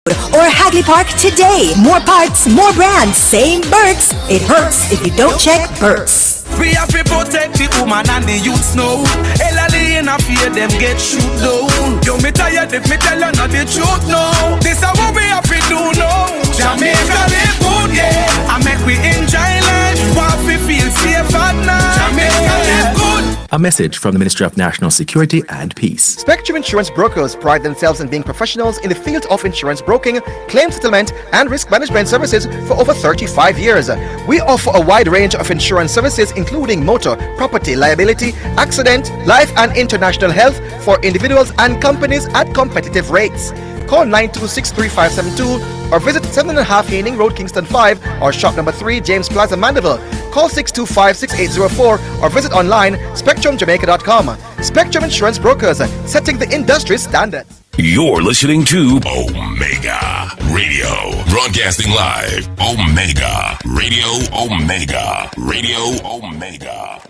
or Hagley Park today. More parts, more brands, same Burt's. It hurts if you don't check Burt's. We have to protect the woman and the youths now. Elderly in a fear them get shoot down. Yo, me tired if me tell you not the truth now. This is what we have to do now. Jamaica live good, yeah. I make we enjoy life. What we feel safe at night. Jamaica live good. A message from the Ministry of National Security and Peace. Spectrum Insurance Brokers pride themselves in being professionals in the field of insurance broking, claim settlement, and risk management services for over 35 years. We offer a wide range of insurance services including motor, property, liability, accident, life and international health for individuals and companies at competitive rates. Call 926-3572 or visit 7.5 Haining Road, Kingston 5 or shop number 3, James Plaza, Mandeville. Call 625-6804 or visit online spectrumjamaica.com. Spectrum Insurance Brokers, setting the industry standards. You're listening to Omega Radio, broadcasting live. Omega Radio, Omega Radio, Omega.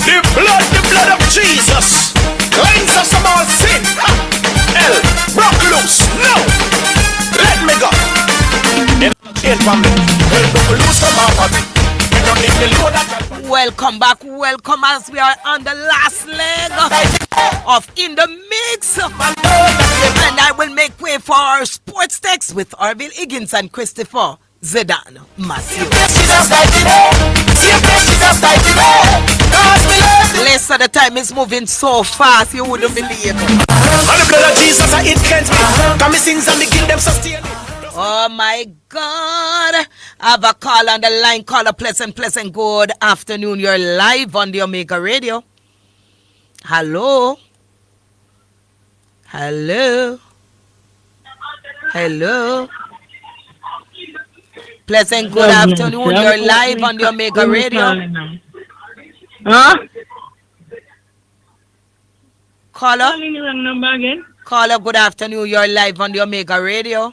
The blood of Jesus cleanse us from all sin. Hell, broke loose. No, let me go. Welcome back, welcome as we are on the last leg of In the Mix. And I will make way for our sports text with Orville, Higgins and Christopher Zidane Matthew. Listen, the time is moving so fast, you wouldn't believe. And the blood of Jesus, it cleanse me. Come me sins and me give them sustain. Oh my God. I have a call on the line. Caller, pleasant, good afternoon. You're live on the Omega Radio. Hello. Hello. Hello. Pleasant, good afternoon. You're live on the Omega Radio. Huh? Caller. Calling the wrong number again. Caller, good afternoon. You're live on the Omega Radio.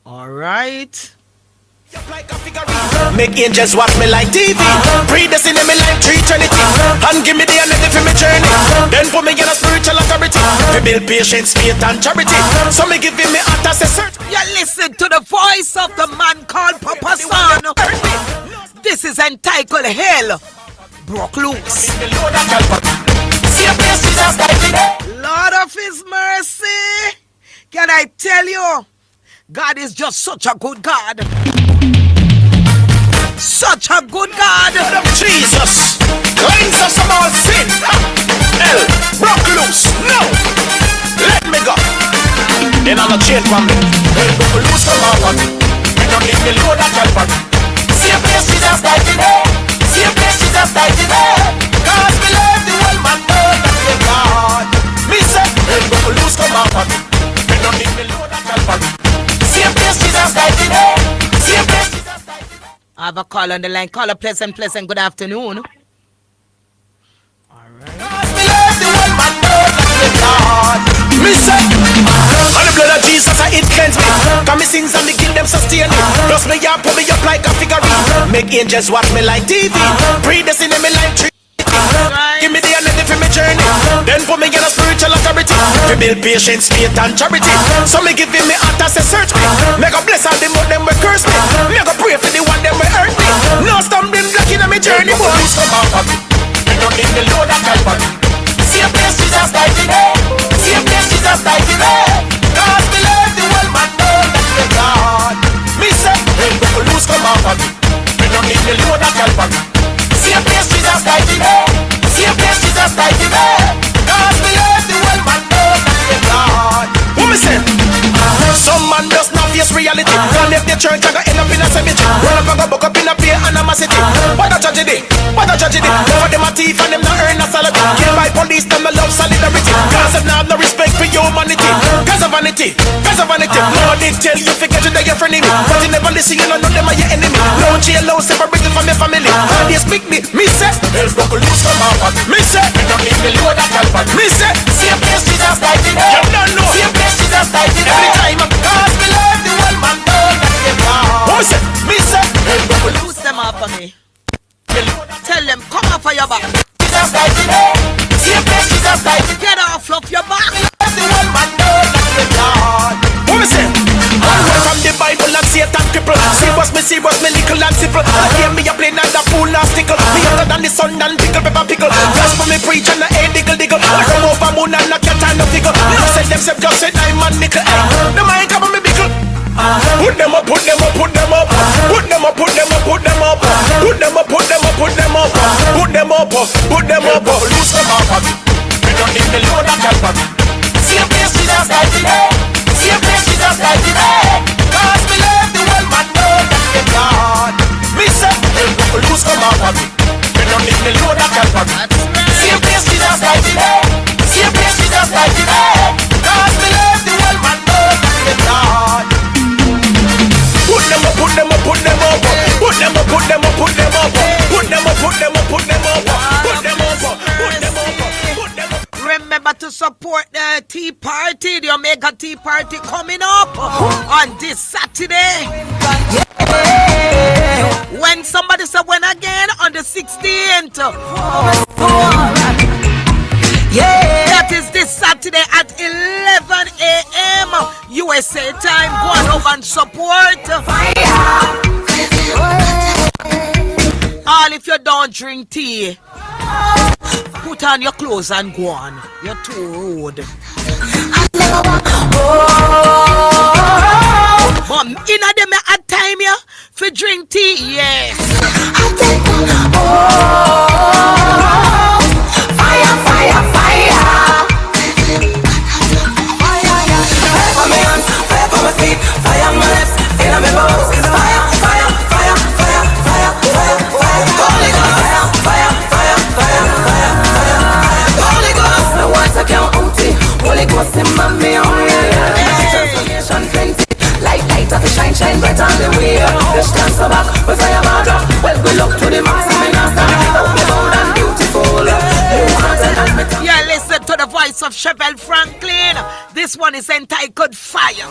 All right. Make angels watch me like TV. Predestine me like tree eternity. And give me the energy for my journey. Then put me in a spiritual authority. We build patience, faith and charity. So me give me heart as a search. You listen to the voice of the man called Papa Son. This is entitled Hell Broke Loose. Lord of His mercy. Can I tell you? God is just such a good God. Such a good God. Blood of Jesus cleanse us from all sin. Hell broke loose. No, let me go. Then I'm a chain from me. Hell broke loose from all of me. You don't leave me load at Calvary. See a place Jesus died today. See a place Jesus died today. Cause we love the world man know that we God. Me say hell broke loose from all of me. You don't leave me load at Calvary. See a place Jesus died today. See a place Jesus died today. I have a call on the line. Caller, pleasant, good afternoon. All right. Me say, and the blood of Jesus, it cleanse me. Come me sins and me give them sustain me. Plus me ya put me up like a figurine. Make angels watch me like TV. Predestine me like tree. Give me the energy for my journey. Then put me in a spiritual authority. We build patience, faith and charity. So me give me heart as a search me. Make a bless all them but them will curse me. Make a pray for the one them will hurt me. No stumbling block in my journey. But please come out of me. You don't need the load of Calvary. See a place Jesus died today. See a place Jesus died today. Cause we love the world man know that we God. Me say, hey, don't lose come out of me. You don't need the load of Calvary. See a place Jesus died today. See a place Jesus died today. Cause we love the world man know that we God. What me say? Some man does not face reality. Can't leave the church and go end up in a cemetery. Run up and go buck up in a beer animosity. What a tragedy, what a tragedy. Over them a thief and them not earn a salary. Killed by police, them no love solidarity. Cause them not have no respect for humanity. Cause of vanity, cause of vanity. No they tell you forget you that you're friendly. But you never listen, you know them are your enemy. No jail, no separated from your family. And they speak me say, hell broke loose from our body. Me say, you don't need me load that Calvary. Me say, see a place Jesus died today. You don't know. See a place Jesus died today. Every time, cause we love the world man know that we God. What me say, hell broke loose. Loose them up for me. Tell them, come up for your back. Jesus died today. See a Cause me serious, me little and simple. I hear me a play and the pool and stickle. Me hotter than the sun and pickle, pepper pickle. Flash for me preach and the head diggle diggle. I come over moon and knock your time to pickle. No said them self just said I'm a nickel. The mind come on me bickle. Put them up, put them up, put them up. Put them up, put them up, put them up. Put them up, put them up, put them up. Put them up, put them up. Loose them off of me. We don't need the load that help me. See a place Jesus like today. See a place Jesus like today. Cause me love the world man know that they God. Me say, loose come off of me. We don't need the load that help me. See a place Jesus like today. See a place Jesus like today. Cause me love the world man know that they God. Put them up, put them up, put them up. Put them up, put them up, put them up. Put them up, put them up, put them up. Put them up, put them up, put them up. Remember to support the Tea Party, the Omega Tea Party coming up on this Saturday. When somebody said when again on the 16th. That is this Saturday at 11 a.m. USA time. Go on over and support. All if you don't drink tea, put on your clothes and go on. You're too rude. But in a dem at time here for drink tea, yes. Fire, fire, fire. Fire for my hands, fire for my feet, fire on my lips, fire on my bones. Fire, fire, fire, fire, fire, fire, fire. Holy Ghost, fire, fire, fire, fire, fire, fire. Holy Ghost, the words I can't empty. Holy Ghost in my me, oh yeah. Transformation plenty, light up, shine, shine bright on the way. The stands so back, we fire burger. Well, good luck to the maximum master. Oh, me bold and beautiful. Yeah, listen to the voice of Chevelle Franklin. This one is entitled Fire. Fire,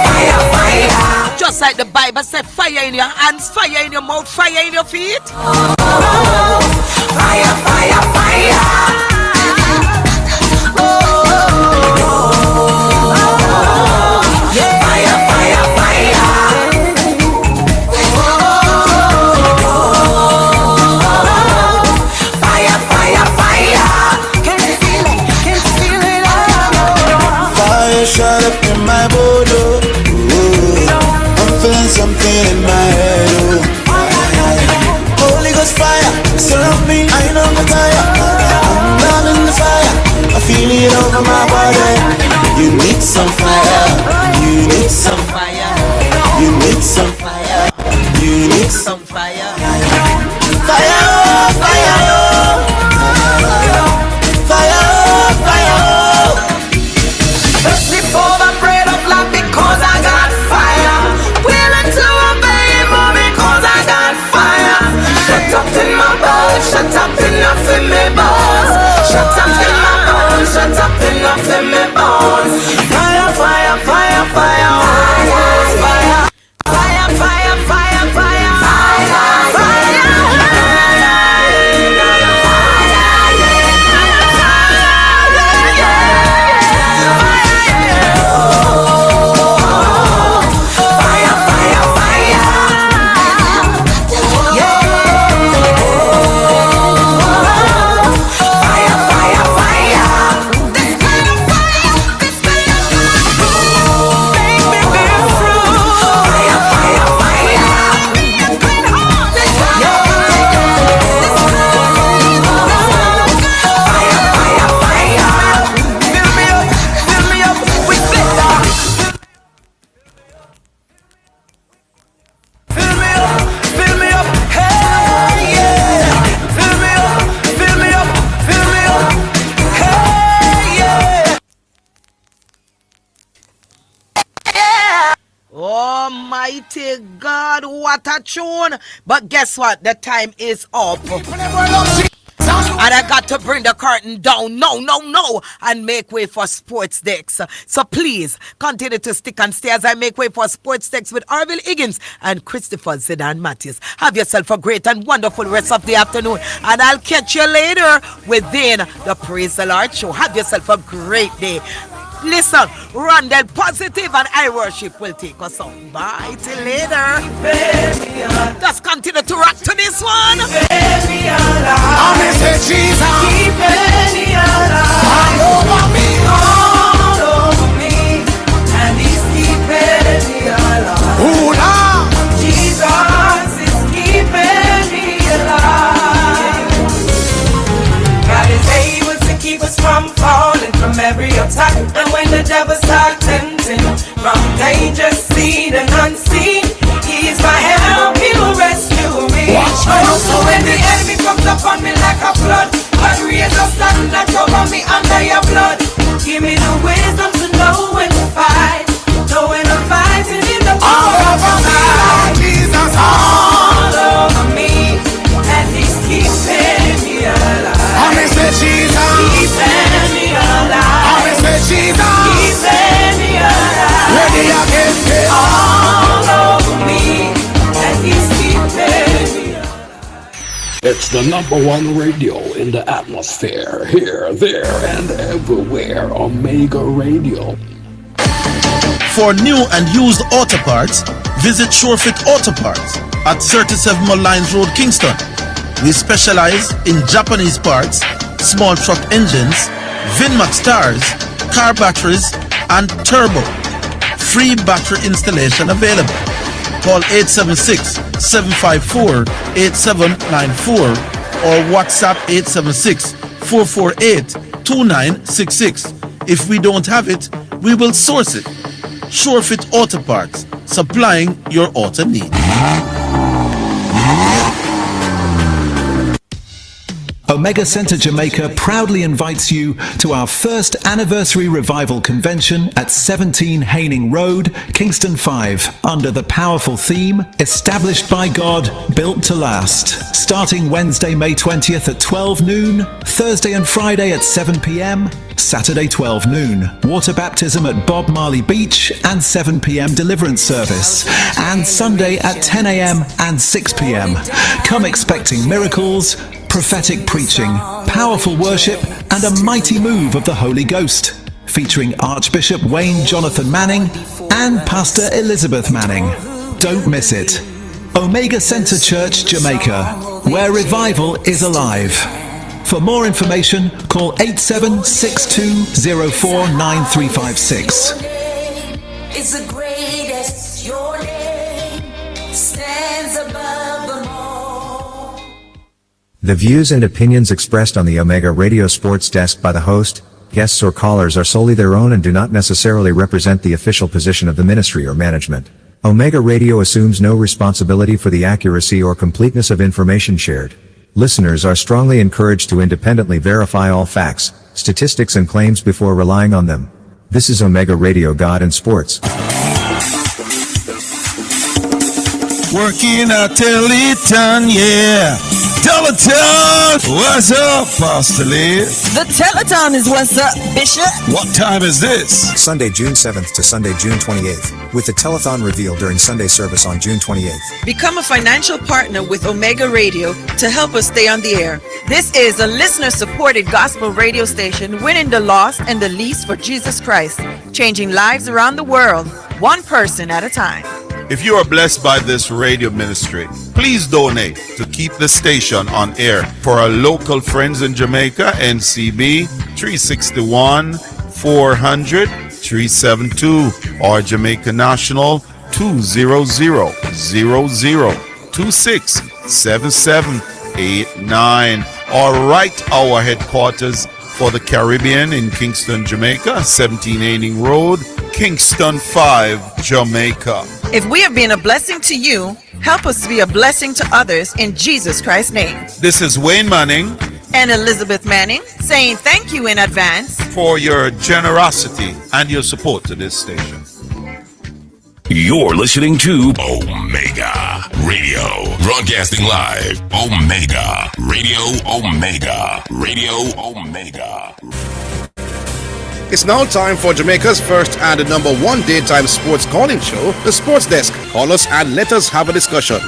fire, fire. Just like the Bible said, fire in your hands, fire in your mouth, fire in your feet. Fire, fire, fire. Shut up in my body, I'm feeling something in my head, Holy Ghost fire, surround me, I know I'm tired. I'm loving the fire, I feel it over my body. You need some fire, you need some fire, you need some fire, you need some fire. Fire, fire, fire, fire. Just before the bread of life because I got fire. Willing to obey more because I got fire. Shut up in my bones, shut up enough in my bones. Shut up in my bones, shut up enough in my bones. Fire, fire, fire, fire, fire, fire, fire, fire, fire, fire, fire. Almighty God, what a tune. But guess what? The time is up. And I got to bring the curtain down. No. And make way for Sports Decks. So please, continue to stick and stay as I make way for Sports Decks with Orville, Higgins and Christopher Zidane Matthews. Have yourself a great and wonderful rest of the afternoon. And I'll catch you later within the Praise the Lord show. Have yourself a great day. Listen, Rondell Positive and I Worship will take us out. Bye till later. Just continue to rock to this one. Jesus is keeping me alive. God is able to keep us from falling from every attack. And when the devil starts tempting from danger seen and unseen, He is my help, He will rescue me. So when the enemy comes upon me like a flood, God raise a stand and cover me under your blood. Give me the wisdom to know when to fight, know when I'm fighting in the power of God. Jesus all over me, and He's keeping me alive. I'm Jesus, keeping me alive. I'm Jesus, keeping me alive. Ready again, all over me, and He's keeping me alive. It's the #1 radio in the atmosphere, here, there, and everywhere. Omega Radio. For new and used auto parts, visit Surefit Auto Parts at 37 Lines Road, Kingston. We specialize in Japanese parts, small truck engines, Vinmax tires, car batteries, and turbo. Free battery installation available. Call 876-754-8794 or WhatsApp 876-448-2966. If we don't have it, we will source it. Surefit Auto Parts, supplying your auto needs. Omega Center Jamaica proudly invites you to our first anniversary revival convention at 17 Haining Road, Kingston 5, under the powerful theme, Established by God, Built to Last. Starting Wednesday, May 20th at 12 noon, Thursday and Friday at 7 p.m., Saturday 12 noon, water baptism at Bob Marley Beach and 7 p.m. deliverance service, and Sunday at 10 a.m. and 6 p.m. Come expecting miracles, prophetic preaching, powerful worship, and a mighty move of the Holy Ghost, featuring Archbishop Wayne Jonathan Manning and Pastor Elizabeth Manning. Don't miss it. Omega Center Church, Jamaica, where revival is alive. For more information, call 8762049356. It's the greatest, your name stands above them all. The views and opinions expressed on the Omega Radio Sports Desk by the host, guests or callers are solely their own and do not necessarily represent the official position of the ministry or management. Omega Radio assumes no responsibility for the accuracy or completeness of information shared. Listeners are strongly encouraged to independently verify all facts, statistics and claims before relying on them. This is Omega Radio, God and Sports. Working at Teleton, yeah. Teleton! What's up, Pastor Lee? The Teleton is what's up, Bishop. What time is this? Sunday, June 7th to Sunday, June 28th, with the telethon revealed during Sunday service on June 28th. Become a financial partner with Omega Radio to help us stay on the air. This is a listener-supported gospel radio station winning the lost and the least for Jesus Christ, changing lives around the world, one person at a time. If you are blessed by this radio ministry, please donate to keep the station on air for our local friends in Jamaica, NCB 361 400 372 or Jamaica National 200-0026-7789 or write our headquarters for the Caribbean in Kingston, Jamaica, 17 Haining Road, Kingston 5, Jamaica. If we have been a blessing to you, help us to be a blessing to others in Jesus Christ's name. This is Wayne Manning and Elizabeth Manning saying thank you in advance for your generosity and your support to this station. You're listening to Omega Radio, broadcasting live. Omega Radio, Omega Radio, Omega. It's now time for Jamaica's first and #1 daytime sports calling show, The Sports Desk. Call us and let us have a discussion.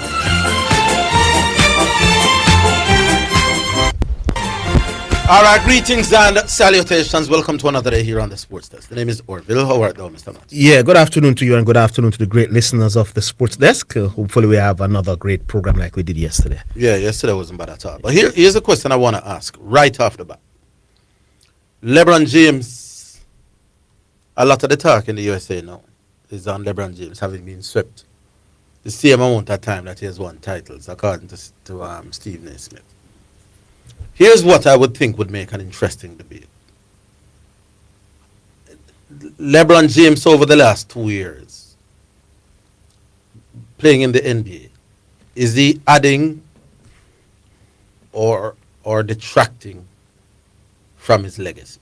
All right, greetings and salutations. Welcome to another day here on the Sports Desk. The name is Orville. How are you, Mr. Matt? Yeah, good afternoon to you and good afternoon to the great listeners of the Sports Desk. Hopefully we have another great program like we did yesterday. Yeah, yesterday wasn't bad at all. But here's a question I want to ask right off the bat. LeBron James, a lot of the talk in the USA now is on LeBron James having been swept the same amount of time that he has won titles, according to Stephen A. Smith. Here's what I would think would make an interesting debate. LeBron James over the last 2 years playing in the NBA, is he adding or detracting from his legacy?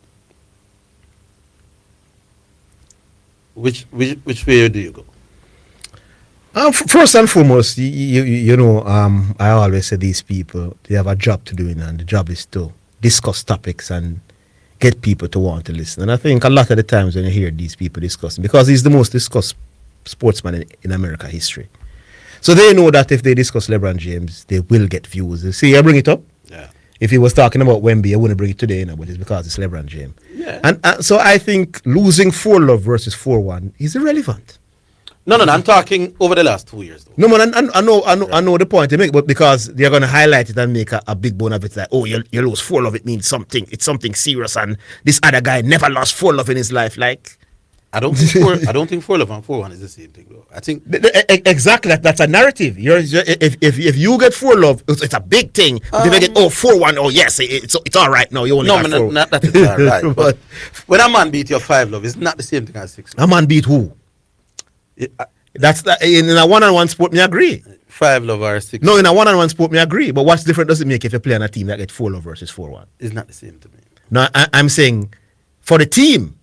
Which way do you go? First and foremost, you know, I always say these people, they have a job to do, and the job is to discuss topics and get people to want to listen. And I think a lot of the times when you hear these people discussing, because he's the most discussed sportsman in America history. So they know that if they discuss LeBron James, they will get views. You see, I bring it up. Yeah. If he was talking about Wemby, I wouldn't bring it today, you know, but it's because it's LeBron James. Yeah. And so I think losing 4-0 versus 4-1 is irrelevant. No, I'm talking over the last 2 years, though. No, man, I know the point you make, but because they're going to highlight it and make a big bone of it, like, oh, you lose 4-0, it means something. It's something serious, and this other guy never lost 4-0 in his life. Like, I don't think 4-0 and 4-1 is the same thing, though. I think exactly that's a narrative. If you get 4-0, it's a big thing. If you get 4-1, oh yes, it's all right. No, you only got 4. Not that it's all right. But when a man beat your 5-0, it's not the same thing as 6-0. A man beat who? That's in a one-on-one sport. Me agree. 5-0 or 6-0. No, in a one-on-one sport, me agree. But what's different does it make if you play on a team that get 4-0 versus 4-1? It's not the same to me. No, I'm saying for the team.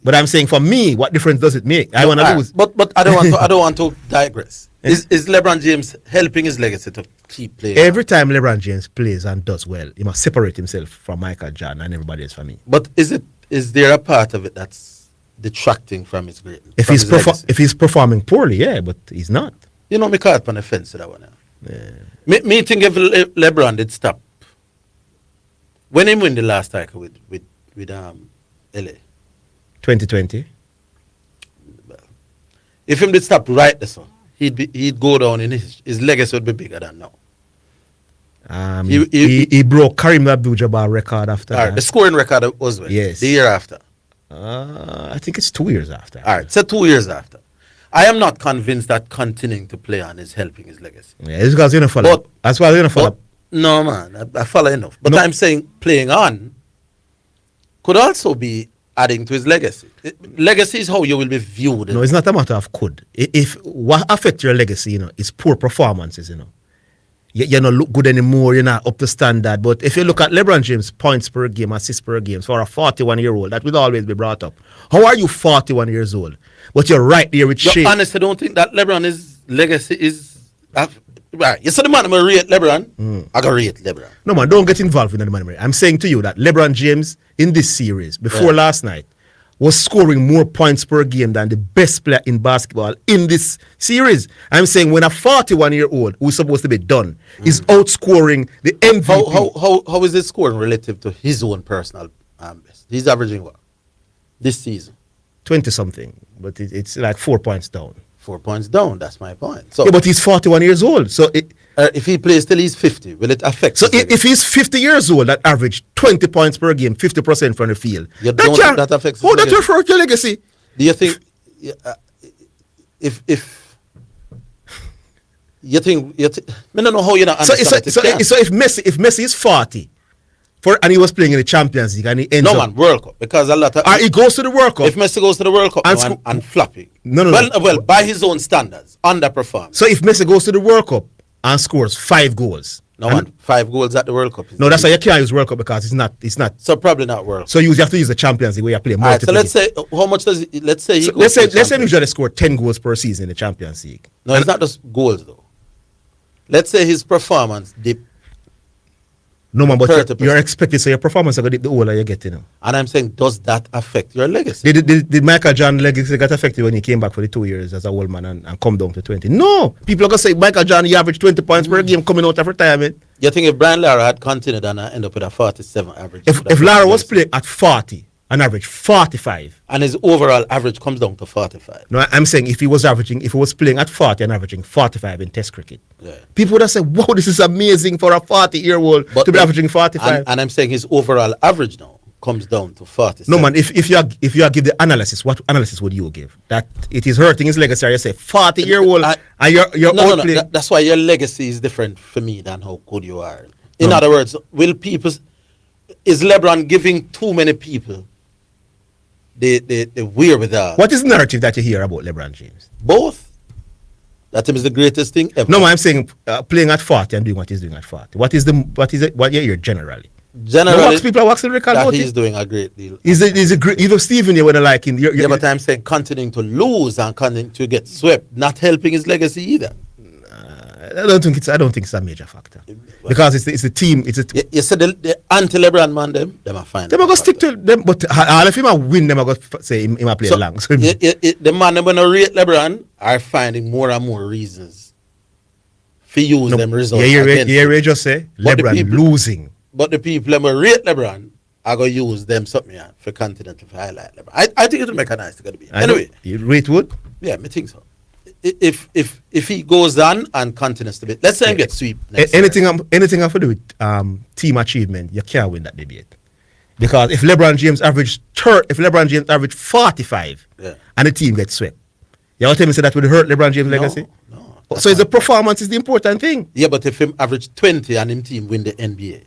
But I'm saying for me, what difference does it make? I want to lose. But I don't want to digress. Is LeBron James helping his legacy to keep playing? Every time LeBron James plays and does well, he must separate himself from Michael Jordan and everybody else for me. But is there a part of it that's detracting from his greatness? If he's performing poorly, yeah, but he's not. You know, me caught on the fence to that one. Yeah. Me think if LeBron did stop when he win the last title with LA 2020. If him did stop right there, so he'd go down in his legacy would be bigger than now. He broke Kareem Abdul-Jabbar record after that. The scoring record was when? Yes. The year after. I think it's 2 years after. All right, so 2 years after. I am not convinced that continuing to play on is helping his legacy. Yeah, it's because you don't follow. That's why you don't follow. No, man, I follow enough. But I'm saying playing on could also be adding to his legacy. Legacy is how you will be viewed. No, it's not a matter of could. If what affects your legacy, you know, is poor performances, you know. You don't look good anymore, you're not up to standard. But if you look at LeBron James' points per game, assists per game, for a 41-year-old, that will always be brought up. How are you 41 years old? But you're right there with Shea. Honestly, I don't think that LeBron's legacy is... Right, you said the man I'm going to rate LeBron. I going to rate LeBron. No, man, don't get involved with the man. I'm saying to you that LeBron James, in this series, before last night, was scoring more points per game than the best player in basketball in this series. I'm saying when a 41-year-old who's supposed to be done is outscoring the MVP. How is his scoring relative to his own personal best? He's averaging what? This season? 20-something, but it's like 4 points down. 4 points down, that's my point. So, yeah, but he's 41 years old. So if he plays till he's 50, will it affect? So if he's 50 years old, that average 20 points per game, 50% from the field. You don't think that affects his legacy? That refers to your legacy? Do you think if you think I don't know how you not understand so if Messi is 40 and he was playing in the Champions League and he ends up World Cup, because a lot of he goes to the World Cup. If Messi goes to the World Cup and flopping, no. Well, by his own standards, underperform. So if Messi goes to the World Cup and scores 5 goals, 5 goals at the World Cup. No, that's why you can't use World Cup because it's not. So probably not World Cup. So you have to use the Champions League where you play more. So let's say how much does he, let's say he usually score 10 goals per season in the Champions League. No, it's not just goals though. Let's say his performance dip No man, but 30%. you're expected, so your performance are going to dip the older you get, you know. And I'm saying, does that affect your legacy? Did Michael Jordan legacy got affected when he came back for the 2 years as a old man and come down to 20? No! People are going to say, Michael Jordan, he averaged 20 points per game coming out of retirement. You think if Brian Lara had continued and I end up with a 47 average? If Lara was playing at 40, an average 45. And his overall average comes down to 45. No, I'm saying if he was playing at 40 and averaging 45 in test cricket, yeah. people would have said, wow, this is amazing for a 40-year-old to be averaging 45. And I'm saying his overall average now comes down to 47. No, man, if you are give the analysis, what analysis would you give? That it is hurting his legacy, or you say 40-year-old and you're no, that's why your legacy is different for me than how good you are. In other words, is LeBron giving too many people the wherewithal? What is the narrative that you hear about LeBron James? Both. That him is the greatest thing ever. No, I'm saying playing at 40 and doing what he's doing at 40. What you hear generally? Generally, people are waxing record that about he's it. doing a great deal. He's a great. Even Steven, you would have like him. Yeah, but I'm saying continuing to lose and continuing to get swept, not helping his legacy either. I don't think it's a major factor because it's the team. You said the anti-LeBron man them are fine. They are going to stick to them, but all of him are win. Them are going to say him a play long. So the man them gonna rate LeBron are finding more and more reasons for use them results. Yeah, just say LeBron losing. But the people that rate LeBron are going to use them something for continental to highlight LeBron. I think it'll make a nice to be. Anyway. You rate would? Yeah, I think so. If he goes on and continues to be, let's say he gets sweep next anything have to do with team achievement, you can't win that debate. Because if LeBron James averaged 45 and the team gets swept, you want to tell me that would hurt LeBron James' legacy? No. So it's the performance is the important thing. Yeah, but if him average 20 and him team win the NBA,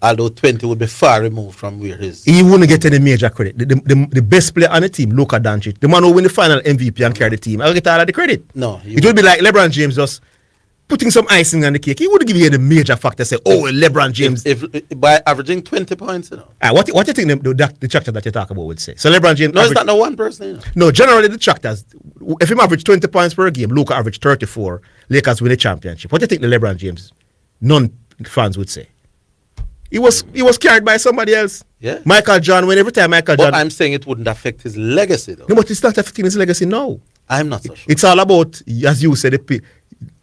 although 20 would be far removed from where he wouldn't get any major credit. The best player on the team, Luka Doncic, the man who win the final MVP and carry the team, I'll get all of the credit. No. It would be like LeBron James just putting some icing on the cake. He wouldn't give you the major factor, say, oh, LeBron James. If by averaging 20 points, you know. What do you think the tractor that you talk about would say? So LeBron James. No, it's not no one person, you know. No, generally the tractors, if him average 20 points per game, Luka average 34, Lakers win the championship. What do you think the LeBron James non-fans would say? He was carried by somebody else. Yeah. Michael Jordan, But I'm saying it wouldn't affect his legacy, though. No, but it's not affecting his legacy now. I'm not so sure. It's all about, as you said,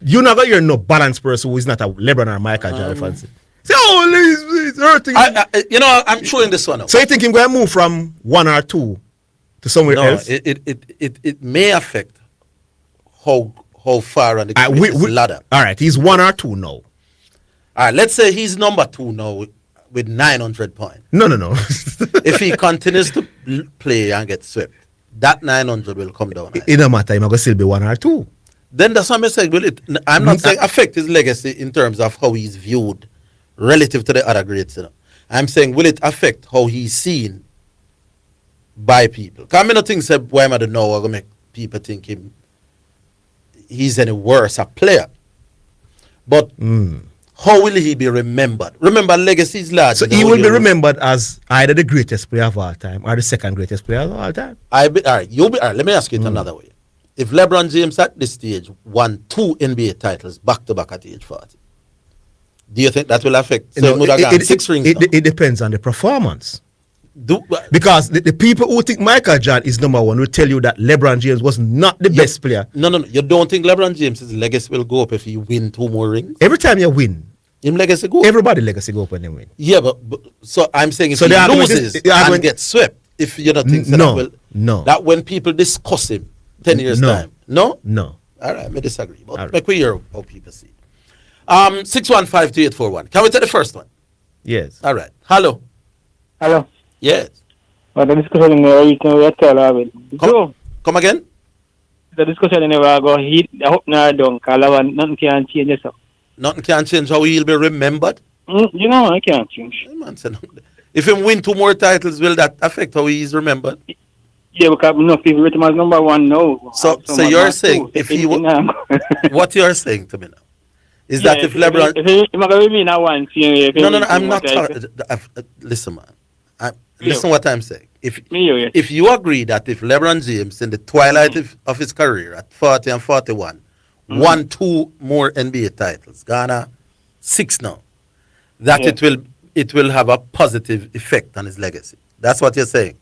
you're not going to hear no balanced person who is not a LeBron or Michael Jordan fan. Say, oh, he's hurting. I'm showing this one out. So you think him going to move from 1 or 2 to somewhere else? It may affect how far on the ladder. All right, he's 1 or 2 now. All right, let's say he's number 2 now with 900 points. No. If he continues to play and get swept, that 900 will come down. It don't matter. He's going to still be 1 or 2. Then that's what I'm saying. I'm not saying affect his legacy in terms of how he's viewed relative to the other greats. You know. I'm saying will it affect how he's seen by people? Because I don't think why am I don't know going to make people think he's any worse a player. But how will he be remembered? Remember, legacy is large. So he will be remembered as either the greatest player of all time or the second greatest player of all time. All right, let me ask you it another way. If LeBron James at this stage won 2 NBA titles back-to-back at age 40, do you think that will affect? So it 6 rings now. It depends on the performance. Because the people who think Michael Jordan is number 1 will tell you that LeBron James was not the best player. No. You don't think LeBron James' legacy will go up if he win 2 more rings? Every time you win, his legacy go up. Everybody's legacy go up when they win. Yeah, but so I'm saying if he loses and gets swept, if you don't think that when people discuss him 10 years time, no. All right, I disagree. But make we hear how people see it. 6152841. Can we take the first one? Yes. All right. Hello. Yes. But the discussion Come again? The discussion never go hit. I hope not done. Nothing can change yourself. Nothing can change how he'll be remembered. You know, I can't change. If he win 2 more titles, will that affect how he is remembered? Yeah, because enough people rate him as number 1 now. So you're saying if he what you're saying to me now is that if LeBron No, I'm not talking. Listen, man. Listen what I'm saying. If you agree that if LeBron James in the twilight of his career at 40 and 41 won 2 more NBA titles, Ghana 6 now, that it will have a positive effect on his legacy. That's what you're saying.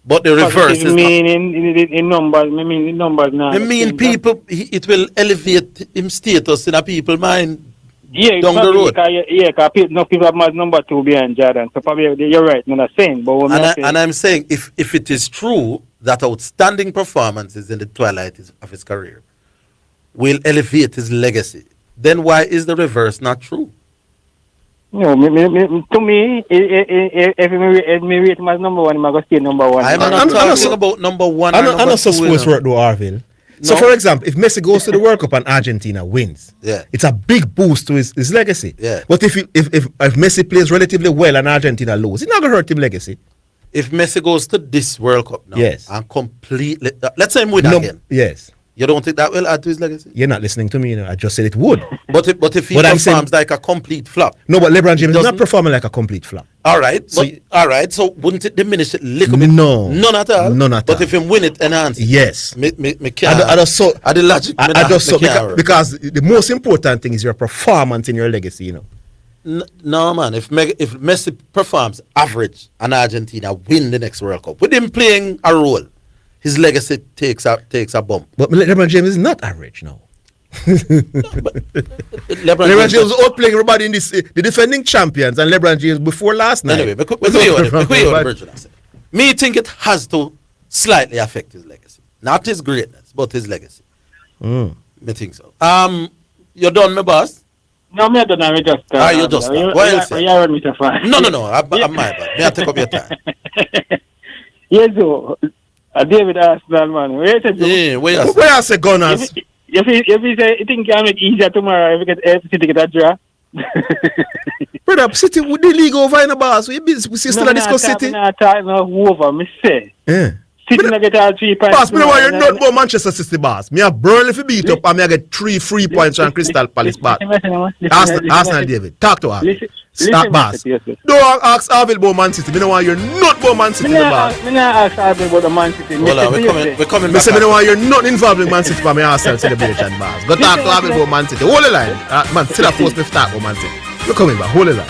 But the reverse is in numbers. I mean in numbers now. I mean people. It will elevate him status in a people's mind. Yeah, down the road. Because people have number 2 behind Jordan. So probably you're right. I'm not saying, but I'm saying if it is true that outstanding performances in the twilight of his career will elevate his legacy, then why is the reverse not true? No, to me, if me rate him as number 1, I'm going to stay number 1. I'm not talking about number 1. I'm not so sports work though, Orville. So, for example, if Messi goes to the World Cup and Argentina wins, it's a big boost to his legacy. Yeah. But if Messi plays relatively well and Argentina lose, it's not going to hurt him legacy. If Messi goes to this World Cup now, yes, and completely, let's say him win again, yes, you don't think that will add to his legacy? You're not listening to me. You know, I just said it would. But if he performs like a complete flop, no, but LeBron James is not performing like a complete flop. All right, so wouldn't it diminish it a little bit? No, none at all. None at all. But if him win it, enhance it. Yes, me can't. I the logic. Because the most important thing is your performance in your legacy. You know. No man, if Messi performs average and Argentina win the next World Cup with him playing a role, his legacy takes a bump. But LeBron James is not average now. LeBron James was outplaying everybody in this, the defending champions, and LeBron James before last night. Anyway, me think it has to slightly affect his legacy, not his greatness, but his legacy. Me think so. You done, my boss? No, me done. I just. You just. What else? You me to find. No. I'm my bad. May I take up your time? Yes, so. David Arsenal, man. Where I say Gunners? If he say you think can make easier tomorrow if City get a draw. Brother, City with the league over in the boss. We still discuss City. I'm not talking over, me say. Yeah. City not get all 3 points. Boss, me know why you're not about Manchester City, boss. Me have Burnley if you beat up and me get 3 free points from Crystal Palace, boss. Arsenal, David. Talk to her. Stop, boss. Don't ask Orville about Man City. Me know why you're not about Man City, boss. Me not ask Orville about the Man City. Hold on, we're coming back. Me say me know why you're not involved in Man City for me Arsenal celebration, boss. Go talk to Orville about Man City. Hold the line. Man, still have force me to talk about Man City. We're coming back. Hold the line.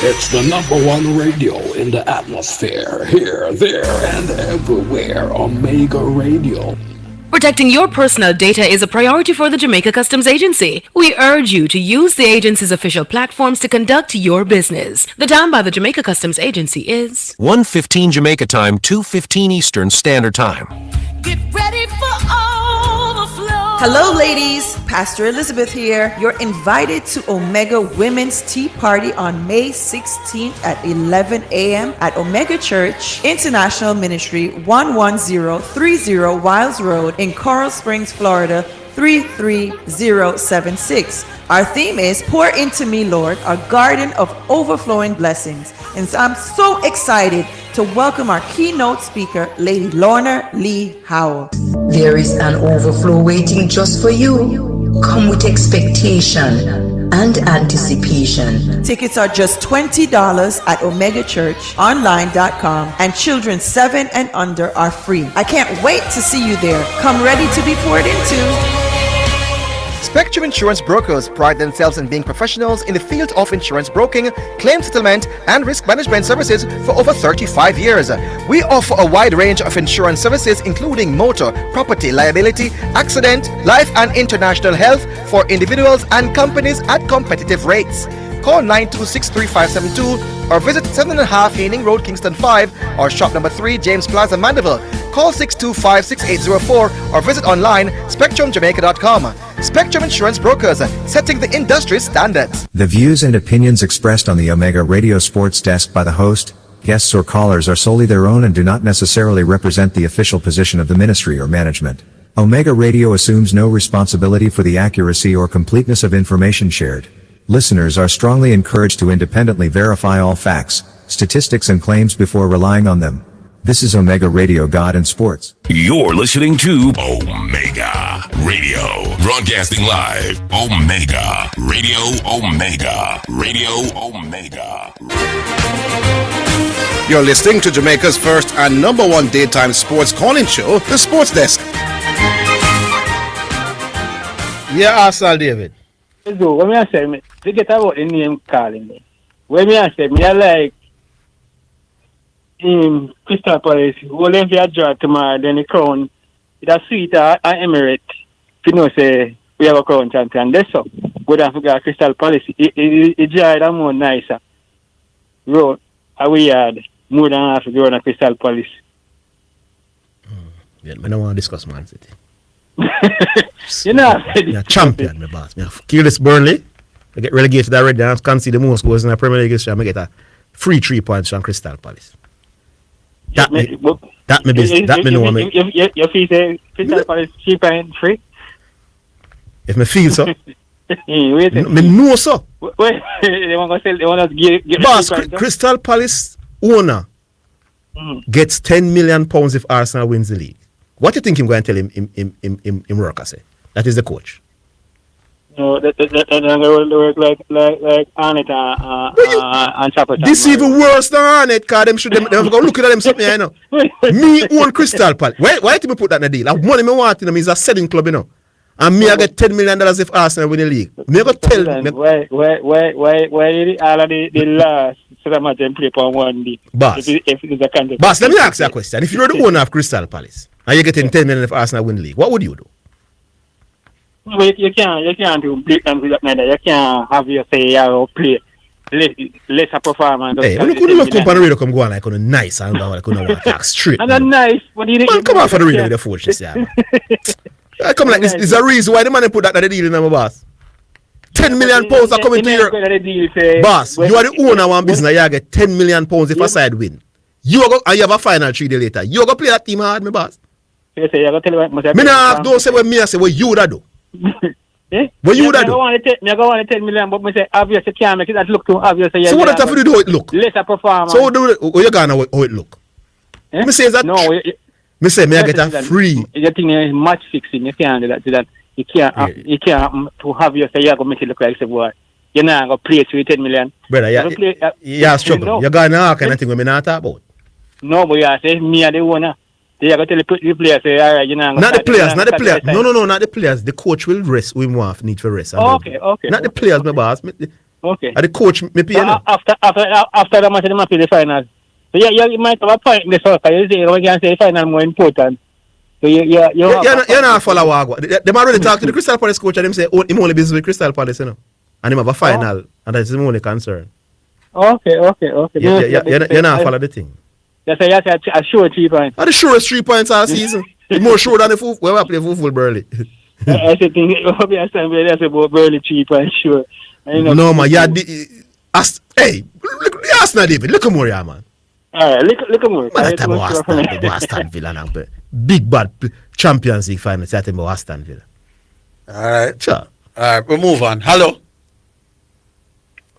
It's the #1 radio in the atmosphere, here, there, and everywhere. Omega Radio. Protecting your personal data is a priority for the Jamaica Customs Agency. We urge you to use the agency's official platforms to conduct your business. The time by the Jamaica Customs Agency is 1:15 Jamaica time, 2:15 Eastern Standard Time. Get ready for overflow. Hello, ladies. Pastor Elizabeth here. You're invited to Omega Women's Tea Party on May 16th at 11 a.m. at Omega Church International Ministry, 11030 Wiles Road in Coral Springs, Florida, 33076. Our theme is Pour Into Me, Lord, a garden of overflowing blessings. And so I'm so excited to welcome our keynote speaker, Lady Lorna Lee Howell. There is an overflow waiting just for you. Come with expectation and anticipation. Tickets are just $20 at OmegaChurchOnline.com, and children 7 and under are free. I can't wait to see you there. Come ready to be poured into. Spectrum Insurance Brokers pride themselves in being professionals in the field of insurance broking, claim settlement, and risk management services for over 35 years. We offer a wide range of insurance services including motor, property, liability, accident, life and international health for individuals and companies at competitive rates. Call 926-3572 or visit 7.5 Haining Road, Kingston 5 or shop number 3, James Plaza, Mandeville. Call 625-6804 or visit online spectrumjamaica.com. Spectrum Insurance Brokers, setting the industry standards. The views and opinions expressed on the Omega Radio Sports Desk by the host, Guests or callers are solely their own and do not necessarily represent the official position of the ministry or management. Omega Radio assumes no responsibility for the accuracy or completeness of information shared. Listeners are strongly encouraged to independently verify all facts, statistics and claims before relying on them. This is Omega Radio God and Sports. You're listening to Omega Radio. Broadcasting live. Omega Radio. Omega Radio. Omega. You're listening to Jamaica's first and number one daytime sports calling show, The Sports Desk. Yeah, Arsenal, David. So, when I say, forget about the name calling me. When I say, I like Crystal Palace, who them for a draw tomorrow, then the crown, it's a sweet Emirates. You know, say, we have a crown champion. That's so. Go down for Crystal Palace. It draw more nicer. Road, we had more than half a ground at Crystal Palace. Yeah, I don't want to discuss Man City. You know, you're champion, my boss. I kill this Burnley. I get relegated already. I can't see the most goals in the Premier League history. I get a free 3 points from Crystal Palace. That me know. Your fee say Crystal Palace 3 points free? If me feel so. Wait. Me know so. Wait, they want to get boss, Crystal Palace owner gets £10 million if Arsenal wins the league. What do you think I'm going to tell him work, I say? That is the coach. No, that work like Arnett and Chapel. This is even worse than Arnett, because them should them go looking at them something, you know. Me own Crystal Palace. Why do you put that in the deal? Money me want in them is a selling club, you know. And me I get $10 million if Arsenal win the league. Me go tell me. Why all of the last so that much play for one day? Boss, if it is a country. Boss, let me ask you a question. If you're the owner of Crystal Palace and you're getting $10 million if Arsenal win the league, what would you do? Well, you can't do blatant with that neither. You can't have your say or play lesser performance. Hey, you couldn't love company radio come go on like on a nice and I couldn't want to talk straight. And that's nice. What do you think? Come on for the radio with the forge this year. I come like this is a reason why the man put that the deal in my boss. £10 million are coming to your boss. You are the owner of one business. You get £10 million if a side win. You have a final 3 days later. You go play that team hard, my boss. You say you go tell me now don't say what me I say what you would do. What you would do? I go want to $10 million, but me say obviously can't make it that look too obvious. So what have to do it look? Lesser performance. So what you gonna how it look? Me say that no. Me say me I get a free. You think is match fixing? You can't do that. To that you can't to have your say you go make it look like say boy. You not go play with $10 million. Brother, you struggle. You gonna all kind of thing we me not talk about. No, but you say me are the owner. They are going to tell the players say, all right, you know. Not the players. No, not the players. The coach will rest. We need for rest. Okay. Not the players, my boss. Okay. The coach, me pay. After the match, they might play the final. So you might have a point in the soccer. You say we can say final more important. So you're not follow what. They might really talk to the Crystal Palace coach and them say, him only business with Crystal Palace, you know, and him have a final, and that's his only concern. Okay. You're not follow the thing. That's a sure 3 points. The surest 3 points all season. It's more sure than the football. Where we play football, Burley. I think that's about Burley 3 points, sure. No, man. Hey, look the Arsenal, David. Look more, yeah, man. All right, look more. Man, that about Aston Villa now. Big bad Champions League final. That's about Aston Villa. All right. Sure. All right, we'll move on. Hello.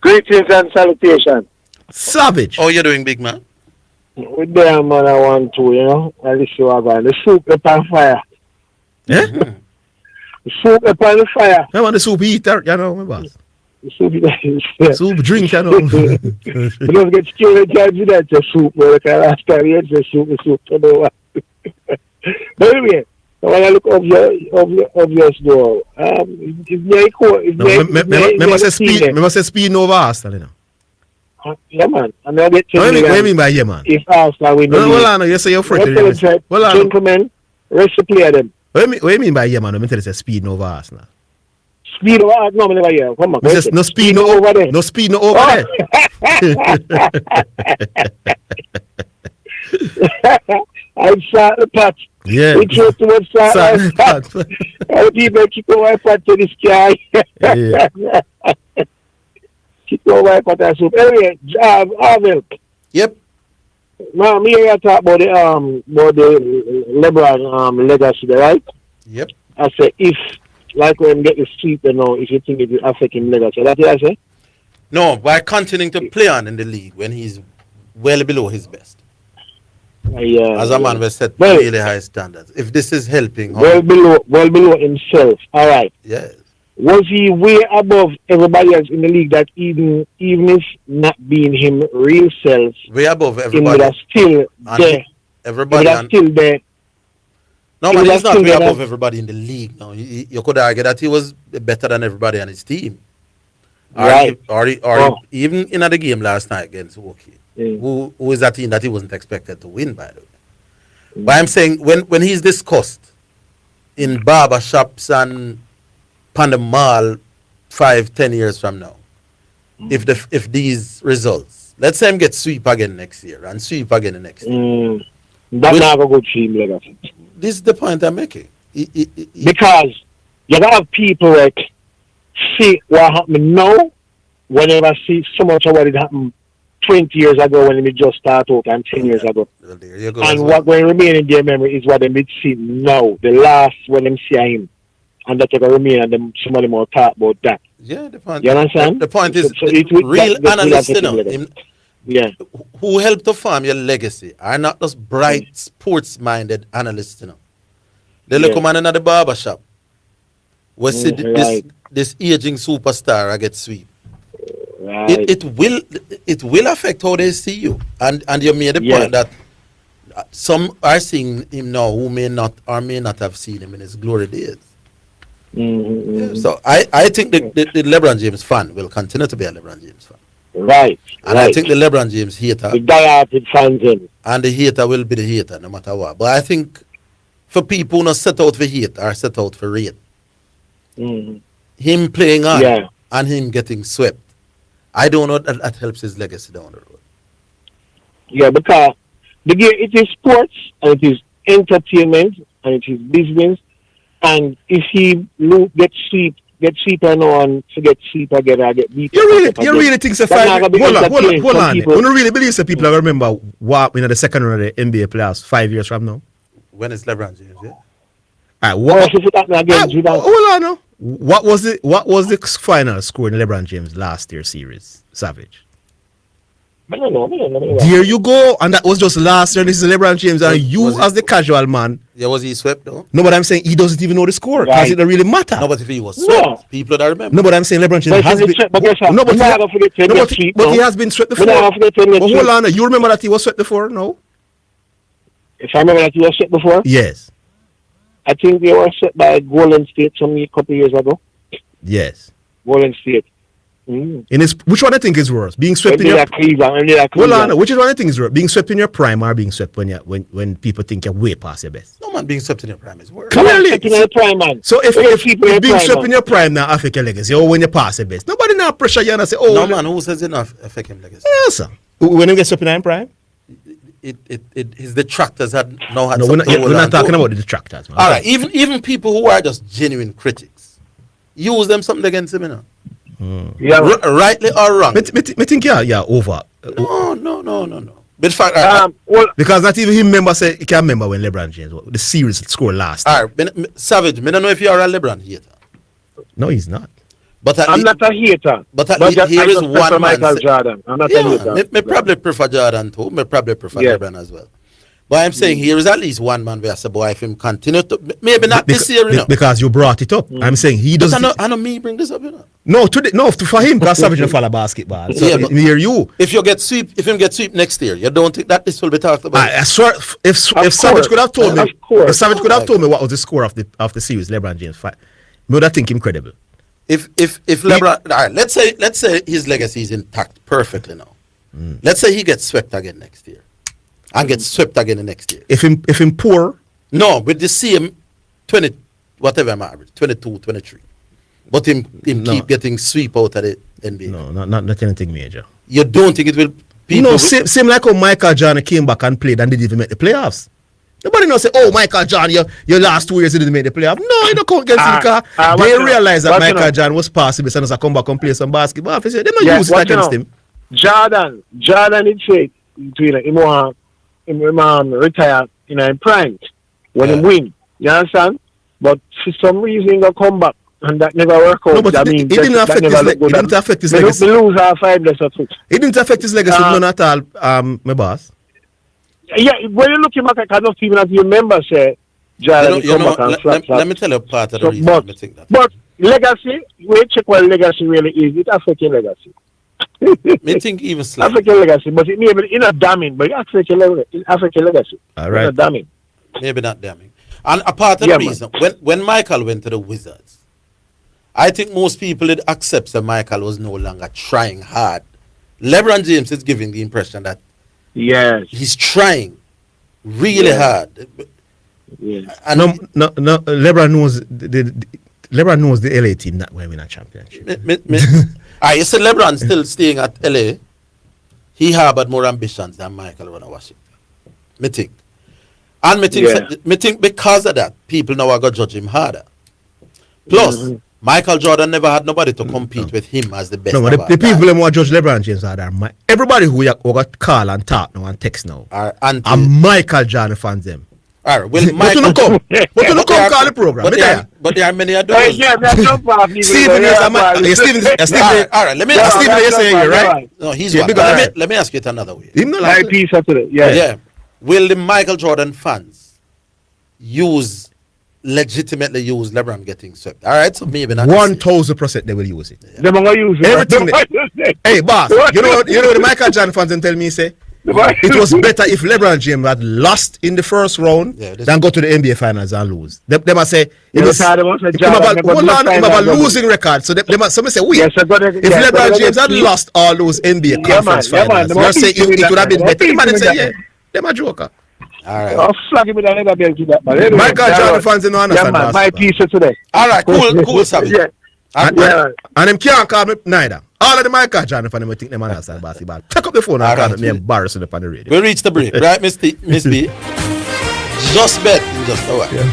Greetings and salutations. Savage. How you doing, big man? With them, man, I want to, you know, at least you are going. The soup up on fire. Eh? The soup up on the fire. I want the soup eater, you know, my boss. The soup, soup drink, you know. You don't get scared to that soup, but I can last time you the soup, you know what. But anyway, I want to look obvious though. It's very cool. Me must say speed over Arsenal, you know. Yeah, man. And I get what do you mean by yeah, man? If Arsenal win the league. Hold on, you say you're frustrated. Gentlemen, rest the player them. What do you mean by yeah, man? Let me tell you, speed over Arsenal. Speed over Arsenal? No, never hear. Come on. No speed over there. No speed over there. I shot the pot. Yeah. We chose to much shot the pot. All people keep over pot to the sky. Yeah. Keep over pot and soup. Anyway, Orville. Yep. No, me here talk about the LeBron legacy, right? Yep. I say if like when get the sweep, if you think it will affect him legacy, that's what I say. No, by continuing to play on in the league when he's well below his best. As a man, we set really high standards. If this is helping, well below himself. All right. Yes. Was he way above everybody else in the league that even if not being him real self, way above everybody, he was still there. Everybody was still there. No, man, he's not way above everybody in the league. No, you could argue that he was better than everybody on his team. Right. Or even in the game last night against Woki, who is a team that he wasn't expected to win, by the way. But I'm saying when he's discussed in barber shops and on the mall 5-10 years from now, if these results, let's say him get sweep again next year and sweep again the next year. That's not a good team legacy. This is the point I'm making. Because you have people like see what happened now whenever see so much of what it happened 20 years ago when we just started out and 10 years ago. Well, there you go, and what will remain in their memory is what they did see now. The last when them see him. And that will remain and them somebody more talk about that. Yeah, the point. You understand? The point is so real analysts, yeah. Who help to form your legacy are not just bright sports minded analysts, They look man in the barber shop. We see this aging superstar I get sweep. Right. It will affect how they see you. And you made the point that some are seeing him now who may not have seen him in his glory days. So I think the LeBron James fan will continue to be a LeBron James fan. Right. And I think the LeBron James hater, the diehard fans him. And the hater will be the hater no matter what. But I think for people who not set out for hate or set out for rate, him playing on and him getting swept, I don't know that helps his legacy down the road. Yeah, because the game, it is sports and it is entertainment and it is business. And if he get sweep and on to get sweep again, I get beat. You really think so? Hold on. You don't really believe so? People will remember what the second round of the NBA playoffs 5 years from now. When it's LeBron James, yeah. Hold on now. What was the final score in LeBron James last year's series? Savage. I don't know. There you go, and that was just last year. This is LeBron James, and you as the casual man. Yeah, was he swept though? No, but I'm saying he doesn't even know the score because it don't really matter. No, but if he was swept, people don't remember. No, but I'm saying LeBron James has been. But he has been swept before. But hold on, you remember that he was swept before? No. If I remember that he was swept before? Yes. I think they were swept by Golden State a couple of years ago. Yes. Golden State. Which one I think is worse? Being swept in your hold on, which is one I think is worse? Being swept in your prime or being swept when people think you're way past your best? No man, being swept in your prime is worse. Clearly. In your prime, man. So if being swept in your prime now affect your legacy, or when you pass your best, nobody now pressure you and say, oh no man, who says it not affect him legacy? Yes, sir. When you get swept in your prime? His detractors had now had. No, we're not talking about the detractors, man. All right, even people who are just genuine critics use them something against him, Yeah, rightly or wrong. Me think over. No. But fact, because not even him remember say he can't remember when LeBron James the series score last. All right, Savage. I don't know if you are a LeBron hater. No, he's not. But I'm not a hater. But here is one man. Michael Jordan. I'm not a hater. Me probably prefer Jordan too. Me probably prefer LeBron as well. But I'm saying here is at least one man where I say, boy, if him continue to maybe not this year, because you brought it up. I'm saying he doesn't. I know me bring this up, No, for him, because Savage don't follow basketball. So yeah, but hear you. If him get sweep next year, you don't think that this will be talked about? I swear, if Savage could have told me, what was the score of the series, LeBron James fight, me would have think him credible. If LeBron, all right, let's say his legacy is intact perfectly now. Let's say he gets swept again next year. And get swept again the next year. If him poor? No, with the same 20, whatever I'm average, 22, 23. But him keep getting sweep out of the NBA. No, not anything major. You don't think it will? Same like how Michael Jordan came back and played and didn't even make the playoffs. Nobody knows say, oh, Michael Jordan, your last 2 years you didn't make the playoffs. No, you don't count against him because they realize that Michael Jordan was possible as to come back and play some basketball. They don't use it against him. Jordan did say him retire in prime when he win. You understand? But for some reason he come back and that never work out. No, but it didn't affect his legacy. He lose our 5 less of it. It didn't affect his legacy none at all, my boss. Yeah, when you look back, I cannot even as you remember say let me tell you part of the reason I think that. But legacy, we check what legacy really is. It affects your legacy. Me think even slightly. Affect your legacy, but it may be not damning, but it affects your legacy. All right. Not damning. Maybe not damning. And a part of the reason, when Michael went to the Wizards, I think most people did accept that Michael was no longer trying hard. LeBron James is giving the impression that he's trying really hard. Yes. And no, LeBron knows the LA team not going to win a championship. You said LeBron still staying at LA. He harbored more ambitions than Michael when I was it. Me think. And me think because of that, people now are going to judge him harder. Plus, Michael Jordan never had nobody to compete with him as the best. No, but the people who judge LeBron James harder. Everybody who got call and talk now and text now are Michael Jordan fans them. All right, well, Michael come call the program. But there are many others. Steven is a man. All right, let me ask Steven is saying you right. No, he's one. Let me ask it another way. Yeah. Will the Michael Jordan fans legitimately use LeBron getting swept? All right, so maybe not 1,000% they will use it. They're going to use it. Everything. Hey, boss, you know the Michael Jordan fans and tell me say it was better if LeBron James had lost in the first round than go to the NBA finals and lose. They must say him have a losing record. So they must say wait. If LeBron James had lost all those NBA conference finals, you say it would have been better. The man say they're a joker. All right. I'll flag him with another belt to that, man. Anyway, Michael Jordan fans don't understand that. My piece of today. All right, cool, Sammy. And them can't call me neither. All of the Michael Jordan fans think them understand basketball. Pick up the phone and call me embarrassing upon the radio. We'll reach the break, right, Miss B? Just bet in just a while. Yeah.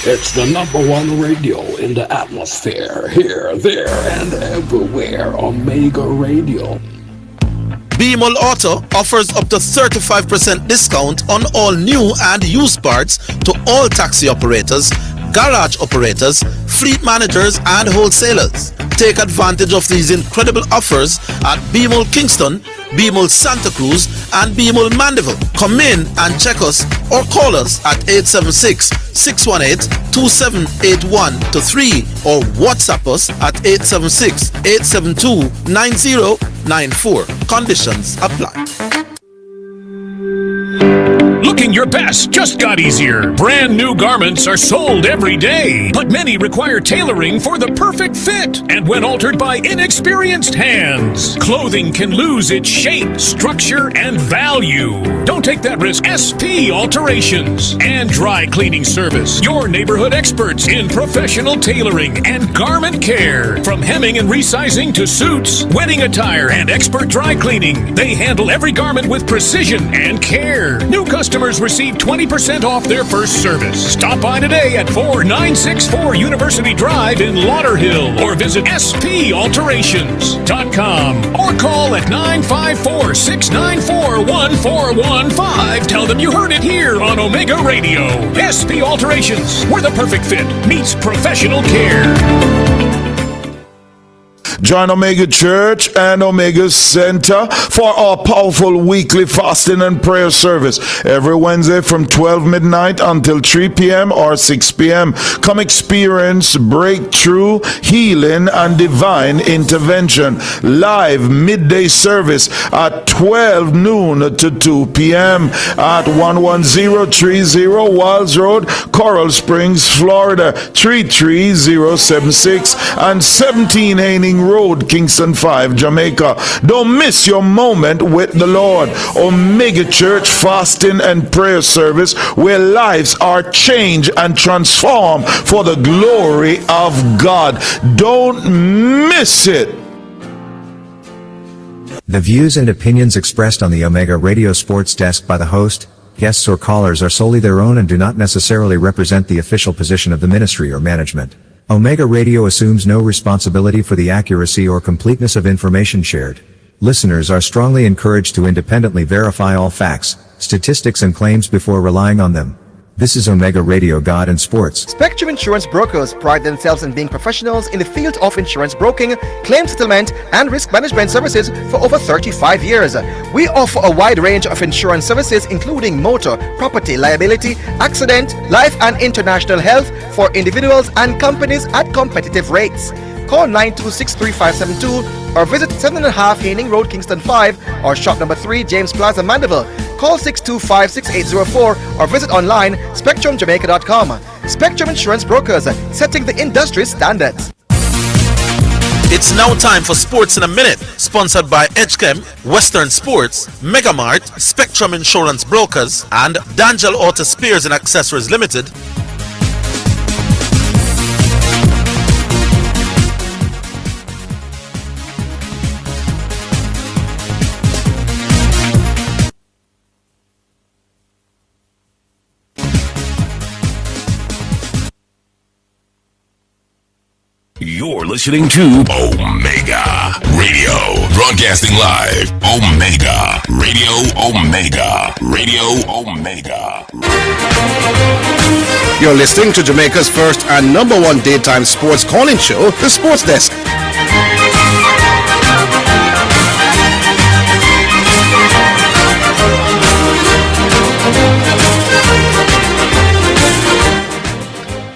It's the #1 radio in the atmosphere, here, there, and everywhere. Omega Radio. BMOL Auto offers up to 35% discount on all new and used parts to all taxi operators, garage operators, fleet managers, and wholesalers. Take advantage of these incredible offers at BMOL Kingston, BMOL Santa Cruz, and BMOL Mandeville. Come in and check us or call us at 876-618-2781-3 or WhatsApp us at 876-872-9094. Conditions apply. Looking your best just got easier. Brand new garments are sold every day, but many require tailoring for the perfect fit. And when altered by inexperienced hands, clothing can lose its shape, structure, and value. Don't take that risk. SP Alterations and Dry Cleaning Service. Your neighborhood experts in professional tailoring and garment care. From hemming and resizing to suits, wedding attire, and expert dry cleaning, they handle every garment with precision and care. New customers receive 20% off their first service. Stop by today at 4964 University Drive in Lauderhill or visit spalterations.com or call at 954-694-1415. Tell them you heard it here on Omega Radio. SP Alterations, where the perfect fit meets professional care. Join Omega Church and Omega Center for our powerful weekly fasting and prayer service every Wednesday from 12 midnight until 3 p.m. or 6 p.m. Come experience breakthrough, healing, and divine intervention. Live midday service at 12 noon to 2 p.m. at 11030 Walls Road, Coral Springs, Florida 33076 and 17 Haining Road, Kingston 5, Jamaica. Don't miss your moment with the Lord. Omega Church fasting and prayer service where lives are changed and transformed for the glory of God. Don't miss it. The views and opinions expressed on the Omega Radio Sports Desk by the host, guests or callers are solely their own and do not necessarily represent the official position of the ministry or management. Omega Radio assumes no responsibility for the accuracy or completeness of information shared. Listeners are strongly encouraged to independently verify all facts, statistics and claims before relying on them. This is Omega Radio God and Sports. Spectrum Insurance Brokers pride themselves in being professionals in the field of insurance broking, claim settlement, and risk management services for over 35 years. We offer a wide range of insurance services including motor, property, liability, accident, life and international health for individuals and companies at competitive rates. Call 926-3572 or visit 7.5 Haining Road, Kingston 5 or shop number 3 James Plaza, Mandeville. Call 625-6804 or visit online spectrumjamaica.com. Spectrum Insurance Brokers, setting the industry standards. It's now time for Sports in a Minute, sponsored by Edgechem, Western Sports, Megamart, Spectrum Insurance Brokers, and D'Angelo Auto Spares and Accessories Limited. You're listening to Omega Radio, broadcasting live. Omega Radio, Omega Radio, Omega. You're listening to Jamaica's first and number one daytime sports calling show, The Sports Desk.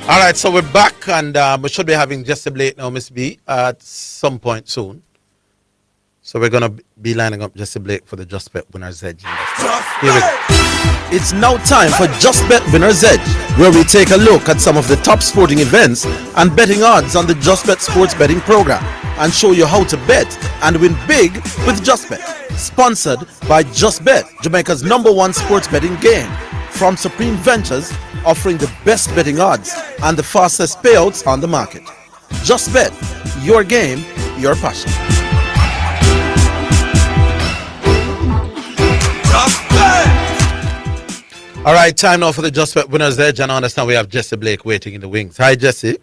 All right, so we're back, and we should be having Jesse Blake now, Miss B, at some point soon. So we're going to be lining up Jesse Blake for the Just Bet Winner's Edge. Here we go. It's now time for Just Bet Winner's Edge, where we take a look at some of the top sporting events and betting odds on the Just Bet sports betting program and show you how to bet and win big with Just Bet. Sponsored by Just Bet, Jamaica's #1 sports betting game. From Supreme Ventures, offering the best betting odds and the fastest payouts on the market. Just Bet, your game, your passion. All right, time now for the Just Bet Winner's Edge, and I understand we have Jesse Blake waiting in the wings. Hi, Jesse.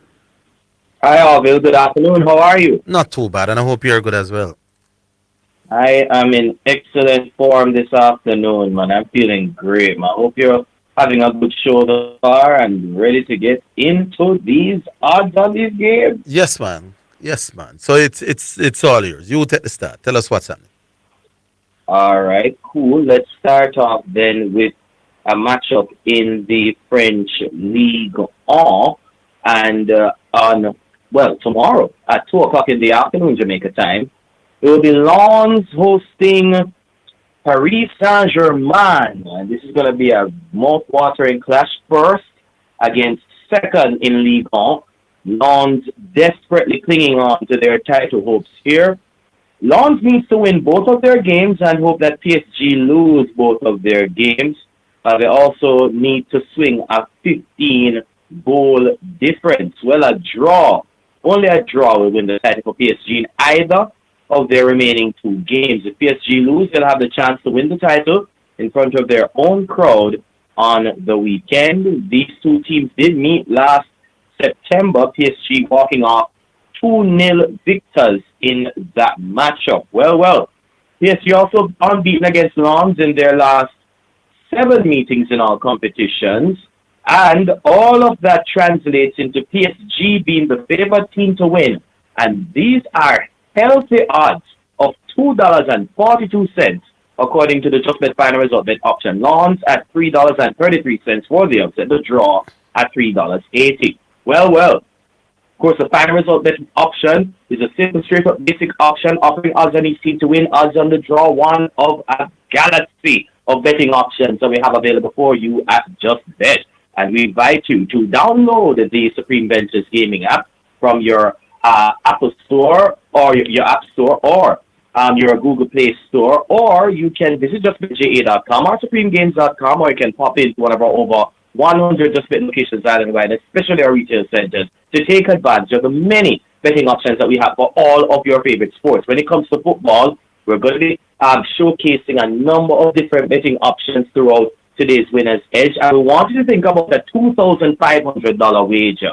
Hi, Orville. Good afternoon. How are you? Not too bad, and I hope you're good as well. I am in excellent form this afternoon, man. I'm feeling great, man. I hope you're having a good show thus far and ready to get into these odds on these games. Yes, man. Yes, man. So it's all yours. You take the start. Tell us what's happening. All right, cool. Let's start off then with a matchup in the French Ligue 1, and tomorrow at 2 o'clock in the afternoon, Jamaica time, it will be Lens hosting Paris Saint-Germain. And this is going to be a mouth-watering clash, first against second in Ligue 1. Lens desperately clinging on to their title hopes here. Lens needs to win both of their games and hope that PSG lose both of their games. They also need to swing a 15-goal difference. Well, a draw, only a draw will win the title for PSG in either of their remaining 2 games. If PSG lose, they'll have the chance to win the title in front of their own crowd on the weekend. These 2 teams did meet last September, PSG walking off 2-0 victors in that matchup. Well, PSG also unbeaten against Lens in their last 7 meetings in all competitions, and all of that translates into PSG being the favored team to win. And these are healthy odds of $2.42 according to the Just Bet final result bet option. Lawns at $3.33 for the upset. The draw at $3.80. Well. Of course, the final result bet option is a simple, straight up basic option offering odds on each team to win, odds on the draw, one of a galaxy of betting options that we have available for you at Just Bet. And we invite you to download the Supreme Ventures Gaming app from your Apple Store or your App Store or your Google Play Store, or you can visit justbetja.com or supremegames.com, or you can pop into one of our over 100 Just Bet locations island-wide, especially our retail centers, to take advantage of the many betting options that we have for all of your favorite sports. When it comes to football, we're going to be showcasing a number of different betting options throughout today's Winner's Edge, and we want you to think about a $2,500 wager,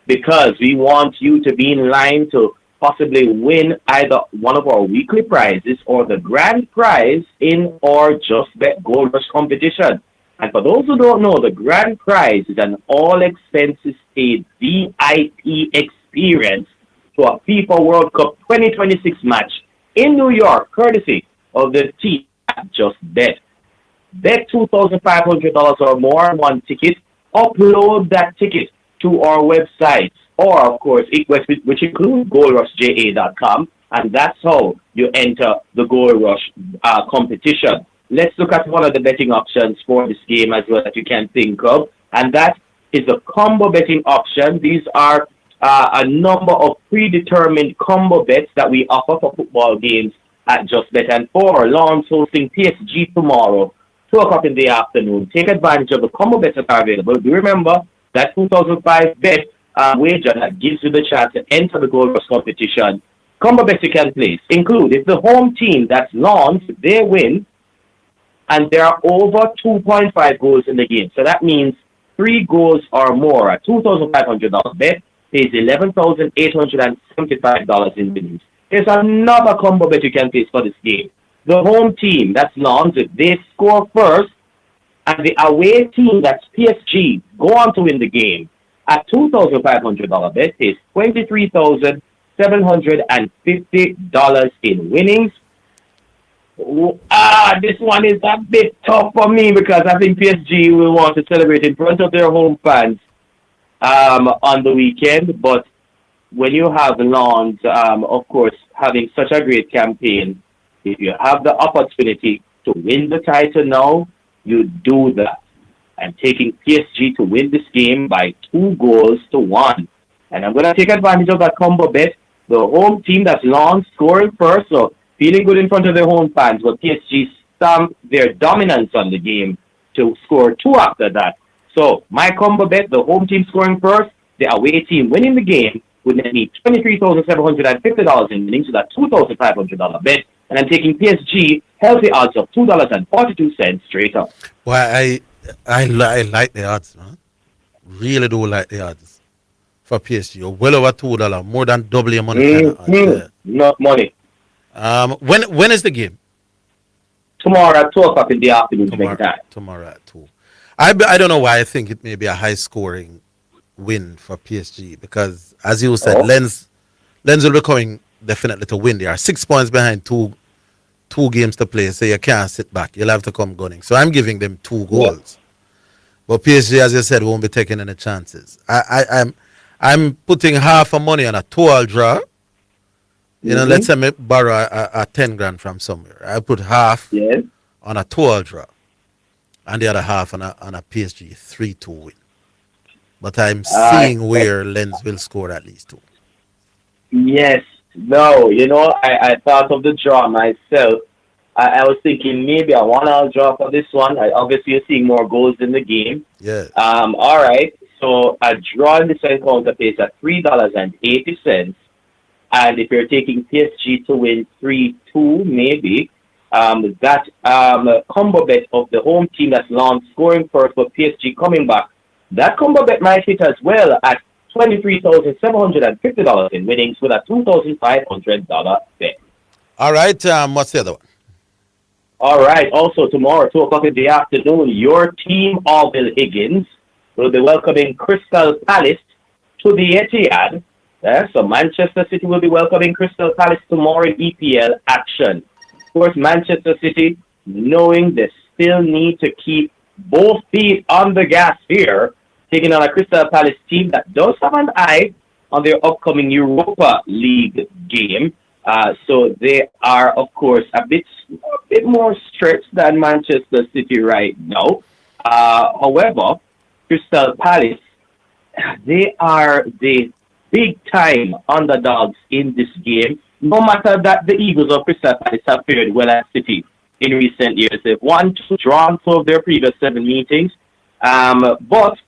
because we want you to be in line to possibly win either one of our weekly prizes or the grand prize in our Just Bet Gold Rush competition. And for those who don't know, the grand prize is an all-expenses paid VIP experience to a FIFA World Cup 2026 match in New York, courtesy of the team at Just Bet. Bet $2,500 or more on one ticket, upload that ticket to our website, or of course, which includes goldrushja.com, and that's how you enter the Gold Rush competition. Let's look at one of the betting options for this game as well that you can think of, and that is the combo betting option. These are a number of predetermined combo bets that we offer for football games at Just Bet. And for Lawns hosting PSG tomorrow, 2 o'clock in the afternoon, take advantage of the combo bets that are available. Do remember that 2005 bet wager that gives you the chance to enter the Gold Rush competition. Combo bets you can place include, if the home team, that's Lawns, they win, and there are over 2.5 goals in the game. So that means 3 goals or more. A $2,500 bet pays $11,875 in winnings. There's another combo bet you can place for this game. The home team, that's Lawns, if they score first, and the away team, that's PSG, go on to win the game. A $2,500 bet pays $23,750 in winnings. This one is a bit tough for me, because I think PSG will want to celebrate in front of their home fans on the weekend. But when you have Lawns, of course, having such a great campaign, if you have the opportunity to win the title now, you do that. I'm taking PSG to win this game by 2-1. And I'm going to take advantage of that combo bet. The home team, that's Lawns, scoring first, so feeling good in front of their home fans, but PSG stamp their dominance on the game to score 2 after that. So my combo bet, the home team scoring first, the away team winning the game, would need $23,750 in winnings, so that's $2,500 bet. And I'm taking PSG healthy odds of $2.42 straight up. Well, I like the odds, man. Really do like the odds for PSG. Well over $2, more than double your money. Not money. When is the game? Tomorrow at 2 o'clock in the afternoon. Tomorrow at 2. I don't know why I think it may be a high scoring win for PSG, because as you said, Lens will be coming definitely to win. They are 6 points behind, two games to play, so you can't sit back. You'll have to come gunning. So I'm giving them 2 goals. But PSG, as you said, won't be taking any chances. I'm putting half of money on a 2-all draw. You know, let's say I borrow a 10 grand from somewhere. I put half on a 2-all draw, and the other half on a PSG 3-2 win. But I'm seeing where Lens will score at least 2. Yes. No, you know, I thought of the draw myself. I was thinking maybe a 1-all draw for this one. Obviously, you're seeing more goals in the game. Yeah. All right. So a draw in this encounter pays at $3.80. And if you're taking PSG to win 3-2, maybe, that combo bet of the home team that's Lawns scoring first, but PSG coming back, that combo bet might hit as well at $23,750 in winnings with a $2,500 bet. All right. What's the other one? All right. Also, tomorrow, 2 o'clock in the afternoon, your team, Orville Higgins, will be welcoming Crystal Palace to the Etihad So Manchester City will be welcoming Crystal Palace tomorrow in EPL action. Of course, Manchester City, knowing they still need to keep both feet on the gas here, taking on a Crystal Palace team that does have an eye on their upcoming Europa League game. So they are, of course, a bit more stretched than Manchester City right now. However, Crystal Palace, they are the big-time underdogs in this game. No matter that the Eagles of Crystal Palace have fared well at City in recent years. They've won 2, drawn 2 of their previous 7 meetings. But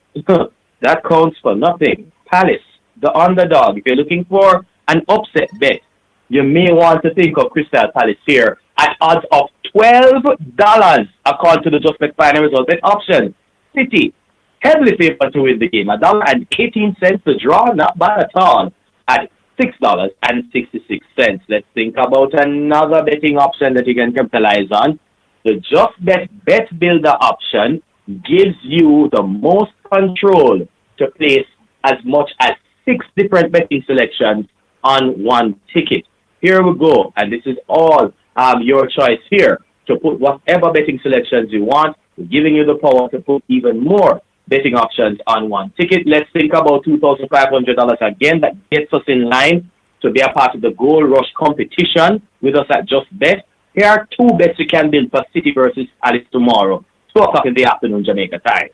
that counts for nothing. Palace, the underdog. If you're looking for an upset bet, you may want to think of Crystal Palace here at odds of $12 according to the Just Bet final result bet option. City, heavily favored to win the game. $1.18 to draw, not bad at all. At $6.66. Let's think about another betting option that you can capitalize on. The Just Bet Builder option gives you the most control to place as much as 6 different betting selections on one ticket. Here we go, and this is all your choice here to put whatever betting selections you want. We're giving you the power to put even more betting options on one ticket. Let's think about $2,500 again. That gets us in line to be a part of the Gold Rush competition with us at Just Bet. Here are 2 bets you can build for City versus Palace tomorrow, 2 o'clock in the afternoon Jamaica time.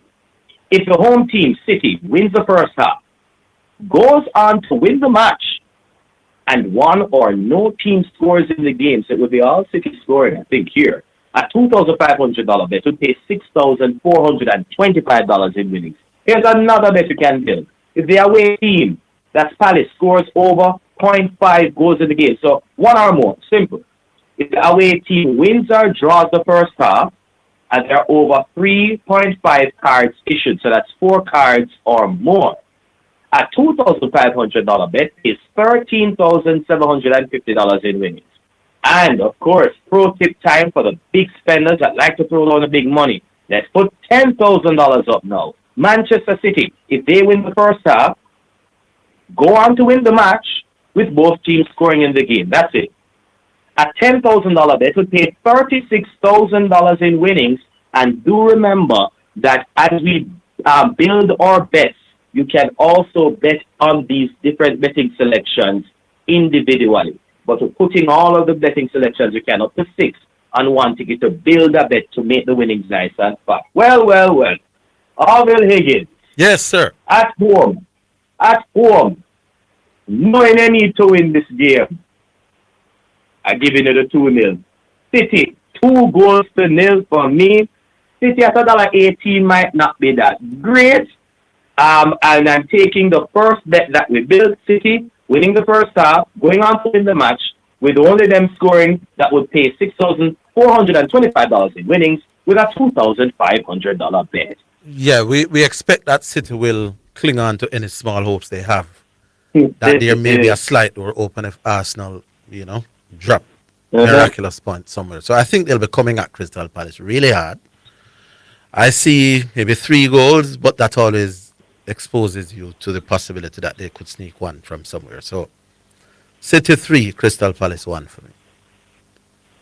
If the home team, City, wins the first half, goes on to win the match, and one or no team scores in the game, so it would be all City scoring, I think, here. A $2,500 bet would pay $6,425 in winnings. Here's another bet you can build. If the away team, that's Palace, scores over 0.5 goals in the game, so 1 or more, simple. If the away team wins or draws the first half, and there are over 3.5 cards issued, so that's 4 cards or more, a $2,500 bet is $13,750 in winnings. And, of course, pro tip time for the big spenders that like to throw down the big money. Let's put $10,000 up now. Manchester City, if they win the first half, go on to win the match with both teams scoring in the game. That's it. A $10,000 bet would pay $36,000 in winnings. And do remember that as we build our bets, you can also bet on these different betting selections individually. But we're putting all of the betting selections you can, up to 6, on one ticket to build a bet to make the winnings nice and fast. Well. Orville Higgins. Yes, sir. At home, knowing they need to win this game, I'm giving you the 2-0. City, 2-0 for me. City at $1.18 might not be that great. And I'm taking the first bet that we built, City, winning the first half, going on to win the match, with only them scoring, that would pay $6,425 in winnings, with a $2,500 bet. Yeah, we expect that City will cling on to any small hopes they have. That there may be a slight door open if Arsenal, drop miraculous point somewhere. So I think they'll be coming at Crystal Palace really hard. I see maybe 3 goals, but that always exposes you to the possibility that they could sneak one from somewhere. So City 3, Crystal Palace 1 for me.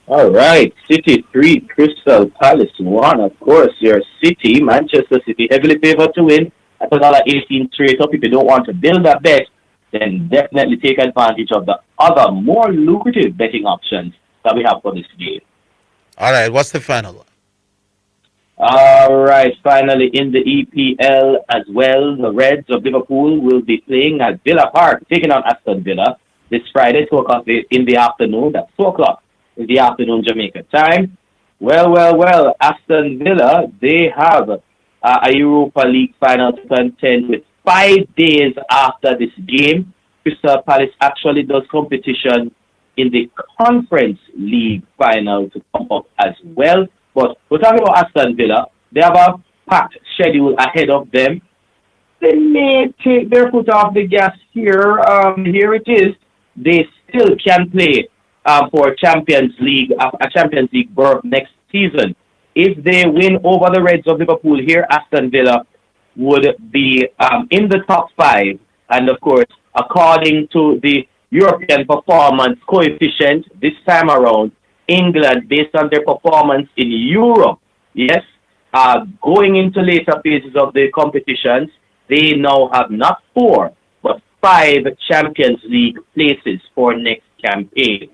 All right, City 3, Crystal Palace 1. Of course, your City, Manchester City, heavily favored to win at $1.18 straight up. If you don't want to build a bet, then definitely take advantage of the other more lucrative betting options that we have for this game. All right, what's the final one? All right, finally in the EPL as well, the Reds of Liverpool will be playing at Villa Park, taking on Aston Villa this Friday, 2 o'clock in the afternoon. That's 2 o'clock in the afternoon Jamaica time. Well, Aston Villa, they have a Europa League final to contend with 5 days after this game. Crystal Palace actually does competition in the Conference League final to come up as well. But we're talking about Aston Villa. They have a packed schedule ahead of them. They may take their foot off the gas here. Here it is. They still can play for a Champions League berth next season. If they win over the Reds of Liverpool here, Aston Villa would be in the top 5. And of course, according to the European performance coefficient this time around, England, based on their performance in Europe, yes, going into later phases of the competitions, they now have not 4, but 5 Champions League places for next campaign.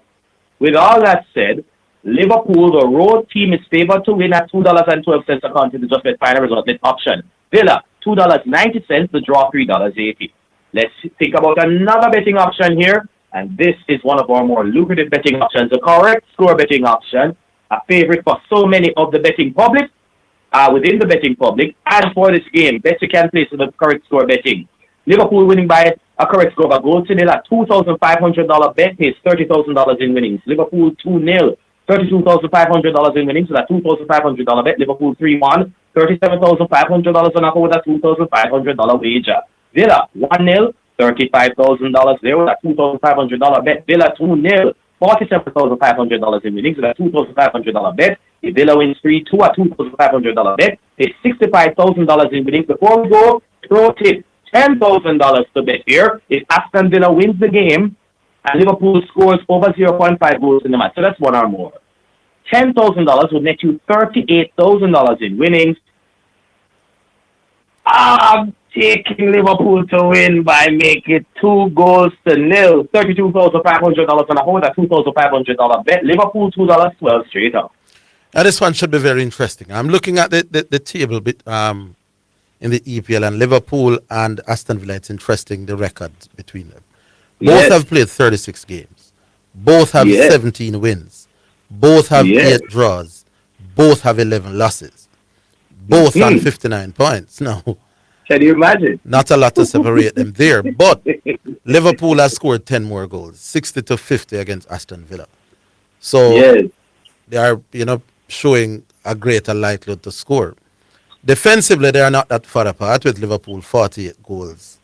With all that said, Liverpool, the road team, is favored to win at $2.12 according to the JustBet final result net option. Villa, $2.90, the draw $3.80. Let's think about another betting option here, and this is one of our more lucrative betting options, a correct score betting option, a favorite for so many of the betting public, within the betting public, and for this game, bet you can place the correct score betting. Liverpool winning by a correct score of a goal to nil at $2,500 bet pays $30,000 in winnings. Liverpool 2-0. $32,500 in winnings, so that's $2,500 bet. Liverpool 3-1, $37,500 on offer with a $2,500 wager. Villa 1-0, $35,000 there with a $2,500 bet. Villa 2-0, $47,500 in winnings, so that's $2,500 bet. If Villa wins 3-2 at $2,500 bet, it's $65,000 in winnings. Before we go, pro tip, $10,000 to bet here. If Aston Villa wins the game, and Liverpool scores over 0.5 goals in the match, so that's 1 or more. $10,000 would net you $38,000 in winnings. I'm taking Liverpool to win by making 2-0. $32,500 on a hold, a $2,500 bet. Liverpool $2.12 straight up. Now this one should be very interesting. I'm looking at the table bit in the EPL, and Liverpool and Aston Villa. It's interesting, the record between them. Both have played 36 games. Both have 17 wins. Both have 8 draws. Both have 11 losses. Both on 59 points. Now, can you imagine? Not a lot to separate them there. But Liverpool has scored 10 more goals, 60-50 against Aston Villa. So they are, showing a greater likelihood to score. Defensively, they are not that far apart, with Liverpool 48 goals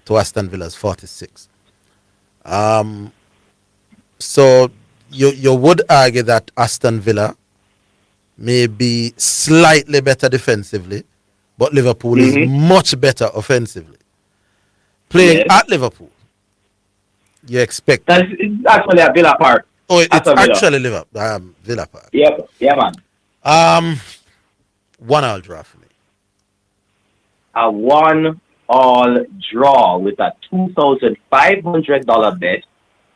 to Aston Villa's 46. So you would argue that Aston Villa may be slightly better defensively, but Liverpool is much better offensively. Playing at Liverpool, you expect... That's actually at Villa Park. Oh, it's actually Villa Park. Yep, yeah, man. 1-1 draw for me. A 1-1 draw with a $2,500 bet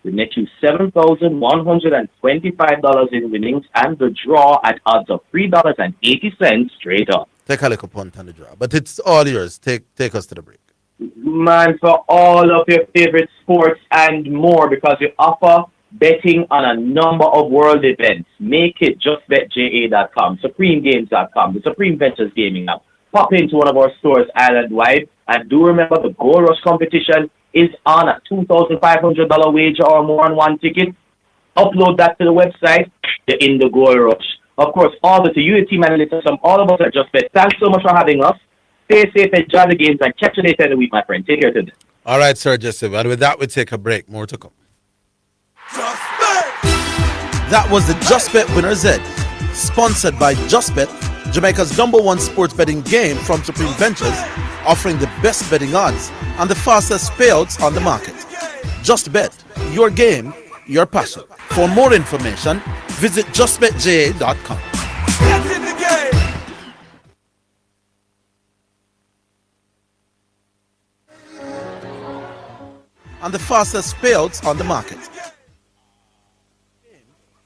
will net you $7,125 in winnings, and the draw at odds of $3.80 straight up. Take a little punt on the draw, but it's all yours. Take us to the break. Man, for all of your favorite sports and more, because you offer betting on a number of world events, make it justbetja.com, supremegames.com, the Supreme Ventures Gaming app. Pop into one of our stores island-wide, and do remember the Gold Rush competition is on a $2,500 wager or more on one ticket. Upload that to the website. You're in the Gold Rush. Of course, all the you, team analysts, all of us at Just Bet. Thanks so much for having us. Stay safe, enjoy the games, and catch you later in the week, my friend. Take care today. All right, Sir Joseph. And with that, we take a break. More to come. That was the Just Bet Winner's Edge, sponsored by Just Bet, Jamaica's #1 sports betting game from Supreme Ventures, offering the best betting odds and the fastest payouts on the market. Just Bet, your game, your passion. For more information, visit justbetja.com. And the fastest payouts on the market.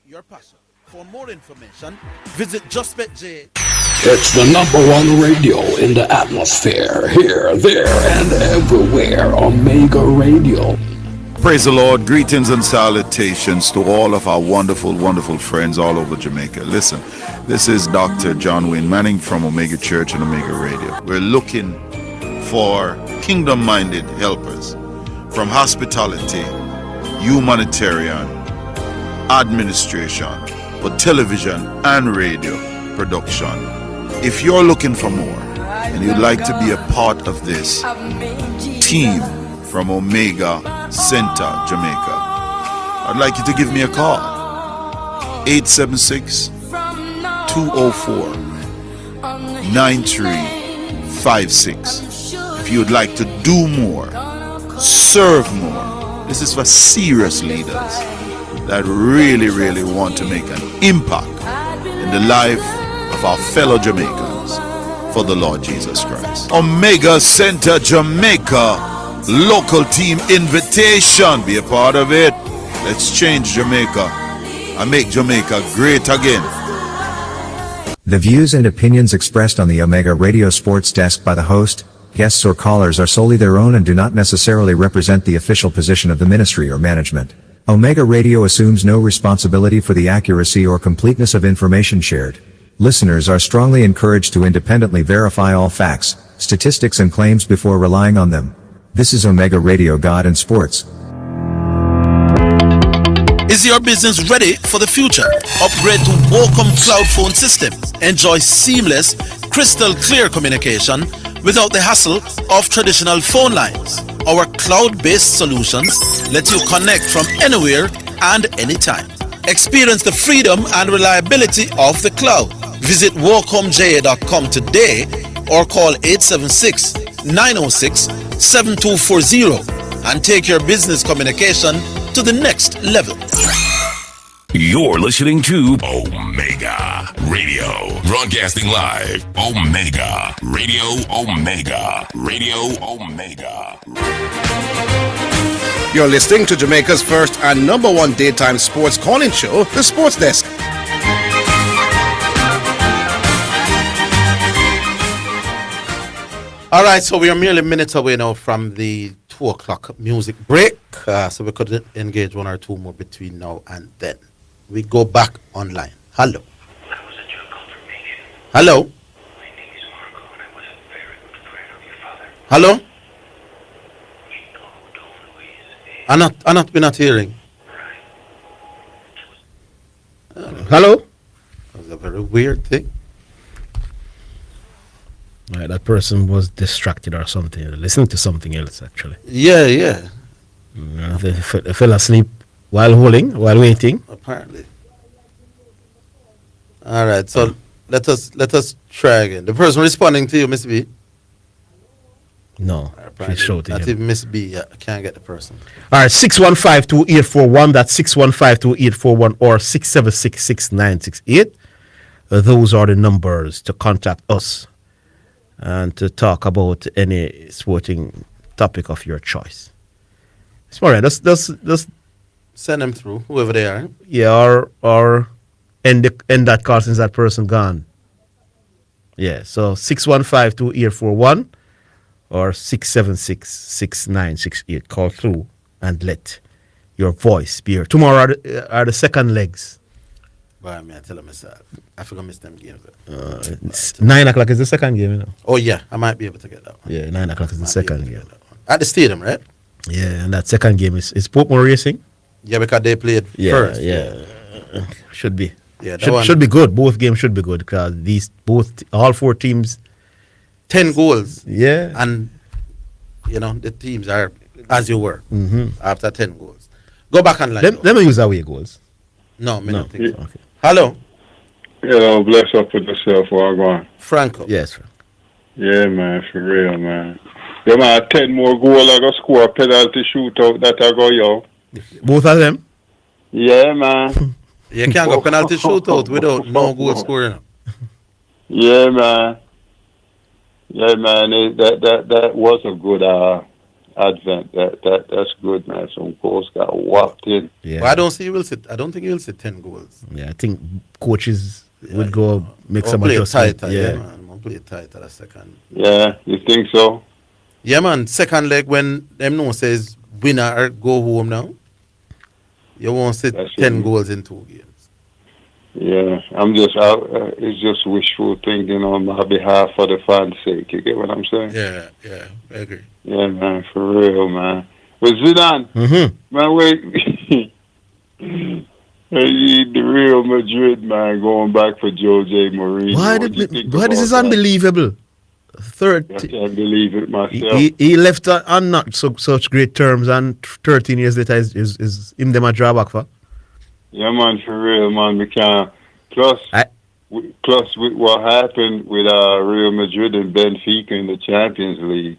Your passion. For more information, visit justbetja. It's the #1 radio in the atmosphere, here, there, and everywhere. Omega Radio. Praise the Lord. Greetings and salutations to all of our wonderful, wonderful friends all over Jamaica. Listen, this is Dr. John Wayne Manning from Omega Church and Omega Radio. We're looking for kingdom-minded helpers from hospitality, humanitarian, administration, for television and radio production. If you're looking for more and you'd like to be a part of this team from Omega Center, Jamaica, I'd like you to give me a call. 876-204-9356. If you'd like to do more, serve more. This is for serious leaders that really, really want to make an impact in the life of our fellow Jamaicans for the Lord Jesus Christ. Omega Center Jamaica local team invitation. Be a part of it. Let's change Jamaica and make Jamaica great again. The views and opinions expressed on the Omega Radio Sports Desk by the host, guests or callers are solely their own and do not necessarily represent the official position of the ministry or management. Omega Radio assumes no responsibility for the accuracy or completeness of information shared. Listeners are strongly encouraged to independently verify all facts, statistics and claims before relying on them. This is Omega Radio God and Sports. Is your business ready for the future? Upgrade to Wacom Cloud Phone System. Enjoy seamless, crystal clear communication without the hassle of traditional phone lines. Our cloud-based solutions let you connect from anywhere and anytime. Experience the freedom and reliability of the cloud. Visit WacomJA.com today or call 876-906-7240 and take your business communication to the next level. You're listening to Omega Radio. Broadcasting live. Omega Radio. Omega Radio. Omega. You're listening to Jamaica's first and number one daytime sports calling show, The Sports Desk. All right, so we are merely minutes away now from the 2 o'clock music break. So we could engage one or two more between now and then. We go back online. Hello. Hello. Hello. We're not hearing. Hello. That's a very weird thing. Right, that person was distracted or something, listening to something else actually. Yeah. They fell asleep while waiting. Apparently. All right, so let us try again. The person responding to you, Miss B. No, she's shouting. Not even Miss B. I can't get the person. All right, 615-2841. That's 615-2841 or 676-6968. Those are the numbers to contact us and to talk about any sporting topic of your choice. It's all right. Just send them through, whoever they are. Yeah, or end that call since that person gone. Yeah, so 615-2841 or 676-6968. Call through and let your voice be heard. Tomorrow are the second legs. Boy, I tell them myself. I forgot to miss them games. 9 o'clock is the second game, you know. Oh, yeah, I might be able to get that one. Yeah, 9 o'clock is the second game. At the stadium, right? Yeah, and that second game is Portmore Racing. Yeah, because they played first. Yeah. Should be. Yeah, should be good. Both games should be good because all four teams, 10 goals. Yeah, and the teams are as you were after 10 goals. Go back and line. Let me use away goals. No, don't think so. Okay. Hello. Bless up with yourself while I'm going. Franco. Yes, Franco. Yeah, man, for real, man. Yeah, man, 10 more goals I go score, penalty shootout that I go, yo. Both of them? Yeah, man. You can't go penalty shootout without no goal scoring. Yeah, man. Yeah, man. That was a good advent. That's good, man. Some goals got whopped in. Yeah. But I don't think you will see 10 goals. Yeah, I think coaches would go make some adjustments. Yeah, man. We'll play it tighter the second. Yeah, you think so? Yeah, man. Second leg when them no says winner or go home now. You won't see 10 goals in 2 games. Yeah, I'm just out. It's just wishful thinking on my behalf for the fans' sake. You get what I'm saying? Yeah, I agree. Yeah, man, for real, man. With Zidane, man, wait. The Real Madrid, man, going back for Jose Mourinho. Why this is unbelievable. I can't believe it myself. He left on not such great terms, and 13 years later is him them a drawback for. Yeah, man, for real, man. We can't. Plus with what happened with Real Madrid and Benfica in the Champions League.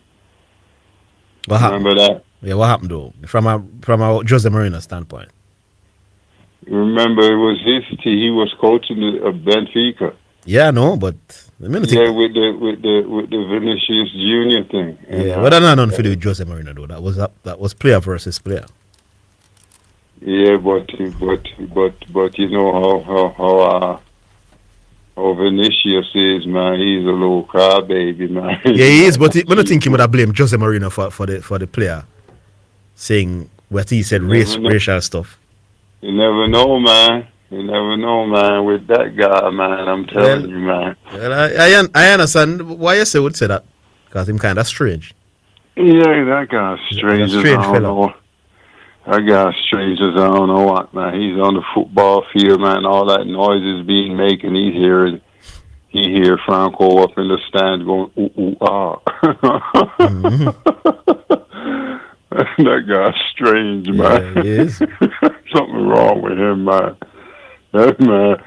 Remember that? Yeah, what happened though? From a Jose Mourinho standpoint. Remember, it was his team. He was coaching Benfica. Yeah, no, but with the Vinicius Junior thing. Yeah, but that's not nothing to do with Jose Mourinho though. That was player versus player. Yeah, but you know how Vinicius is, man. He's a little crybaby, man. Yeah, he is, but I don't think he would have blamed Jose Mourinho for the player saying what he said racial stuff. You never know, man. You never know, man. With that guy, man, I'm telling you, man. Well, I understand why you would say that, because him kind of strange. Yeah, that guy's strange as I don't fella. know. That guy's strange as I don't know what, man. He's on the football field, man. All that noise is being making. He hear Franco up in the stands going, ooh, ooh, ah. That guy's strange, man. Yeah, he is. Something wrong with him, man. That man,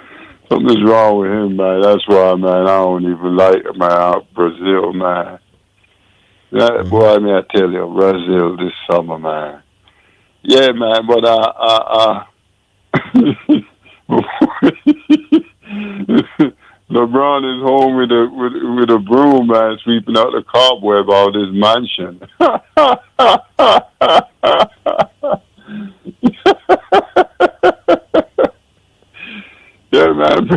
something's wrong with him, man. That's why, man, I don't even like Brazil, man. That boy, I mean, I tell you, Brazil this summer, man. Yeah, man, but LeBron is home with a broom, man, sweeping out the cobweb out his mansion. Yeah, man,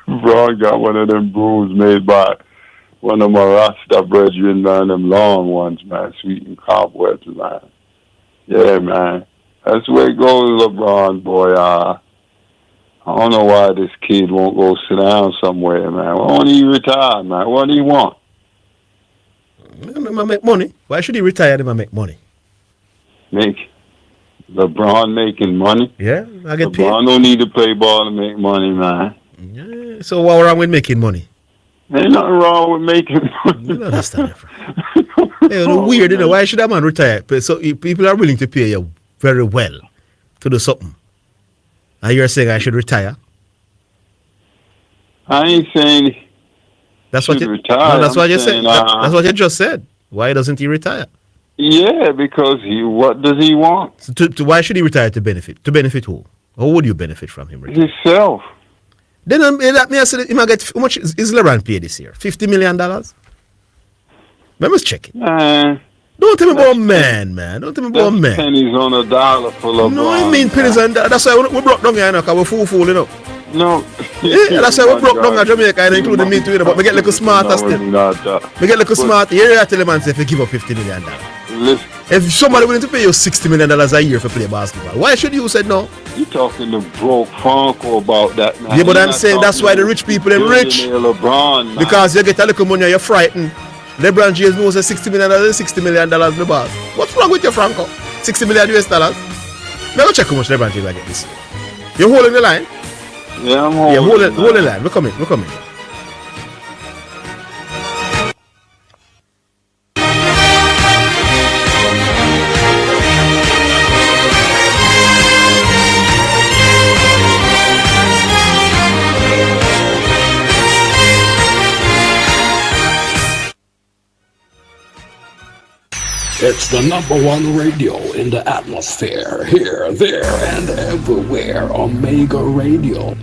LeBron got one of them brooms made by one of my Rasta brethren, man, them long ones, man, sweeping cobwebs, man. Yeah, man. That's the way it goes, LeBron, boy. I don't know why this kid won't go sit down somewhere, man. Why won't he retire, man? What do he want? I make money. Why should he retire if I make money? LeBron making money? Yeah, I get paid. LeBron don't need to play ball to make money, man. Yeah, so what wrong with making money? Ain't nothing wrong with making money. You don't understand it. Hey, weird, you know. Why should that man retire? So people are willing to pay you very well to do something. And you're saying I should retire? I ain't saying that's what you retire. No, that's what you said. saying, That's what you just said. Why doesn't he retire? Yeah, because what does he want? So why should he retire to benefit? To benefit who? Or would you benefit from him? Himself. Then that means he might get how much is LeBron paid this year? $50 million? Let me check it. Don't tell me about man. Don't tell me about man. Pennies on a dollar for LeBron. No, I mean pennies on dollar. That's why we broke down here, because we're fool, you know. No. Yeah, that's why we broke down in Jamaica, and including me too, you know. But we get like a smarter still. We get like a smart. Here I tell the man, say, if you give up $50 million. Listen. If somebody willing to pay you $60 million a year for play basketball, why should you say no? You talking to broke Franco about that, man. Yeah, but I'm saying that's why the rich people are rich. LeBron, man. Because you get a little money and you're frightened. LeBron James knows that $60 million is $60 million in the boss. What's wrong with you, Franco? $60 million US dollars? Now go check how much LeBron James I get this year. You're holding the line? Yeah, I'm holding hold the line. We're coming. It's the #1 radio in the atmosphere, here, there, and everywhere. Omega Radio.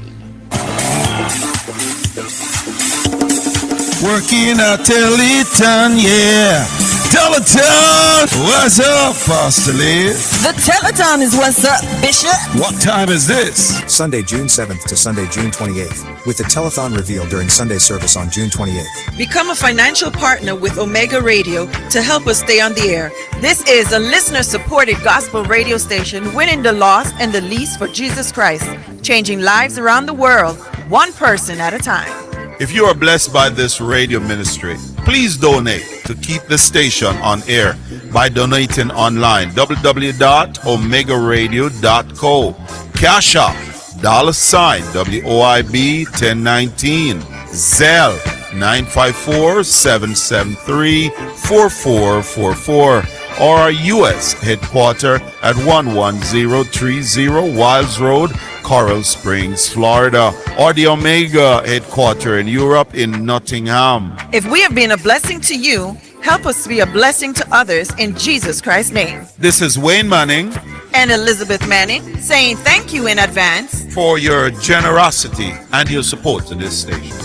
Working at Teleton, yeah. Teleton! What's up, Pastor Lee? The Teleton is what's up, Bishop. What time is this? Sunday, June 7th to Sunday, June 28th, with the telethon revealed during Sunday service on June 28th. Become a financial partner with Omega Radio to help us stay on the air. This is a listener-supported gospel radio station winning the lost and the least for Jesus Christ, changing lives around the world, one person at a time. If you are blessed by this radio ministry, please donate to keep the station on air by donating online, www.omegaradio.co. Cash App, $WOIB 1019, Zelle 954-773-4444, or our U.S. headquarters at 11030 Wilds Road, Coral Springs, Florida, or the Omega headquarters in Europe in Nottingham. If we have been a blessing to you, Help us to be a blessing to others in Jesus Christ's name. This is Wayne Manning And Elizabeth Manning saying thank you in advance for your generosity and your support to this station.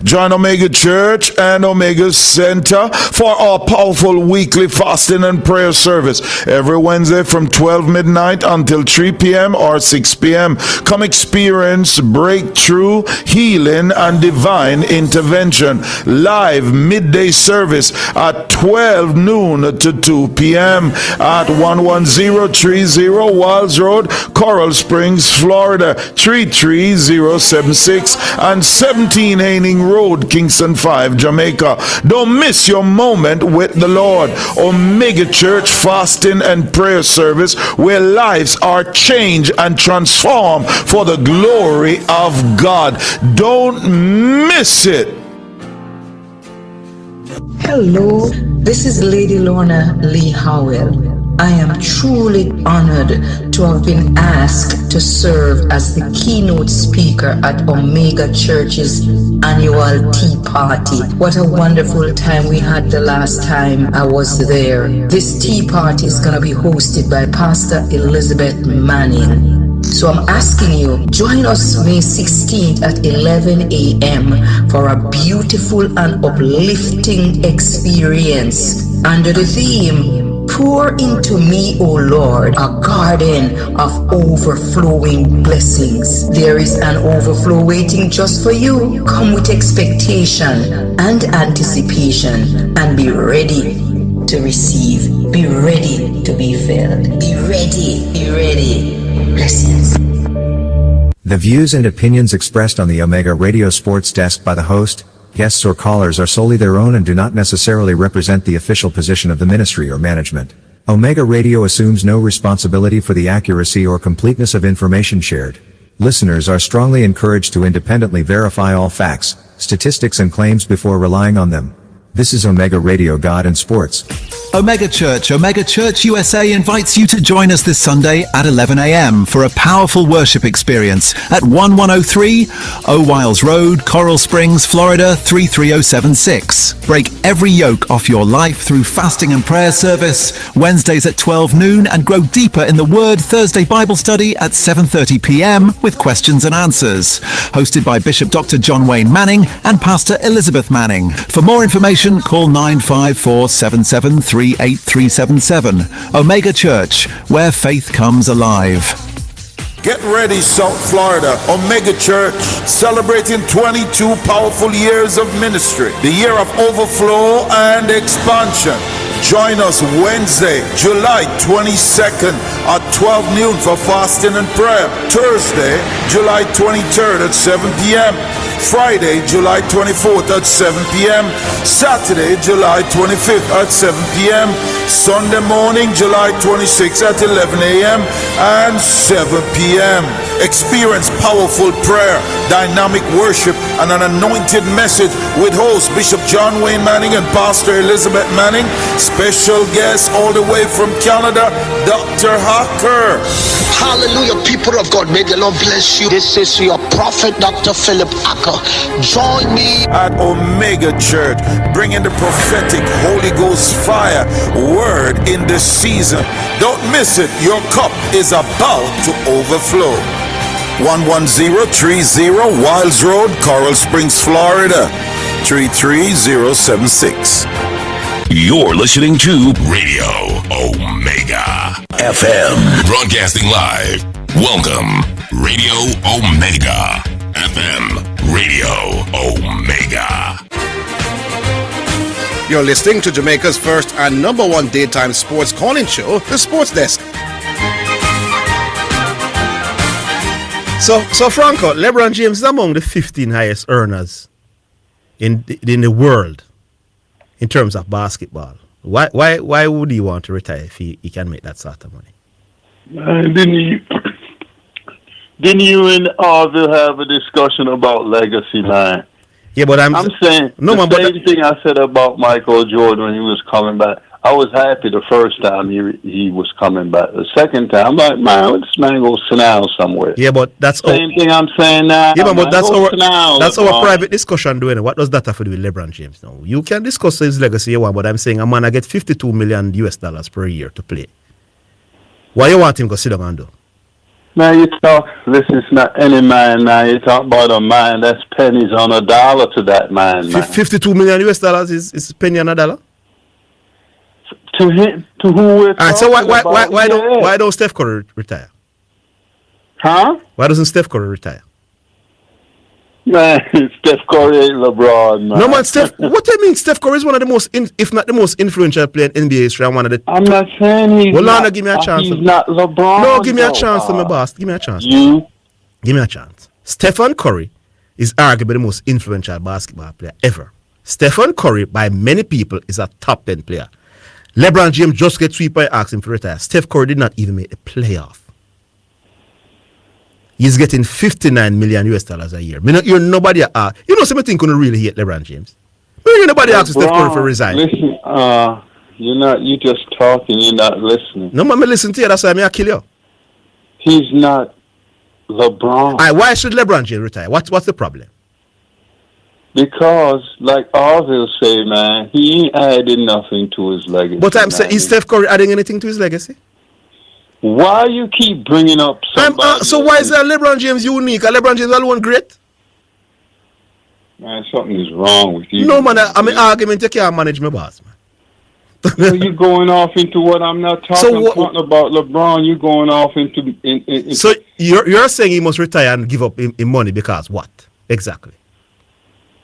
Join Omega Church and Omega Center for our powerful weekly fasting and prayer service every Wednesday from 12 midnight until 3 p.m. or 6 p.m. Come experience breakthrough, healing, and divine intervention. Live midday service at 12 noon to 2 p.m. at 11030 Walls Road, Coral Springs, Florida 33076 and 17 Haining Road, Kingston 5, Jamaica. Don't miss your moment with the Lord. Omega Church fasting and prayer service where lives are changed and transformed for the glory of God. Don't miss it. Hello, this is Lady Lorna Lee Howell. I am truly honored to have been asked to serve as the keynote speaker at Omega Church's annual tea party. What a wonderful time we had the last time I was there. This tea party is going to be hosted by Pastor Elizabeth Manning. So I'm asking you, join us May 16th at 11 a.m. for a beautiful and uplifting experience under the theme, Pour into me, O Lord, a garden of overflowing blessings. There is an overflow waiting just for you. Come with expectation and anticipation and be ready to receive. Be ready to be filled. Be ready. Be ready. Blessings. The views and opinions expressed on the Omega Radio Sports Desk by the host, guests or callers are solely their own and do not necessarily represent the official position of the ministry or management. Omega Radio assumes no responsibility for the accuracy or completeness of information shared. Listeners are strongly encouraged to independently verify all facts, statistics and claims before relying on them. This is Omega Radio God and Sports. Omega Church USA invites you to join us this Sunday at 11 a.m. for a powerful worship experience at 1103 O'Wiles Road, Coral Springs, Florida 33076. Break every yoke off your life through fasting and prayer service Wednesdays at 12 noon and grow deeper in the Word Thursday Bible study at 7:30 p.m. with questions and answers. Hosted by Bishop Dr. John Wayne Manning and Pastor Elizabeth Manning. For more information, call 954-773-8377. Omega Church, where faith comes alive. Get ready, South Florida. Omega Church, celebrating 22 powerful years of ministry. The year of overflow and expansion. Join us Wednesday, July 22nd at 12 noon for fasting and prayer. Thursday, July 23rd at 7 p.m. Friday, July 24th at 7 p.m. Saturday, July 25th at 7 p.m. Sunday morning, July 26th at 11 a.m. and 7 p.m. Experience powerful prayer, dynamic worship, and an anointed message with host Bishop John Wayne Manning and Pastor Elizabeth Manning. Special guest all the way from Canada, Dr. Hacker. Hallelujah, people of God, may the Lord bless you. This is your prophet, Dr. Philip Acker. Join me at Omega Church, bringing the prophetic Holy Ghost fire word in this season. Don't miss it. Your cup is about to overflow. 11030 Wiles Road, Coral Springs, Florida 33076. You're listening to Radio Omega FM. Broadcasting live. Welcome, Radio Omega FM. Radio Omega. You're listening to Jamaica's first and number one daytime sports calling show, The Sports Desk. So Franco, LeBron James is among the 15 highest earners in the world in terms of basketball. Why would he want to retire if he can make that sort of money? Didn't you and Orville have a discussion about legacy, man? Yeah, but I'm saying the same thing I said about Michael Jordan when he was coming back. I was happy the first time he was coming back. The second time, I'm like, man, this man go sit down somewhere. Yeah, but that's same thing I'm saying now. Yeah, but that's our our private discussion doing it. What does that have to do with LeBron James now? You can discuss his legacy you want, but I'm saying a man I get $52 million per year to play. Why you want him to sit down and do? Man, listen, it's not any man now. You talk about a man that's pennies on a dollar to that man. $52 million is penny on a dollar? To him, to who we're talking so why don't Steph Curry retire? Huh? Why doesn't Steph Curry retire? Man, Steph Curry ain't LeBron, man. No, man, what do you mean? Steph Curry is one of the most, if not the most influential player in NBA history and one of the... I'm not saying he's not... give me a chance. He's not LeBron. No, give me a chance to my boss. Give me a chance. You? Give me a chance. Stephen Curry is arguably the most influential basketball player ever. Stephen Curry, by many people, is a top 10 player. LeBron James just get swept by asking him to retire. Steph Curry did not even make the playoff. He's getting $59 million a year. You're nobody. Something couldn't really hate LeBron James. Nobody asks Steph Curry to resign. Listen, you just talking. You're not listening. No, man, listen to you. That's why I kill you. He's not LeBron. Why should LeBron James retire? What's the problem? Because, like Orville say, man, he ain't adding nothing to his legacy. But I'm saying, is Steph Curry adding anything to his legacy? Why you keep bringing up somebody? So why is LeBron James unique? LeBron James alone great? Man, something is wrong with you. No, man, I'm an argument. You can't manage my boss, man. You're going off into what I'm not talking. I'm talking about LeBron. You're going off into. So you're saying he must retire and give up in money because what exactly?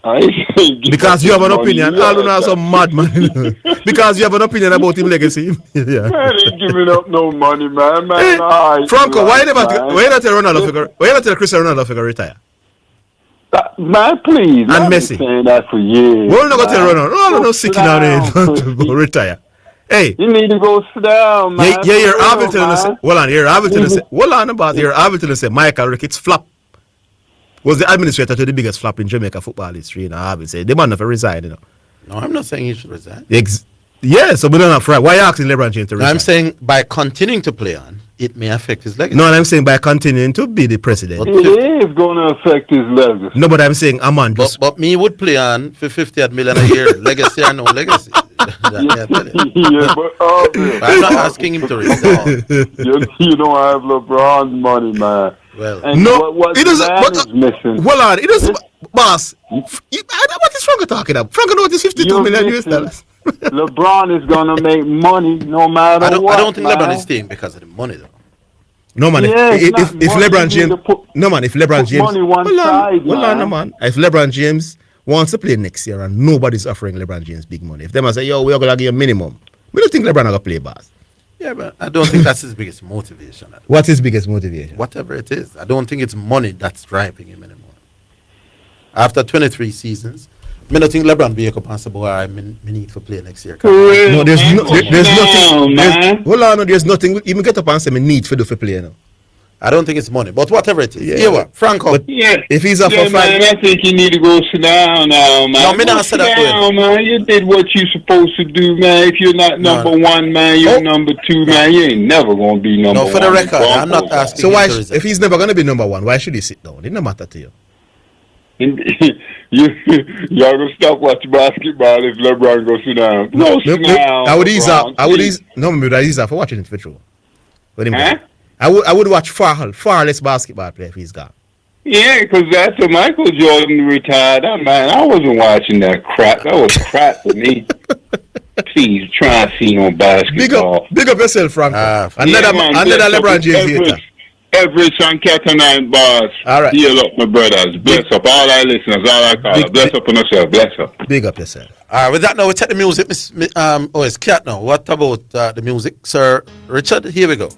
Because you have an opinion. I don't know, some madman. Because you have an opinion about his legacy. Yeah. Man ain't giving up no money, man. Franco, why you not tell Ronaldo figure? Why you not tell Cristiano Ronaldo figure retire? Man, please. And I've Messi. been saying that for years. We're not going to tell Ronaldo. Ronaldo sick now to go retire. Hey, you need to go sit down, man. Yeah, you're able to say. Hold on, you're able to say. Hold on about. You're able to say Michael Ricketts flop. Was the administrator to the biggest flop in Jamaica football history, I would say. They might have resigned, No, I'm not saying he should resign. Yeah, so we don't have right. Why are you asking LeBron James to resign? I'm saying by continuing to play on, it may affect his legacy. No, I'm saying by continuing to be the president. It is going to affect his legacy. No, but I'm saying, Aman, but me would play on for $50 million a year. Legacy or no legacy. Yeah, but I'm not asking him to resign. You don't have LeBron's money, man. Well, and no, it doesn't. Missing. Hold on, it doesn't. Boss, what is Franco talking about? Franco knows this $52 million. LeBron is gonna make money no matter what. I don't think LeBron is staying because of the money, though. No man, if LeBron James, if LeBron James, money one side, hold on, man. If LeBron James wants to play next year and nobody's offering LeBron James big money, if them say, yo, we're gonna give a minimum, we don't think LeBron gonna play bars. Yeah, but I don't think that's his biggest motivation. What's his biggest motivation? Whatever it is. I don't think it's money that's driving him anymore. After 23 seasons, I don't think LeBron be up and say, boy, I need to play next year. No, there's nothing. Hold on, there's nothing. Even get up and say, I need to do for play now. I don't think it's money, but whatever it is. Yeah, what? Franco. If he's up for man, I think you need to go sit down now, man. No, me not sit down, man. You did what you supposed to do, man. If you're not number one, man, you're number two, man. You ain't never gonna be number one. No, for the record, I'm not asking. So why, if he's never gonna be number one, why should he sit down? It don't matter to you. Y'all gonna stop watching basketball if LeBron goes sit down. No, sit down. I would ease up. No, maybe I ease up for watching it for true. I would watch far less basketball play if he's gone. Yeah, because after Michael Jordan retired, man, I wasn't watching that crap. That was crap for me. Please try and see on basketball. Big up yourself, Franco. Another LeBron James hater. Every San Catanine boss. All right. Heal up, my brothers. Bless up all our listeners, all our callers. Bless up on yourself. Bless up. Big up yourself. All right, with that now, we take the music. It's Cat now. What about the music? Sir Richard, here we go.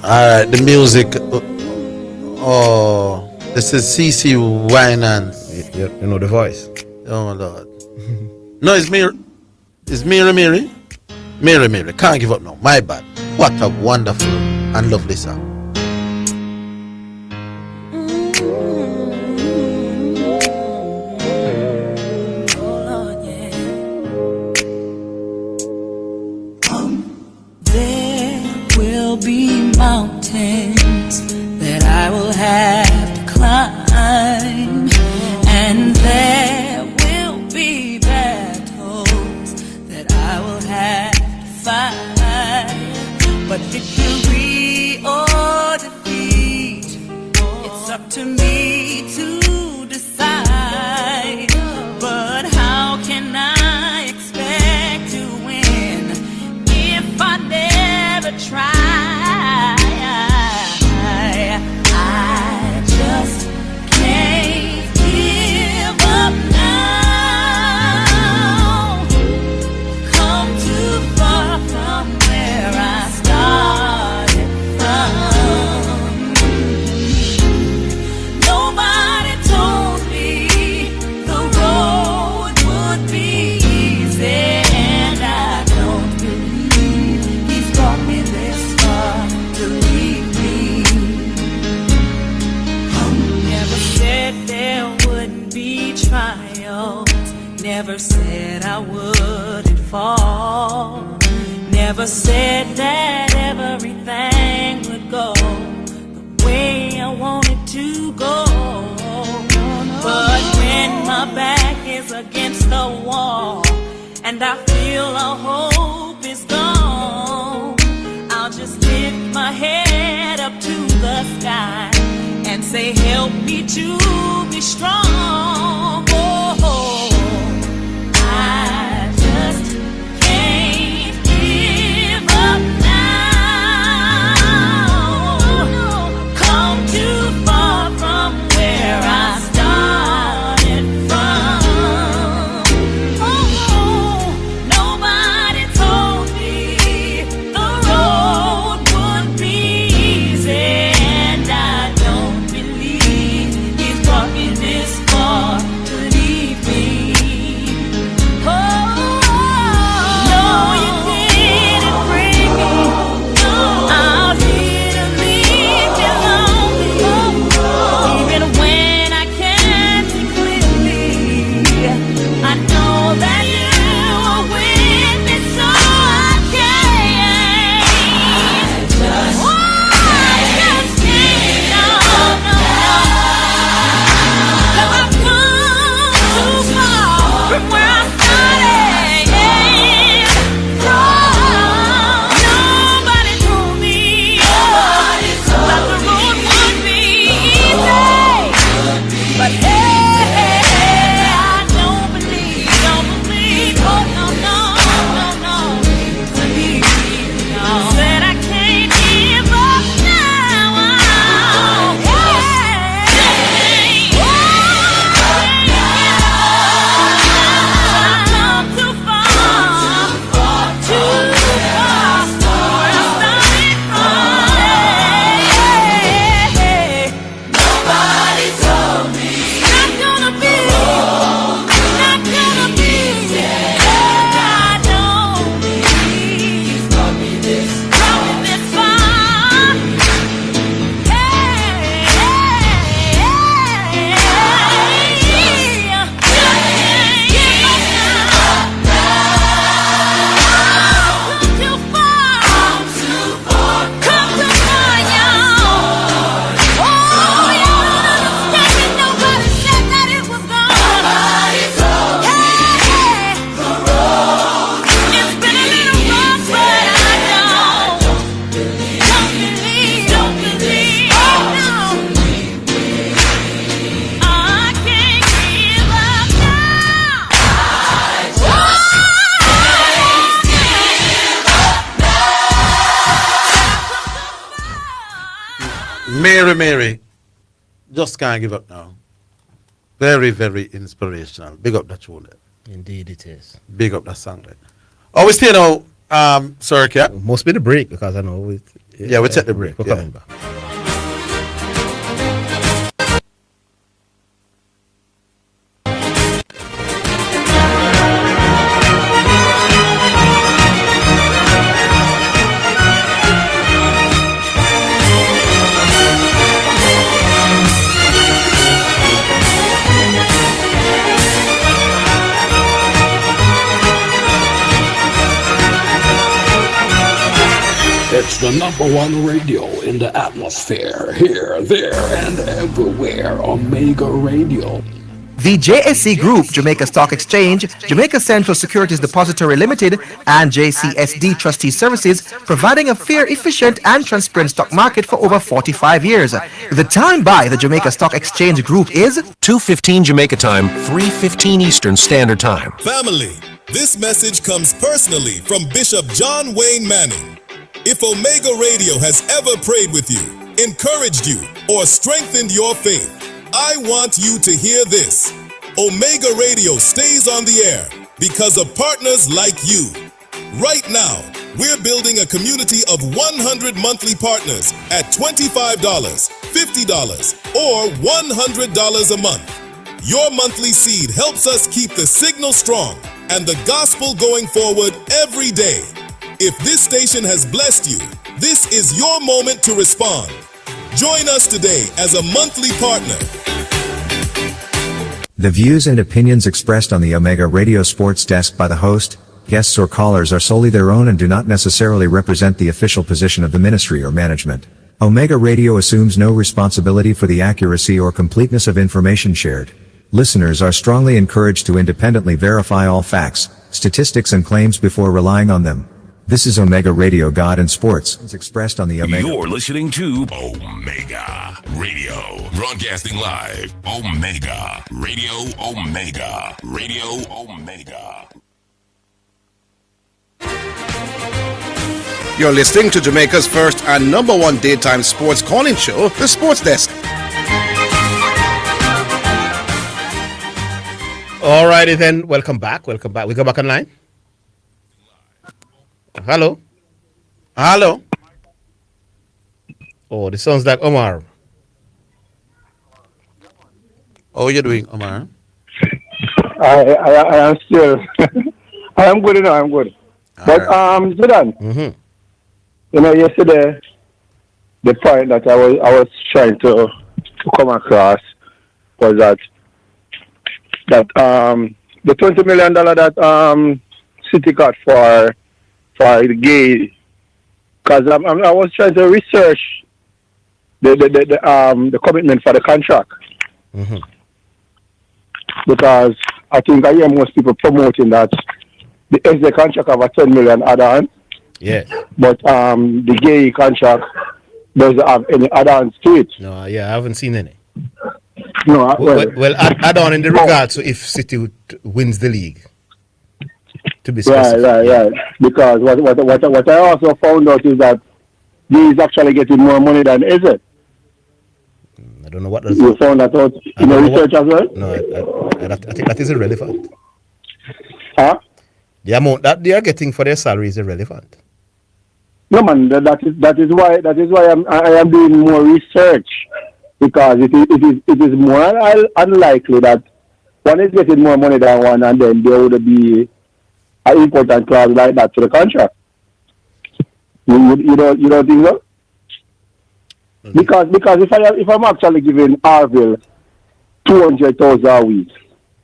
All right, the music. This is CC Winans. You know the voice. Oh Lord. No, it's Mary. It's Mary. Mary. Can't give up now. My bad. What a wonderful and lovely song. have to climb, and there will be battles that I will have to fight. But victory or defeat, it's up to me to decide. But how can I expect to win if I never try? I just can't give up now. Come too far from where I started from. Nobody told me the road would be easy, and I don't believe he's brought me this far to leave me. Never said there wouldn't be trials, never said I wouldn't fall, never said that everything would go the way I wanted to go. But when my back is against the wall and I feel all hope is gone, I'll just lift my head up to the sky and say, help me to be strong. Oh, I just can't give up now. Come too far from where I started from. Oh, nobody told me the road would be easy, and I don't believe he's brought me this far to leave me. Oh, no, you didn't bring me out here to leave me lonely. Even when I can't see clearly, I know that you are with me, so I can't. I just can't, no, no, no. 'Cause I've come too far from where I started from. Nobody told me that the road would be easy. But hey, I don't believe, oh no, no, no, no, believe me, no. Said I can't give up now. I've come too far, too far where I started from. Nobody told me not gonna be, not gonna be. I don't believe brought me this far. Mary, just can't give up now. Very, very inspirational. Big up that tune there. Indeed it is. Big up that song there. Oh, we stay now, Sir Cat. Must be the break, because I know we take the break. We're coming back. It's the #1 radio in the atmosphere. Here, there, and everywhere. Omega Radio. The JSC Group, Jamaica Stock Exchange, Jamaica Central Securities Depository Limited, and JCSD Trustee Services, providing a fair, efficient, and transparent stock market for over 45 years. The time by the Jamaica Stock Exchange Group is 2:15 Jamaica time, 3:15 Eastern Standard Time. Family, this message comes personally from Bishop John Wayne Manning. If Omega Radio has ever prayed with you, encouraged you, or strengthened your faith, I want you to hear this. Omega Radio stays on the air because of partners like you. Right now, we're building a community of 100 monthly partners at $25, $50, or $100 a month. Your monthly seed helps us keep the signal strong and the gospel going forward every day. If this station has blessed you, this is your moment to respond. Join us today as a monthly partner. The views and opinions expressed on the Omega Radio Sports Desk by the host, guests or callers are solely their own and do not necessarily represent the official position of the ministry or management. Omega Radio assumes no responsibility for the accuracy or completeness of information shared. Listeners are strongly encouraged to independently verify all facts, statistics and claims before relying on them. This is Omega Radio God and Sports. It's expressed on the Omega. You're listening to Omega Radio. Broadcasting live. Omega Radio. Omega Radio. Omega. You're listening to Jamaica's first and #1 daytime sports calling show, The Sports Desk. Alrighty then, welcome back. We go back online. Hello. Oh, this sounds like Omar. How are you doing, Omar? I am still. I am good enough. I'm good. But Zidane. You know, yesterday, the point that I was trying to come across was that the $20 million that City got for the gay, because I was trying to research the commitment for the contract, because I think I hear most people promoting that the SD contract have a $10 million add-on. Yeah. But the gay contract doesn't have any add-ons to it. No, I haven't seen any. No. Well, add on in the regards to if City wins the league. To be specific. Right. Because what I also found out is that he is actually getting more money than is it. I don't know what that's. You found that out in the research as well? No, I think that is irrelevant. Huh? The amount that they are getting for their salary is irrelevant. No, man. That is why I am doing more research, because it is more unlikely that one is getting more money than one, and then there would be an important clause like that to the contract. You don't think so? Because if I'm actually giving Orville 200,000 a week,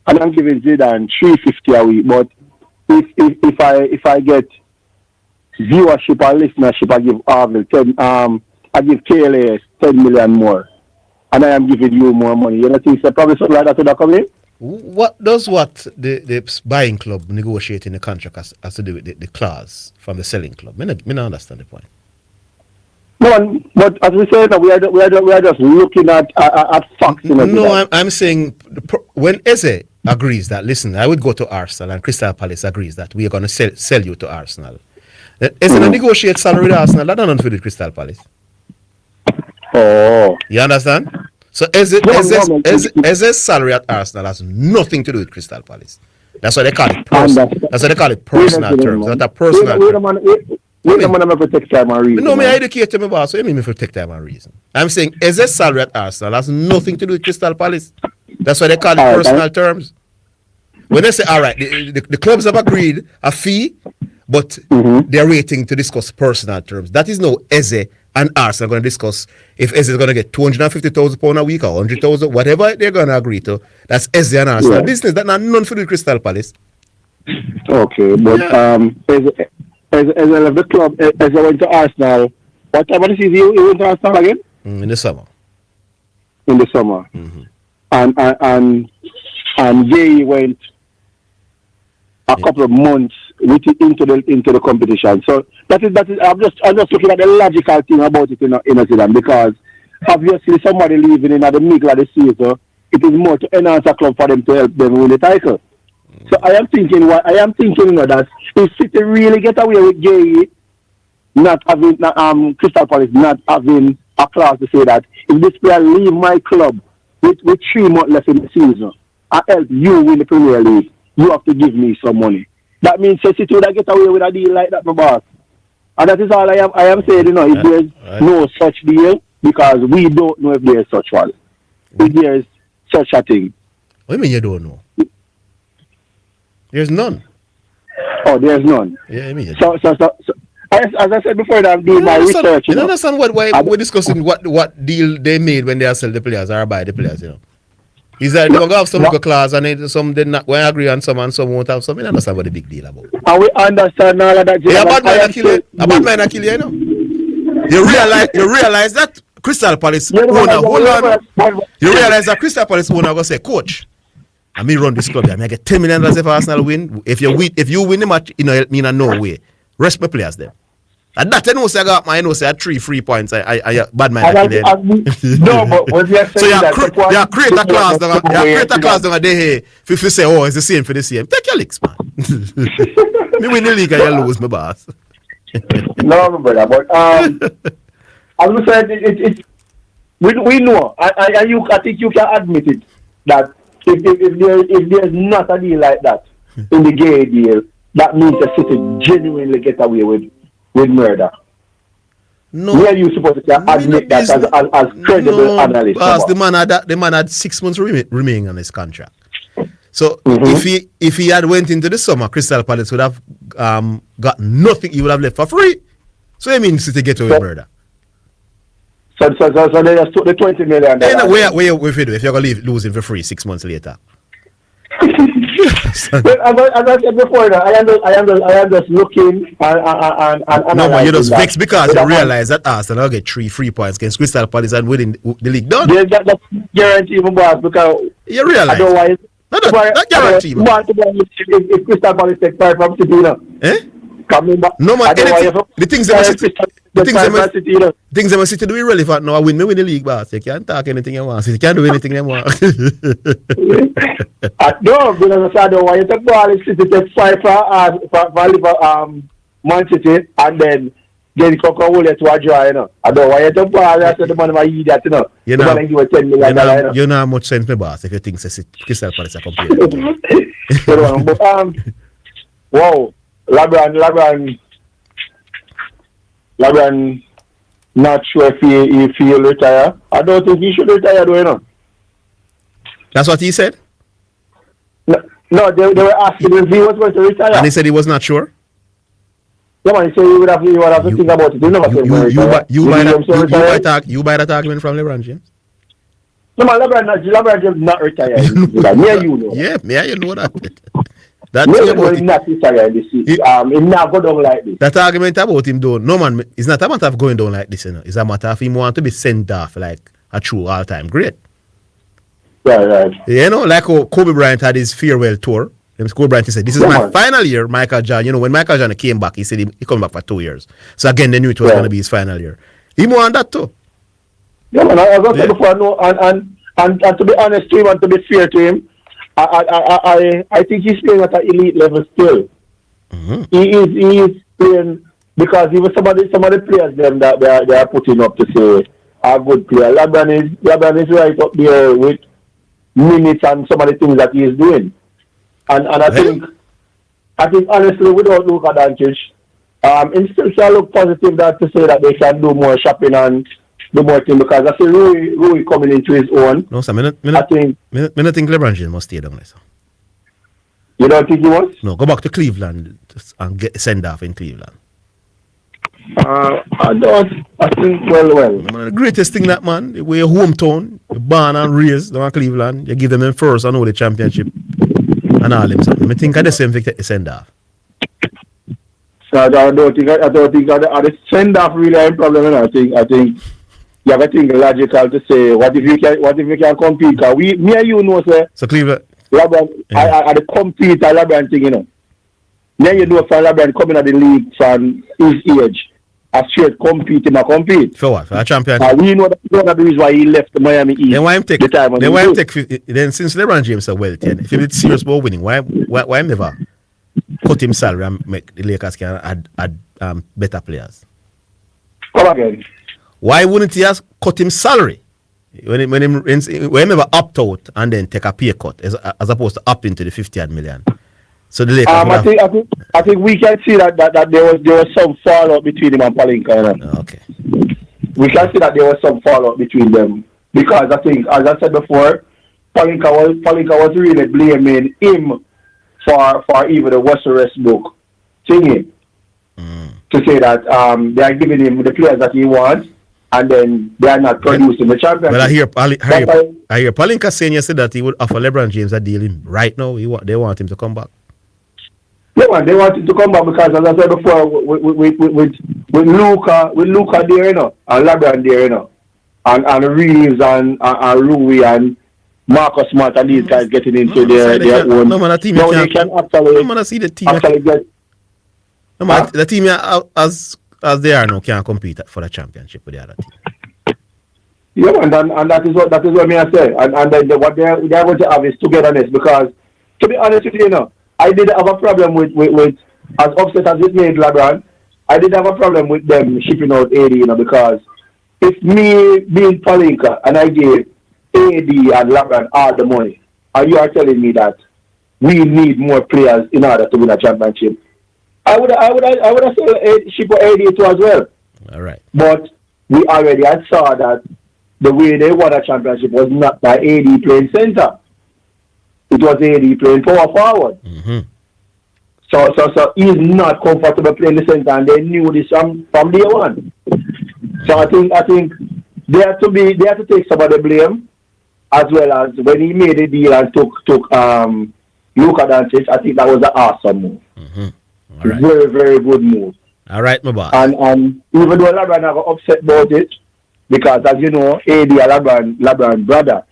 and I'm giving Zidane 350 a week, but if I get viewership or listenership, I give Orville I give KLAS 10 million more, and I am giving you more money. You don't think so? Probably something like that would come in? What does the buying club negotiating the contract has to do with the clause from the selling club? Me not understand the point. No, but as we say, we are just looking at facts. No, I'm saying when Eze agrees that, listen, I would go to Arsenal, and Crystal Palace agrees that we are going to sell you to Arsenal. Eze negotiate salary with Arsenal. That doesn't do with Crystal Palace. Oh, you understand? So Eze's salary at Arsenal has nothing to do with Crystal Palace. That's why they call it personal terms. Not a personal. Wait a minute, I'm going to take time and reason. No, me educate me about, so you mean me for take time and reason. I'm saying Eze's salary at Arsenal has nothing to do with Crystal Palace. That's why they call it personal terms. When they say, all right, the clubs have agreed a fee, but they're waiting to discuss personal terms. That is no Eze and Arsenal going to discuss if Eze is going to get £250,000 a week or 100,000, whatever they're going to agree to. That's Eze and Arsenal. Business that not none for the Crystal Palace. Okay, but as I left the club, as I went to Arsenal. What time of the season you went to Arsenal again? In the summer. In the summer. Mm-hmm. And Jay went a couple of months into the competition. So that is I'm just looking at the logical thing about it in a Zidane, because obviously somebody leaving in the middle of the season, it is more to enhance a club for them to help them win the title. So I am thinking that if City really get away with Jay not having Crystal Palace not having a clause to say that if this player leave my club with 3 months left in the season, I help you win the Premier League, you have to give me some money. That means City would get away with a deal like that, my boss. And that is all I am saying, if there's no such deal, because we don't know if there is such one. If there is such a thing. What do you mean you don't know? There's none. Oh, there's none. Yeah, I mean. So as I said before, I'm doing my research. You don't understand why we're discussing what deal they made when they sell the players or buy the players, Is that they're going to have some little clause and some they not going to agree on some and some won't have some. You don't understand what the big deal about. And we understand all of that. Yeah, a bad man kill you, You realize that Crystal Palace owner, hold on. You realize that Crystal Palace owner going to say, coach, I may run this club. I may get $10 million if Arsenal win. If you win the match, help me in no way. Rest my players there. And that I know say I got my say 3 free points. I bad man. No, but what you're saying so you create a clause that they if you say, oh, it's the same for the same. Take your licks, man. Me win the league and you lose, my boss. No, brother, but as we said, we know, I think you can admit it, that if there's not a deal like that in the Gay deal, that means the City genuinely get away with murder. No, where are you supposed to admit that as credible analyst? Because the man had 6 months remaining on his contract. So if he had went into the summer, Crystal Palace would have got nothing. He would have left for free. So it means City get away with murder. So they just took the $20 million. If you're going to lose him for free 6 months later. But as I said before, I am just looking and no, but you're just vexed because you realize that Arsenal get 3 free points against Crystal Palace and winning the league done. That's guaranteed, boss, because you realize. Otherwise, not guaranteed. If Crystal Palace take 5 from City, no man, the things they must City do irrelevant now. I win the league, boss. You can't talk anything you want. You can't do anything you want. No, because I don't want you to ball City take 5 for Man City and then get Coca-Cola to a draw, I don't want you to ball after the man might eat that, You know, give $10 million, you know how much sense, my boss, if you think Crystal Palace are complete. Wow. LeBron not sure if he'll retire. I don't think he should retire, though, That's what he said? No, they were asking if he was going to retire. And he said he was not sure? Yeah, man, he said he would have to think about it. You buy that argument from LeBron James? No, man, LeBron James not retiring. Yeah, you know that. That's about it. Not retiring this season. He not go down like this. That argument about him, though, no man, it's not a matter of going down like this, It's a matter of him want to be sent off like a true all-time great. Right. Like how Kobe Bryant had his farewell tour. Kobe Bryant said, this is my final year. Michael Jordan, when Michael Jordan came back, he said he come back for 2 years. So again, they knew it was going to be his final year. He want that too. Yeah, man, as I said before, no, and to be honest to him and to be fair to him, I think he's playing at an elite level still. He is playing because even some of the players them that they are putting up to say are good player. LeBron is right up there with minutes and some of the things that he is doing. And I think honestly, without Luka Doncic, it still shall look positive that to say that they can do more shopping and do more thing, because I see Rui coming into his own. No, sir, I think LeBron James must stay down there, sir. You don't think he wants? No, go back to Cleveland and get sent off in Cleveland. I think well. Man, the greatest thing that, man, we're hometown, you're born and raised down in Cleveland, you give them first and all the championship and all them something. I think I the same thing to send off. So I don't think the send off really a problem. You know? I think you have to think logical to say what if you can compete? Cause me and you know, sir. So Cleveland. LeBron, I the compete a LeBron thing, you know. Then you know for LeBron coming at the league from his age. A straight compete. For what? For a champion? We know that one of the reasons why he left the Miami Heat. Then why him take? Then since LeBron James are wealthy, if he's serious about winning, why him never cut him salary and make the Lakers can add better players? Come again. Why wouldn't he have cut him salary when he never opt out and then take a pay cut as opposed to opt into the 50 million? So the Lakers. I think we can see that there was some fallout between him and Palinka. You know? Okay. We can see that there was some fallout between them because I think, as I said before, Palinka was really blaming him for even the West Westbrook thingy to say that they are giving him the players that he wants and then they are not producing the championship. But I hear Palinka saying yesterday that he would offer LeBron James a deal right now. They want him to come back. They want him to come back because, as I said before, with Luka there, you know, and LeBron there, you know, and Reeves and Rui and Marcus Smart and these guys getting into their own. No man, the team no, they can actually. No man, I see the team. Actually get. No man, the team as they are now can't compete for the championship with the other team. Yeah, and that is what me I say, and what they are going to have is togetherness because, to be honest with you, know. I did have a problem with as upset as it made LeBron, I did have a problem with them shipping out AD, you know, because if me being Palinka and I gave AD and LeBron all the money, and you are telling me that we need more players in order to win a championship, I would have said ship out AD too as well. All right. But we already had saw that the way they won a championship was not by AD playing center. It was AD playing power forward. Mm-hmm. So he's not comfortable playing the center, and they knew this from day one. So I think they have to take some of the blame, as well as when he made the deal and took Luka Doncic. I think that was an awesome move. Mm-hmm. All right. Very, very good move. All right, my boss. And even though LeBron got upset about it, because as you know, AD and LeBron brother.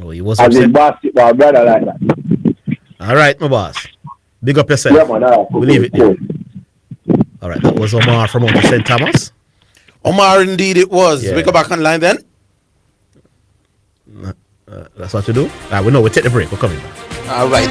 Oh, he was as upset. a basketball brother like that. All right, my boss. Big up yourself. Yeah, man. We'll leave it there. All right, that was Omar from Outer St. Thomas. Omar, indeed it was. Yeah. We go back online then. That's what to do. We know. We'll take the break. We're coming back. All right.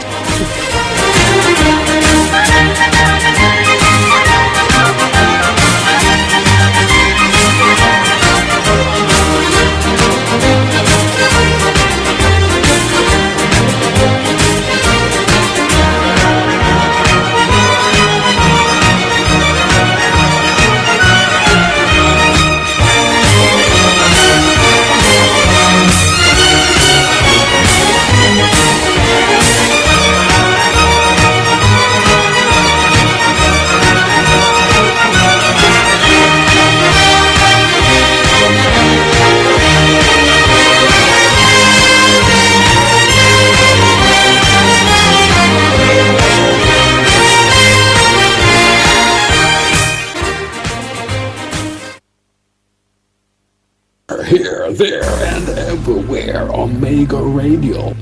Here, there, and everywhere. Omega Radio.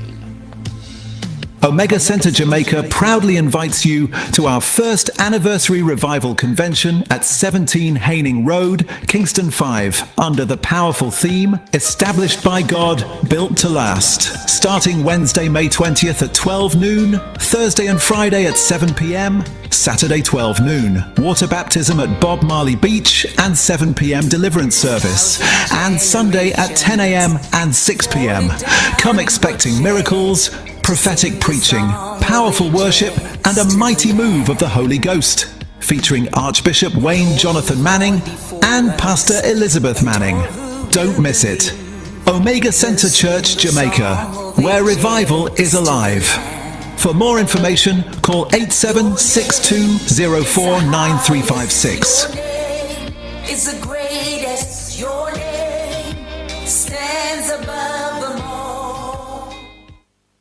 Omega Center Jamaica proudly invites you to our first anniversary revival convention at 17 Haining Road, Kingston 5, under the powerful theme, Established by God, Built to Last. Starting Wednesday, May 20th at 12 noon, Thursday and Friday at 7 p.m., Saturday 12 noon, water baptism at Bob Marley Beach and 7 p.m. deliverance service, and Sunday at 10 a.m. and 6 p.m. Come expecting miracles, prophetic preaching, powerful worship, and a mighty move of the Holy Ghost, featuring Archbishop Wayne Jonathan Manning and Pastor Elizabeth Manning. Don't miss it. Omega Center Church, Jamaica, where revival is alive. For more information, call 8762049356. It's the greatest, your name stands above them all.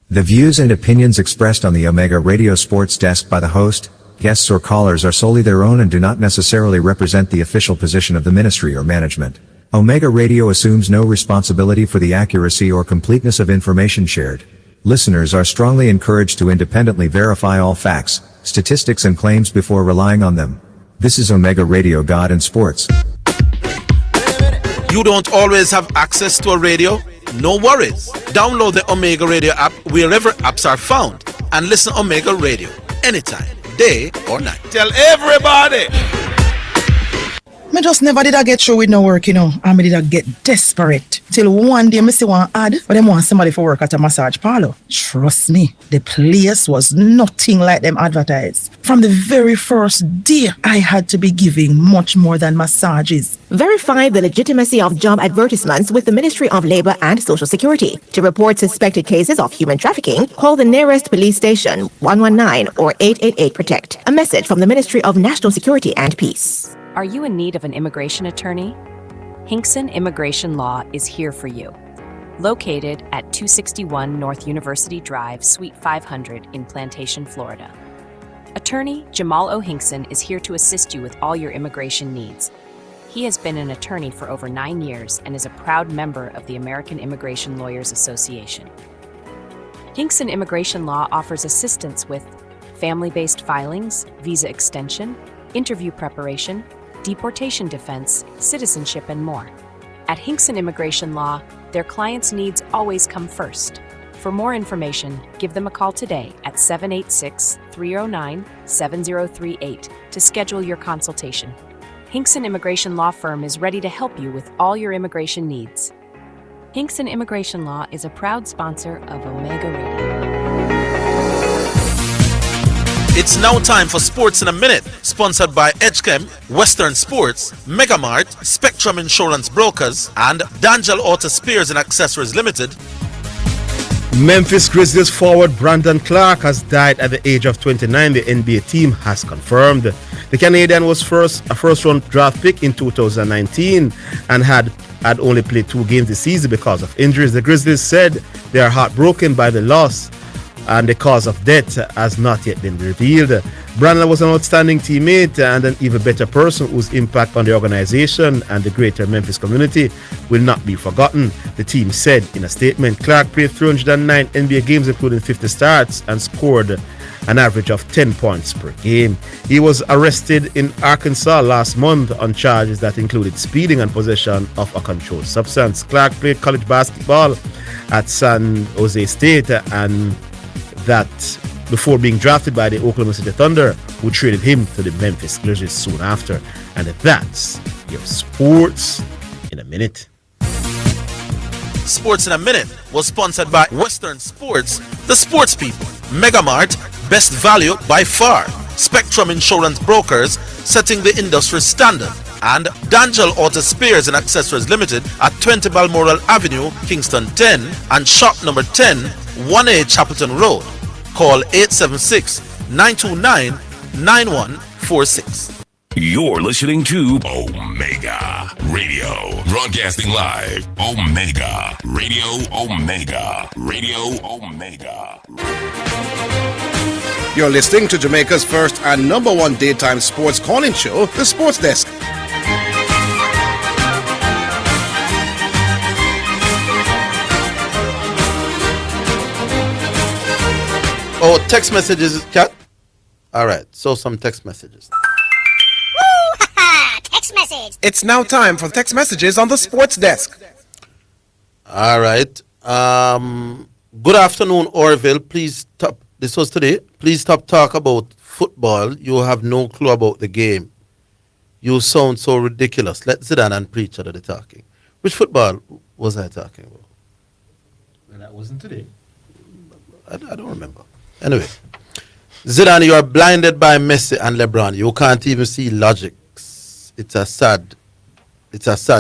The views and opinions expressed on the Omega Radio Sports Desk by the host, guests or callers are solely their own and do not necessarily represent the official position of the ministry or management. Omega Radio assumes no responsibility for the accuracy or completeness of information shared. Listeners are strongly encouraged to independently verify all facts, statistics and claims before relying on them. This is Omega Radio, God and Sports. You don't always have access to a radio? No worries. Download the Omega Radio app wherever apps are found and listen to Omega Radio anytime, day or night. Tell everybody! Me just never did I get through with no work, and me did I get desperate. Till one day me see one ad, but them want somebody for work at a massage parlor. Trust me, the place was nothing like them advertised. From the very first day, I had to be giving much more than massages. Verify the legitimacy of job advertisements with the Ministry of Labor and Social Security. To report suspected cases of human trafficking, call the nearest police station 119 or 888-PROTECT. A message from the Ministry of National Security and Peace. Are you in need of an immigration attorney? Hinkson Immigration Law is here for you. Located at 261 North University Drive, Suite 500 in Plantation, Florida. Attorney Jamal O. Hinkson is here to assist you with all your immigration needs. He has been an attorney for over 9 years and is a proud member of the American Immigration Lawyers Association. Hinkson Immigration Law offers assistance with family-based filings, visa extension, interview preparation, deportation defense, citizenship, and more. At Hinkson Immigration Law, their clients' needs always come first. For more information, give them a call today at 786-309-7038 to schedule your consultation. Hinkson Immigration Law Firm is ready to help you with all your immigration needs. Hinkson Immigration Law is a proud sponsor of Omega Radio. It's now time for Sports in a Minute, sponsored by Edgechem, Western Sports, Megamart, Spectrum Insurance Brokers, and D'Angelo Auto Spares and Accessories Limited. Memphis Grizzlies forward Brandon Clark has died at the age of 29, the NBA team has confirmed. The Canadian was a first-round draft pick in 2019 and had only played 2 games this season because of injuries. The Grizzlies said they are heartbroken by the loss, and the cause of death has not yet been revealed. Brandon was an outstanding teammate and an even better person whose impact on the organization and the greater Memphis community will not be forgotten, the team said in a statement. Clark played 309 NBA games, including 50 starts, and scored an average of 10 points per game. He was arrested in Arkansas last month on charges that included speeding and possession of a controlled substance. Clark played college basketball at San Jose State, and that before being drafted by the Oklahoma City Thunder, who traded him to the Memphis Grizzlies soon after. And that's your Sports in a Minute. Sports in a Minute was sponsored by Western Sports, the sports people, Megamart, best value by far, Spectrum Insurance Brokers, setting the industry standard, and D'Angelo Auto Spares and Accessories Limited at 20 Balmoral Avenue, Kingston 10, and shop number 10, 1A Chapelton Road. Call 876-929-9146. You're listening to Omega Radio, broadcasting live. Omega Radio, Omega Radio, Omega. You're listening to Jamaica's first and number 1 daytime sports calling show, The Sports Desk. Oh, text messages, chat. All right, so some text messages. Text message. It's now time for text messages on the Sports Desk. All right. Good afternoon, Orville. Please stop. This was today. Please stop talk about football. You have no clue about the game. You sound so ridiculous. Let Zidane and Preacher do the talking. Which football was I talking about? Well, that wasn't today. I don't remember. Anyway, Zidane, you are blinded by Messi and LeBron. You can't even see logic. It's a sad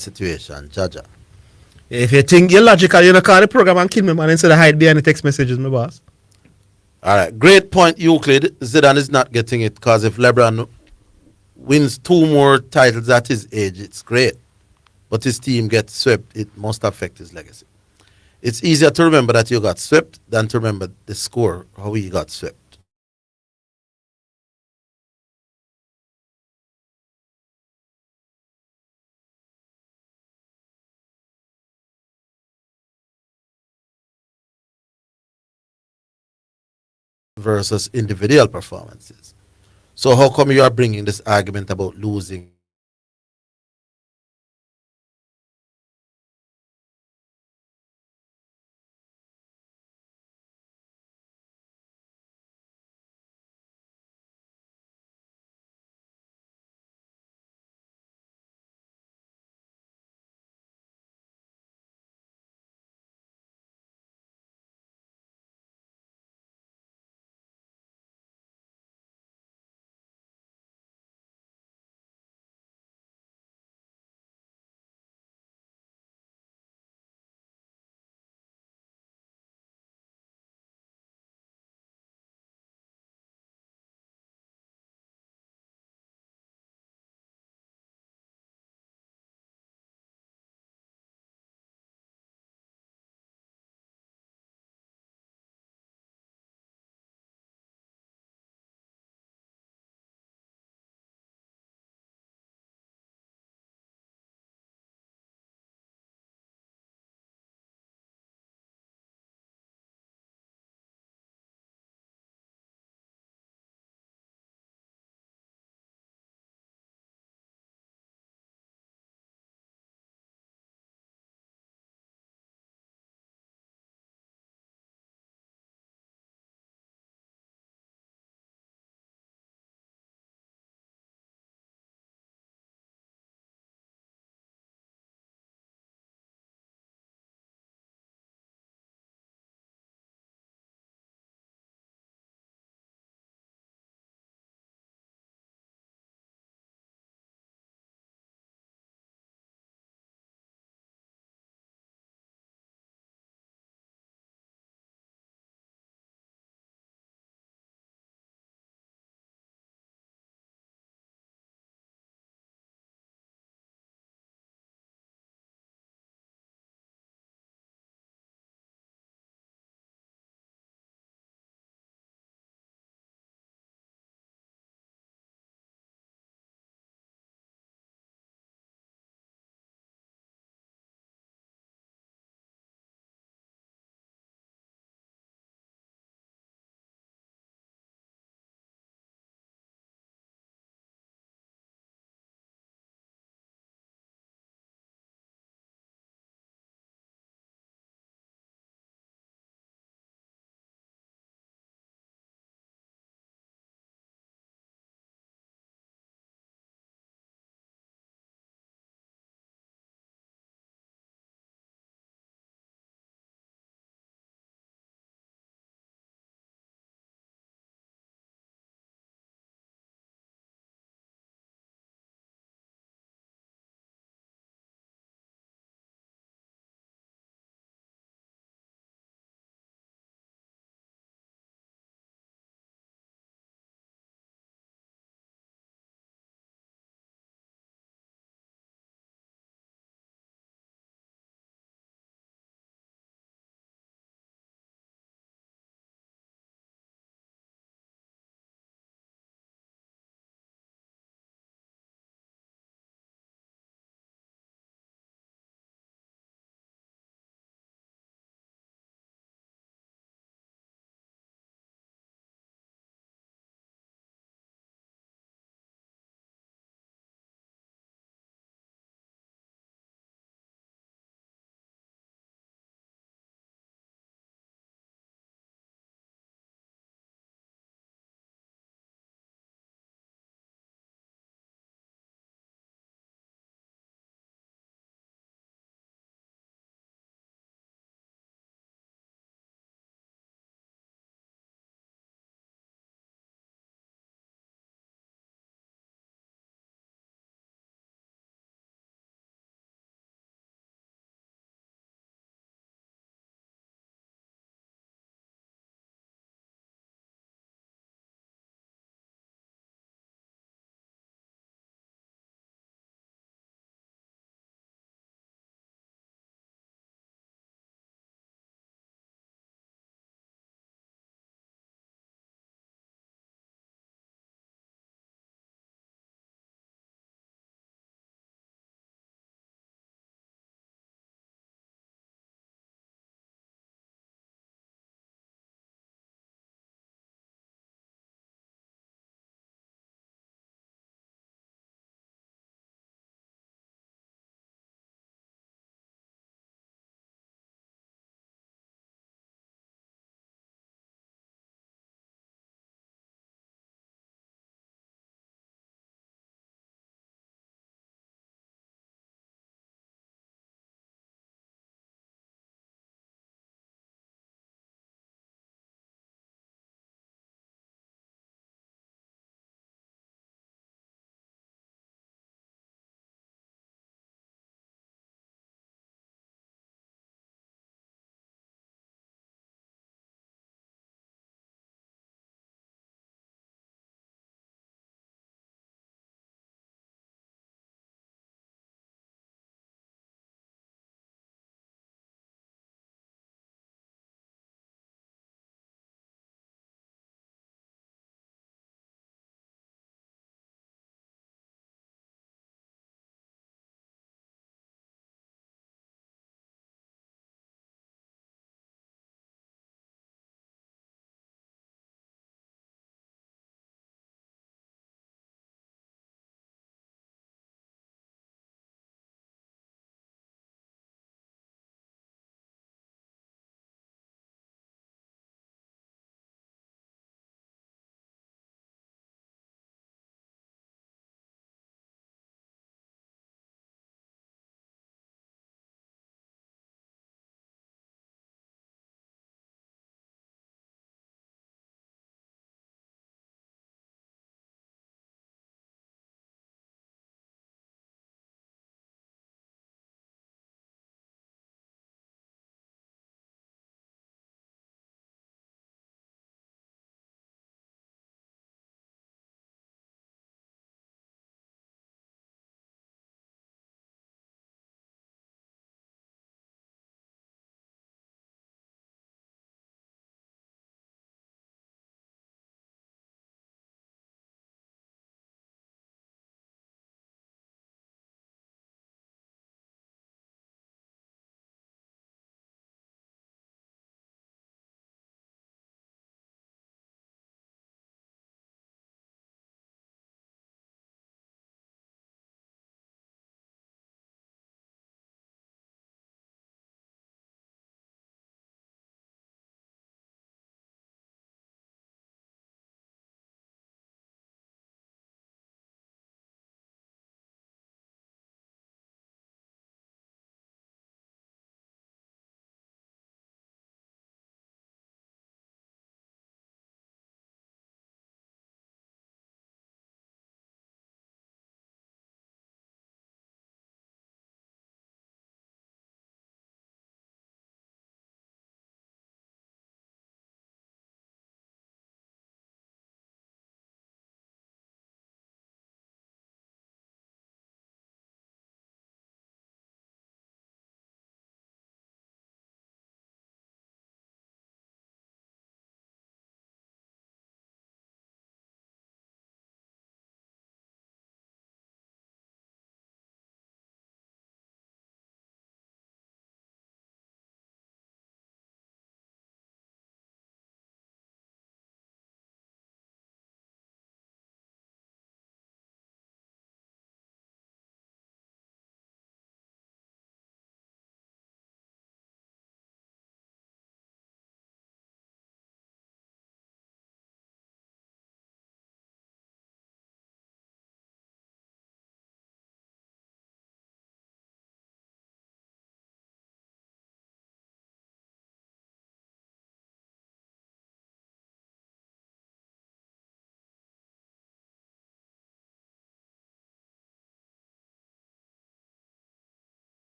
situation, Jaja. If you think you're logical, you know, call the program and kill me, man, instead of hide behind the text messages, my boss. All right, great point, Euclid. Zidane is not getting it because if LeBron wins 2 more titles at his age, it's great. But his team gets swept, it must affect his legacy. It's easier to remember that you got swept than to remember the score, how he got swept. versus individual performances. So how come you are bringing this argument about losing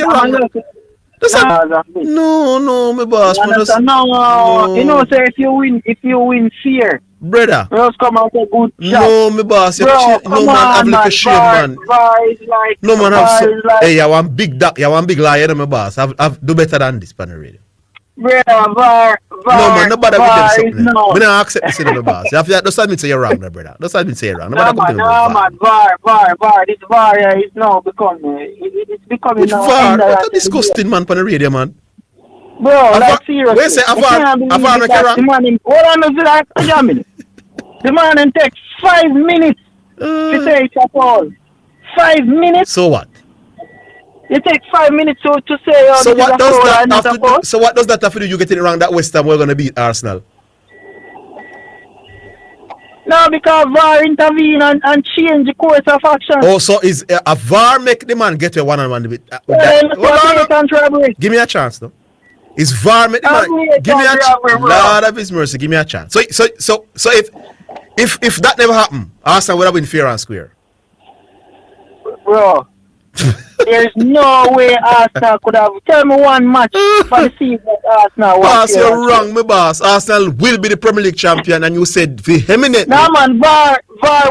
wrong. No, my boss. No, you know, sir, if you win fair, brother, just come out a good shot. No, my boss. Bro, No man have little shame, man. VAR is like, No man have so. like, Hey, you want big liar, my boss. I've do better than this, pan radio. brother, VAR. No man, nobody with them VAR something. is no. We don't accept this in my boss. You have to, don't admit say you're wrong, brother. Don't admit say you're wrong. No man, VAR. This VAR is now becoming. It's becoming Which now. VAR? What a disgusting man, pan the radio, man. Bro, like seriously. Where say VAR make you wrong? Hold on, the man and takes 5 minutes to say it's a foul. 5 minutes. So what? You take 5 minutes to say. So what does that have to do? So what does that have to do? You getting it wrong that West Ham we're gonna beat Arsenal? No, because VAR intervene and change the course of action. Oh, so is a VAR make the man get a one-on-one debate? Give me a chance, though. Is VAR make the man? Give me a chance. Lord of His mercy, give me a chance. So if that never happened, Arsenal would have been fair and square. Bro, there's no way Arsenal could have. Tell me one match for the season that Arsenal won. Boss, you're wrong, my boss. Arsenal will be the Premier League champion, and you said vehemently. No, man, VAR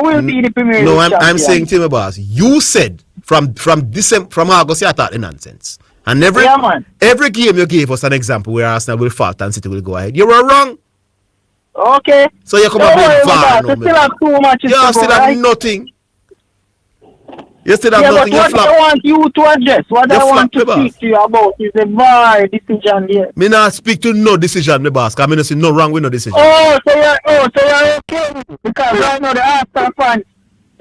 will be the Premier League champion. No, I'm saying to you, my boss. You said from August, you thought the nonsense. And every game you gave us an example where Arsenal will fall and City will go ahead. You were wrong. Okay. So you come up with VAR now. You still have 2 matches to go, still have right? nothing. You still have nothing. But what I want you to address, what I want to speak to you about is the VAR decision there. Me not speak to no decision, my boss, because I see no wrong with no decision. So you're okay with it? Because right now the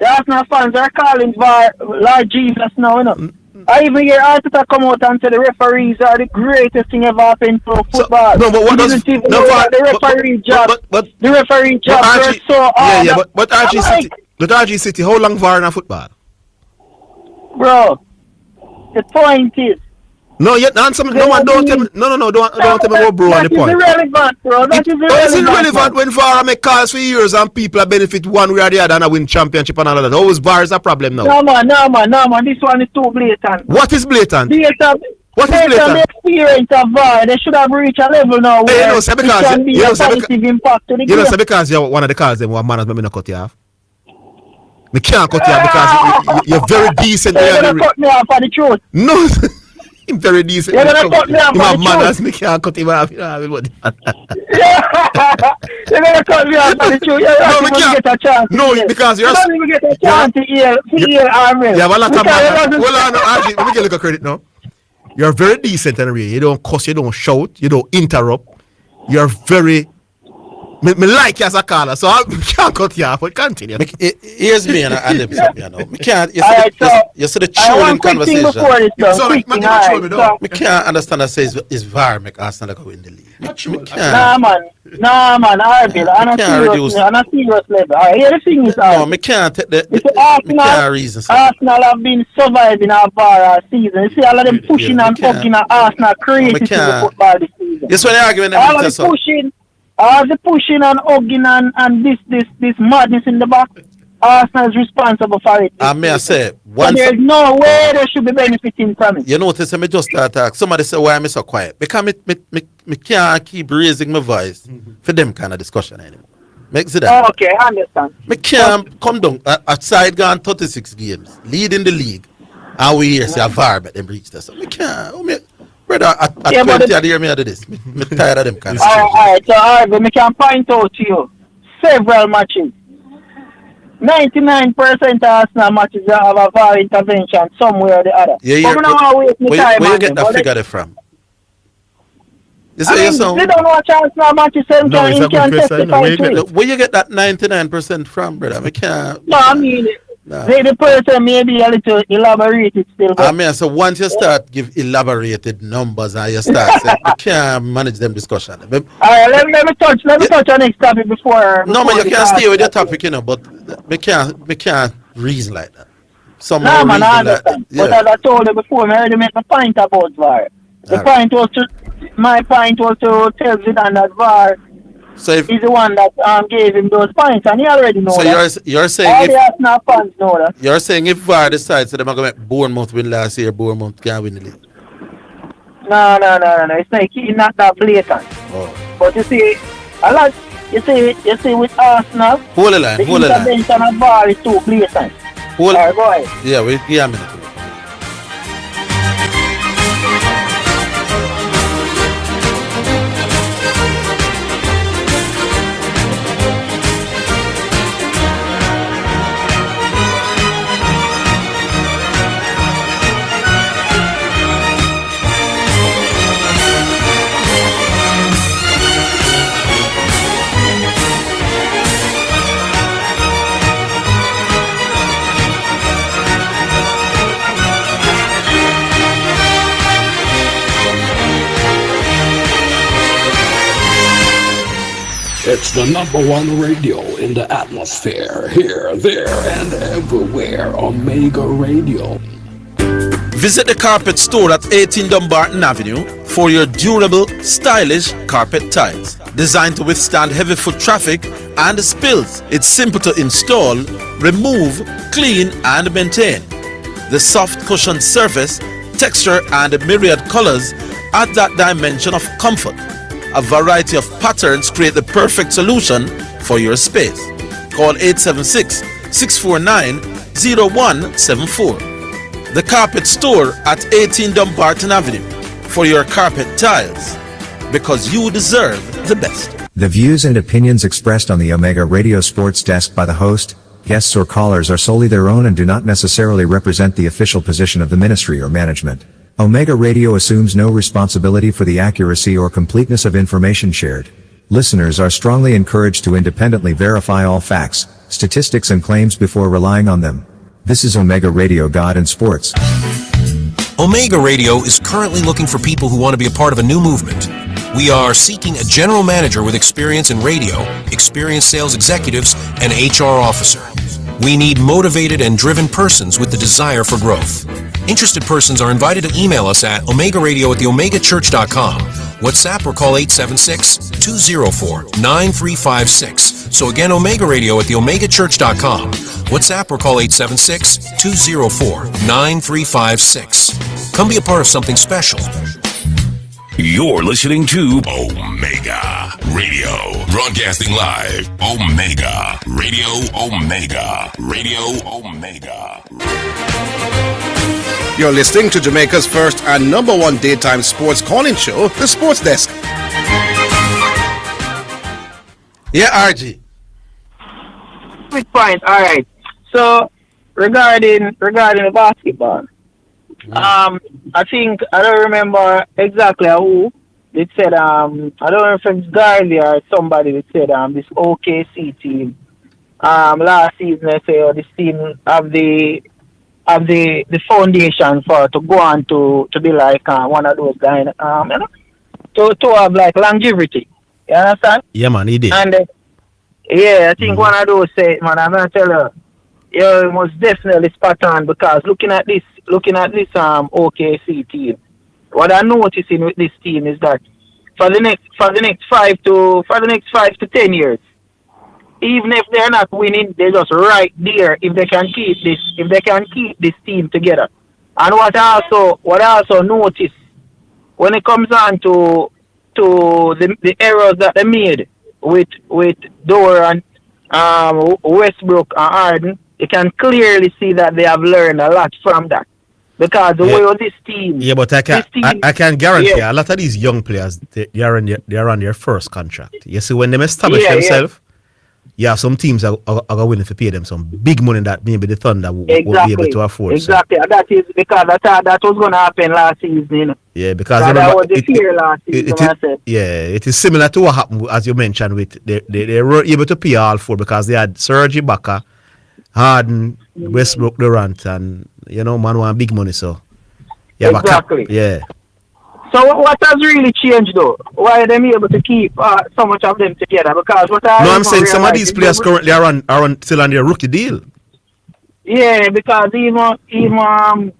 Arsenal fans are calling VAR Lord Jesus now, you know. I even hear Arteta come out and say the referees are the greatest thing ever happened to football. No, but what does the referee job? The referee job is so hard. But RG City, how long VAR in football? Bro, the point is. No, yet answer me. No, don't tell me. No, don't tell me about bro on the point. That is irrelevant, bro. That is irrelevant. It's irrelevant when VAR make calls for years and people benefit one way or the other and win championship and all of that. Always VAR is a problem now. No man. This one is too blatant. What is blatant? What is blatant? The experience of VAR, they should have reached a level now where it can be a positive impact to the game. You know, because you're one of the calls them one man has me not cut you off. Me can't cut you off because you're very decent. You're gonna cut me off for the truth. No. I'm very decent. You're gonna cut me off for the manners, me can't cut him off. You're gonna cut me off for the truth. No, we can't get a chance. No, because you're. You don't even get a chance to hear Orville. Yeah, but a lot of manners. Hold on, Archie, let me get a look at credit now. You're very decent and real. You don't cuss, you don't shout, you don't interrupt. You're very. Me like you as a caller, so I can't cut you off, but continue. Here's me and them something, you know. Me can't, you see the trolling conversation. Me can't understand that says is VAR make Arsenal go in the league. Nah man, Orville, on a serious level. Alright, here the thing is, no, me can't take me can't reason. Arsenal have been surviving our VAR all season. You see all of them pushing and poking at Arsenal crazy to the football this season. Yes, when you're arguing all of the pushing. All the pushing and hugging and this madness in the back, Arsenal is responsible for it. May I say, there's no way they should be benefiting from it. You notice, me just start talk. Somebody say, why am I so quiet? Because me can't keep raising my voice for them kind of discussion anymore. Make that. Okay, I understand. Me can't come down outside gone 36 games, leading the league, and we here say a VAR, but them reach that. So me can't. Brother, at 20 of the year, me do this. I'm tired of them kind of stuff. Alright, so we can point out to you several matches. 99% of Arsenal matches have a VAR intervention somewhere or the other. Yeah, where you get that figure from? They don't watch Arsenal matches, so you can testify to it. Where you get that 99% from, brother? I can't. No, I mean... The person may be a little elaborated still. I mean, so once you start give elaborated numbers and you start saying, you can't manage them discussion. Alright, let me touch on next topic before. No, man, you can't stay with your topic, you know, but we can't reason like that. No, man, I understand. But as I told you before, I already made my point about VAR. My point was to tell Zidane that VAR he's the one that gave him those points, and he already knows that. So you're saying all the Arsenal fans know that. You're saying if VAR decides that they're going to make Bournemouth win last year, Bournemouth can't win the league? No. It's not that blatant. Oh. But you see, a lot. You see with Arsenal, Hold the line. the intervention of VAR is too blatant. Hold. Alright, go ahead. Yeah, wait. Yeah, a minute. It's the #1 radio in the atmosphere, here, there, and everywhere. Omega Radio. Visit the carpet store at 18 Dumbarton Avenue for your durable, stylish carpet tiles. Designed to withstand heavy foot traffic and spills, it's simple to install, remove, clean, and maintain. The soft cushioned surface, texture, and myriad colors add that dimension of comfort. A variety of patterns create the perfect solution for your space. Call 876-649-0174. The Carpet Store at 18 Dumbarton Avenue for your carpet tiles, because you deserve the best. The views and opinions expressed on the Omega Radio Sports Desk by the host, guests or callers are solely their own and do not necessarily represent the official position of the ministry or management. Omega Radio assumes no responsibility for the accuracy or completeness of information shared. Listeners are strongly encouraged to independently verify all facts, statistics and claims before relying on them. This is Omega Radio, God and Sports. Omega Radio is currently looking for people who want to be a part of a new movement. We are seeking a general manager with experience in radio, experienced sales executives, and HR officer. We need motivated and driven persons with the desire for growth. Interested persons are invited to email us at omegaradio@theomegachurch.com, WhatsApp or call 876-204-9356. So again, Omega Radio at theomegachurch.com, WhatsApp or call 876-204-9356. Come be a part of something special. You're listening to Omega Radio, broadcasting live. Omega Radio, Omega Radio, Omega. You're listening to Jamaica's first and #1 daytime sports calling show, The Sports Desk. Yeah, RG. Quick point. All right. So regarding the basketball, I think I don't remember exactly who it said. I don't know if it's Garvey or somebody that said this OKC team last season. They say this team have the foundation for to go on to be like one of those guys, to have like longevity. You understand? Yeah, man, he did. And I think one of those say, man, I'm gonna tell you, it was definitely spot on, because looking at this OKC team, what I'm noticing with this team is that for the next 5 to 10 years, even if they're not winning, they're just right there if they can keep this team together. And what I also notice when it comes on to the errors that they made with Doran, Westbrook and Harden, you can clearly see that they have learned a lot from that. Because the way of this team... Yeah, but I can guarantee a lot of these young players, they are on their first contract. You see, when they establish themselves, you have some teams that are willing to pay them some big money that maybe the Thunder won't be able to afford. Exactly. So. That is because that was going to happen last season. You know? Yeah, because that was the fear last season. It is similar to what happened, as you mentioned, with they were able to pay all four because they had Serge Ibaka, Harden, Westbrook, Durant, and man want big money. So exactly. So what has really changed though? Why are they able to keep so much of them together? Because I'm saying some of these players currently are still on their rookie deal. Yeah, because even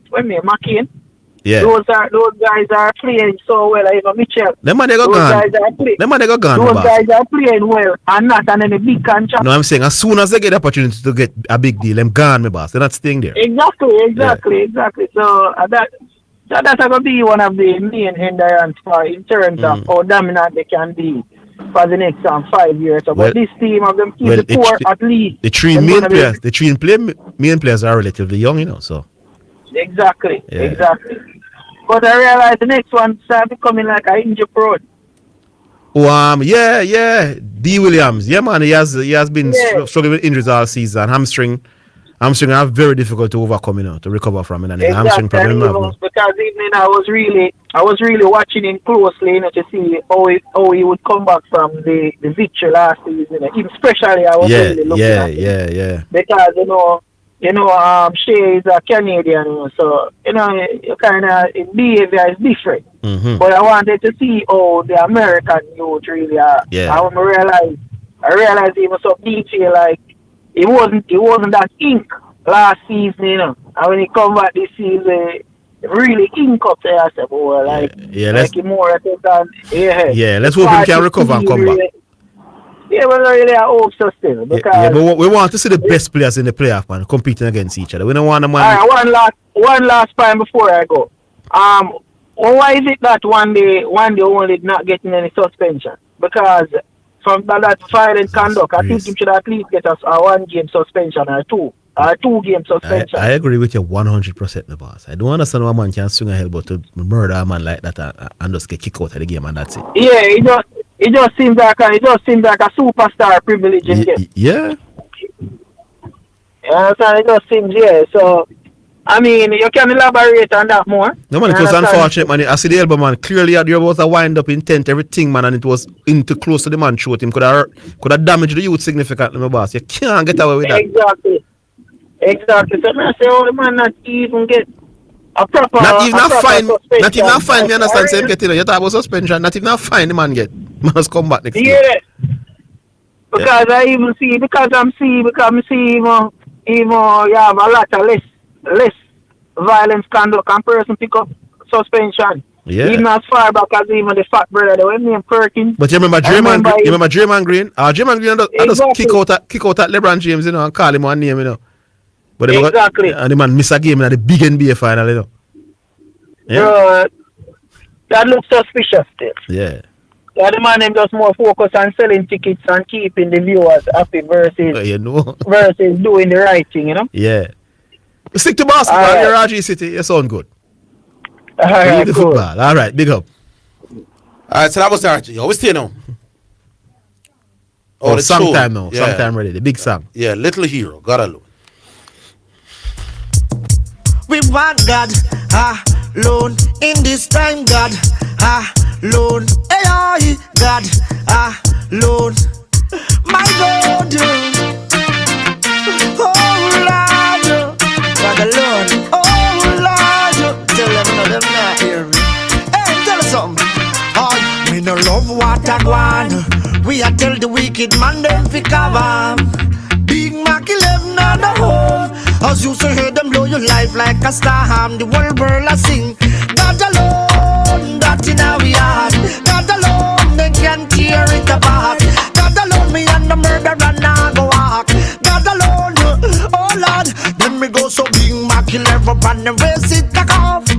McCain. Yeah. Those guys are playing so well. Even Mitchell. Them man they go gone. Those guys are playing well and not on any big contract. No, I'm saying as soon as they get the opportunity to get a big deal, them gone, my boss. They're not staying there. Exactly. So So that's going to be one of the main hindrance for in terms of how dominant they can be for the next 5 years. So, but this team of them keep the core at least. The three main players are relatively young, you know. So exactly. But I realize the next one start becoming like an injury prone. D. Williams. Yeah, man, he has been struggling with injuries all season. Hamstring are very difficult to overcome, you know, to recover from. And hamstring problem. Because even I was really watching him closely, you know, to see how he would come back from the victory last season. Especially I was really looking at him. Because Shea is a Canadian, you know, so kind of his behavior is different. But I wanted to see how the American youth really are. I realized he was so detailed, like he wasn't that ink last season, you know. And when he come back this season, really ink up there. I said, boy, let's more than let's hope he can recover and come back. Yeah, but really I hope so still. Because but we want to see the best players in the playoff, man, competing against each other. We don't want them. Alright, one last time before I go. Why is it that one day only not getting any suspension? Because from that violent conduct, I think he should at least get us a 1 game suspension or 2 game suspension. I agree with you 100%, my boss. I don't understand why a man can swing a elbow to murder a man like that and just get kicked out of the game and that's it. Yeah, it just seems like a superstar privilege. Yeah. It just seems, so I mean, you can elaborate on that more. No, man, it was unfortunate, man. I see the elbow, man. Clearly, there was a wind-up intent, everything, man, and it was into close to the man throat. Him could have damaged the youth significantly, my boss. You can't get away with that. Exactly. So, I say, the man not even get a proper Not even a fine, suspension. me understand, same get, you talk about suspension, not even a fine the man get. Man must come back next year. Because I even see, because I'm see even you have a lot of less violence conduct and person pick up suspension. Yeah. Even as far back as even the fat brother, the one named Perkins. But you remember Draymond Green? Draymond Green just kick out at LeBron James, you know, and call him one name, you know. But exactly. And the man miss a game in the big NBA final, you know. Yeah. That looks suspicious still. Yeah. The man him just more focused on selling tickets and keeping the viewers happy versus versus doing the right thing, you know? Yeah. Stick to basketball, you're RG City, you sound good. Alright, the cool. football. Alright, big up. Alright, so that was RG. Always stay now. Oh, sometime now. Yeah. Sometime ready. The big song. Yeah, Little Hero. God alone. We want God alone in this time, God alone. AI, God alone. My God. Oh, Lord. God alone. Oh, Lord. Tell them no, them not hear me. Hey, tell us something. Oh, me no love what I want. We a tell the wicked man them fi cover. Big Mac 11 on the home. As you so hear them blow your life like a star. The world world a sing. God alone, that in our heart. God alone, they can tear it apart. God alone, me and the murderer now go walk. God alone, oh Lord. Then me go so Big Mac 11 and the race it back off.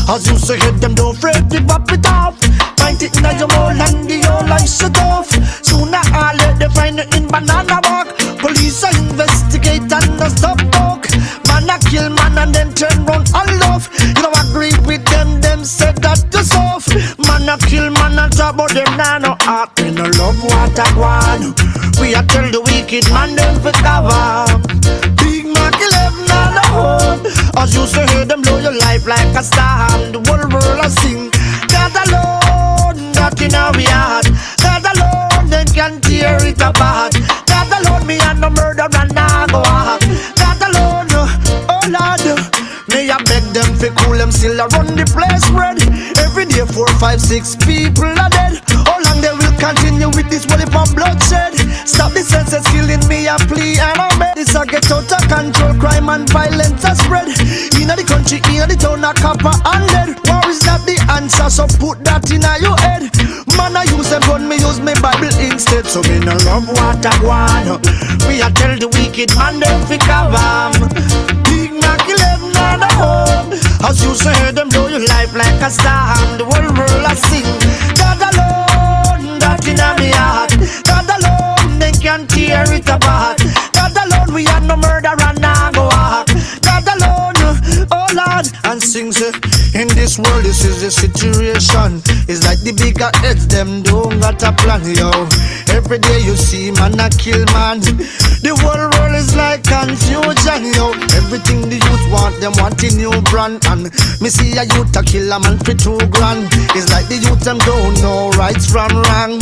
As you so hear them don't afraid to pop it off. Find it in your mouth and the whole life shut off. Sooner or later they find it in banana walk. Police are investigate and no stop talk. Man a kill man and then turn round and love. You don't agree with them said that to soft. Man a kill man and talk about them now no heart. We no love what I want. We a tell the wicked man them for cover. Big Mac 11 on the home. As you say hear them blow your life like a star. The whole world a sing. God alone, that in our heart. God alone, they can tear it apart. God alone, me and the murder and I go walk. God alone, oh Lord. Me a beg them fi cool them still a run the place red. Every day 4, 5, 6 people are dead. How long they will continue with this whole heap of bloodshed? Stop the senseless killing, me a plea and I beg. This a get out of control, crime and violence a spread. Inna the country, inna the town a copper and dead. War is not the answer, so put that inna your head. Man I use a gun, me use me Bible instead. So me no love what I want. We a tell the wicked man them fi cover. Big Mac 11 on the home. As you say them blow your life a star, the whole world a sing. God alone, that in a me heart. God alone, they can tear it apart. God alone, we are no murder and now go walk. God alone, oh Lord, and sings it. In this world, this is the situation. It's like the bigger heads, them don't got a plan, yo. Every day you see man a kill man. The whole world is like confusion, yo. Everything the youth want, them want a new brand. And me see a youth a kill a man for $2,000. It's like the youth them don't know rights from wrong.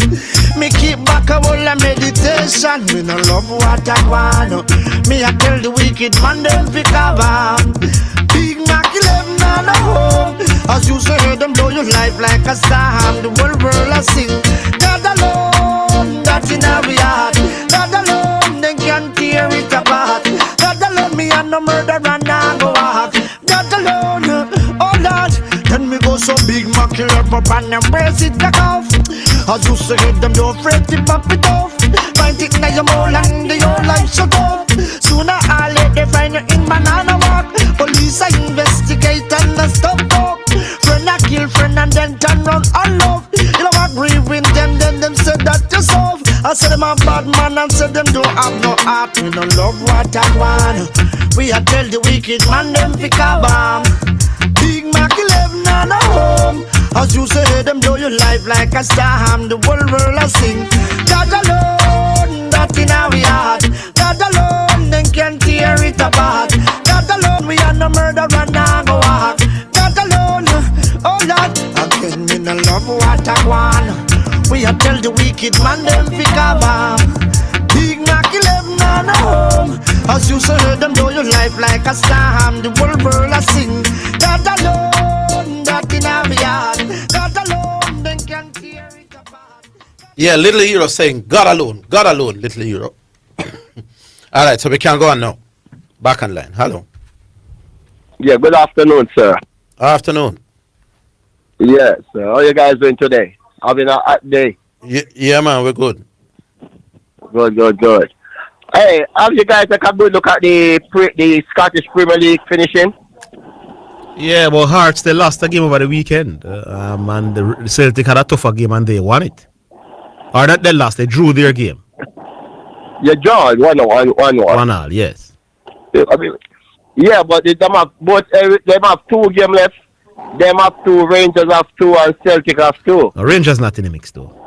Me keep back a whole of meditation. Me no love what I want. Me I tell the wicked man them fi cover. Big Mac 11 on a home. As you say them blow your life like a storm. The whole world a sing. God alone, that's in our heart. God alone, they can tear it apart. God alone, me and no murder and I go walk. God alone, oh Lord. Then me go so Big Mac kill up and embrace it back off. As you say them don't fret it pop it off. Find it in your mouth and the whole life shut up. Sooner or later they find you in banana walk. Police I investigate and I stop talk. Friend I kill friend and then turn round and love. You know agree with them, then them said that you solve. I said them a bad man and said them don't have no heart. We don't love what I want. We a tell the wicked man them fi cover. Big Mac 11 on a home. As you say them blow your life like a storm. The whole world a sing. God alone, that in our heart. God alone, then can tear it apart. God alone, we are no murder and now go walk. God alone, oh Lord, again me no love what I want. We a tell the wicked man them fi cover. Big Mac 11 on a home. As you say them blow your life like a storm. The whole world a sing. God alone, that in our heart. God alone, then can tear it apart. Yeah, Little Hero saying God alone, Little Hero. All right, so we can go on now. Back on line. Hello. Yeah, good afternoon, sir. Afternoon. Yes, sir. How you guys doing today? Having a hot day. Yeah, man, we're good. Good. Hey, have you guys take a good look at the Scottish Premier League finishing? Yeah, but Hearts, they lost a game over the weekend. And the Celtic had a tougher game and they won it. Or not they lost, they drew their game. Yeah, John, 1-1. 1-1, yes. I mean, yeah, but them have 2 games left. Them have 2, Rangers have 2, and Celtic have 2. No, Rangers not in the mix though.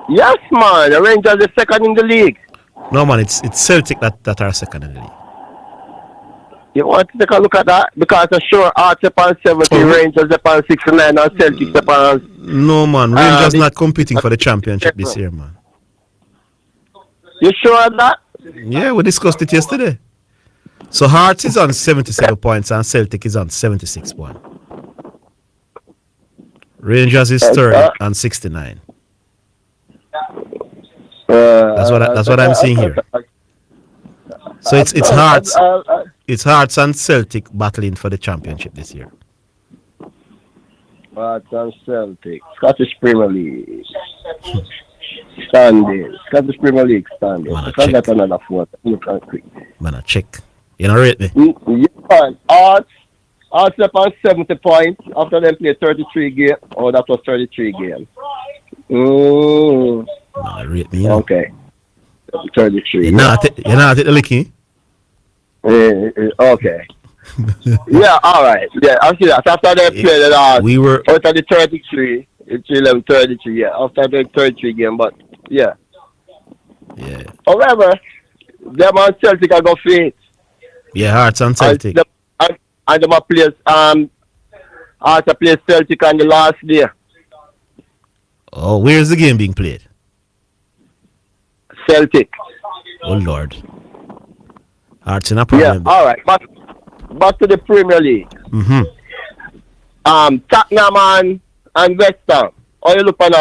Yes, man. The Rangers are second in the league. No, man, it's Celtic that are second in the league. You want to take a look at that? Because I'm sure Hearts upon 70, Rangers upon 69, and Celtic upon... No, man. Rangers not competing for the championship this year, man. You sure of that? Yeah, we discussed it yesterday. So Hearts is on 77 points and Celtic is on 76 points. Rangers is third on 69. That's what I'm seeing here. So it's Hearts. It's Hearts and Celtic battling for the championship this year. Hearts and Celtic. Scottish Premier League. Standing. Scottish Premier League standing. Man, I got another 4. Look at quick. Man, I check. You know, rate me. Yeah, Hearts up on 70 points after them play 33 games. Oh, that was 33 games. Man, rate me. You know. Okay. 33. You're not at the licky. Okay. Yeah, all right. Yeah, I see that. After they played it out, we were out of the 33, it's 11-33. Yeah, after the 33 game, but yeah. Yeah. However, them and Celtic are going to fit. Yeah, Hearts and Celtic. And them players Hearts play Celtic on the last day. Oh, where's the game being played? Celtic. Oh Lord. Hearts in a problem. Yeah, all right. Back to the Premier League. Mm-hmm. Tottenham and West Ham. How you look on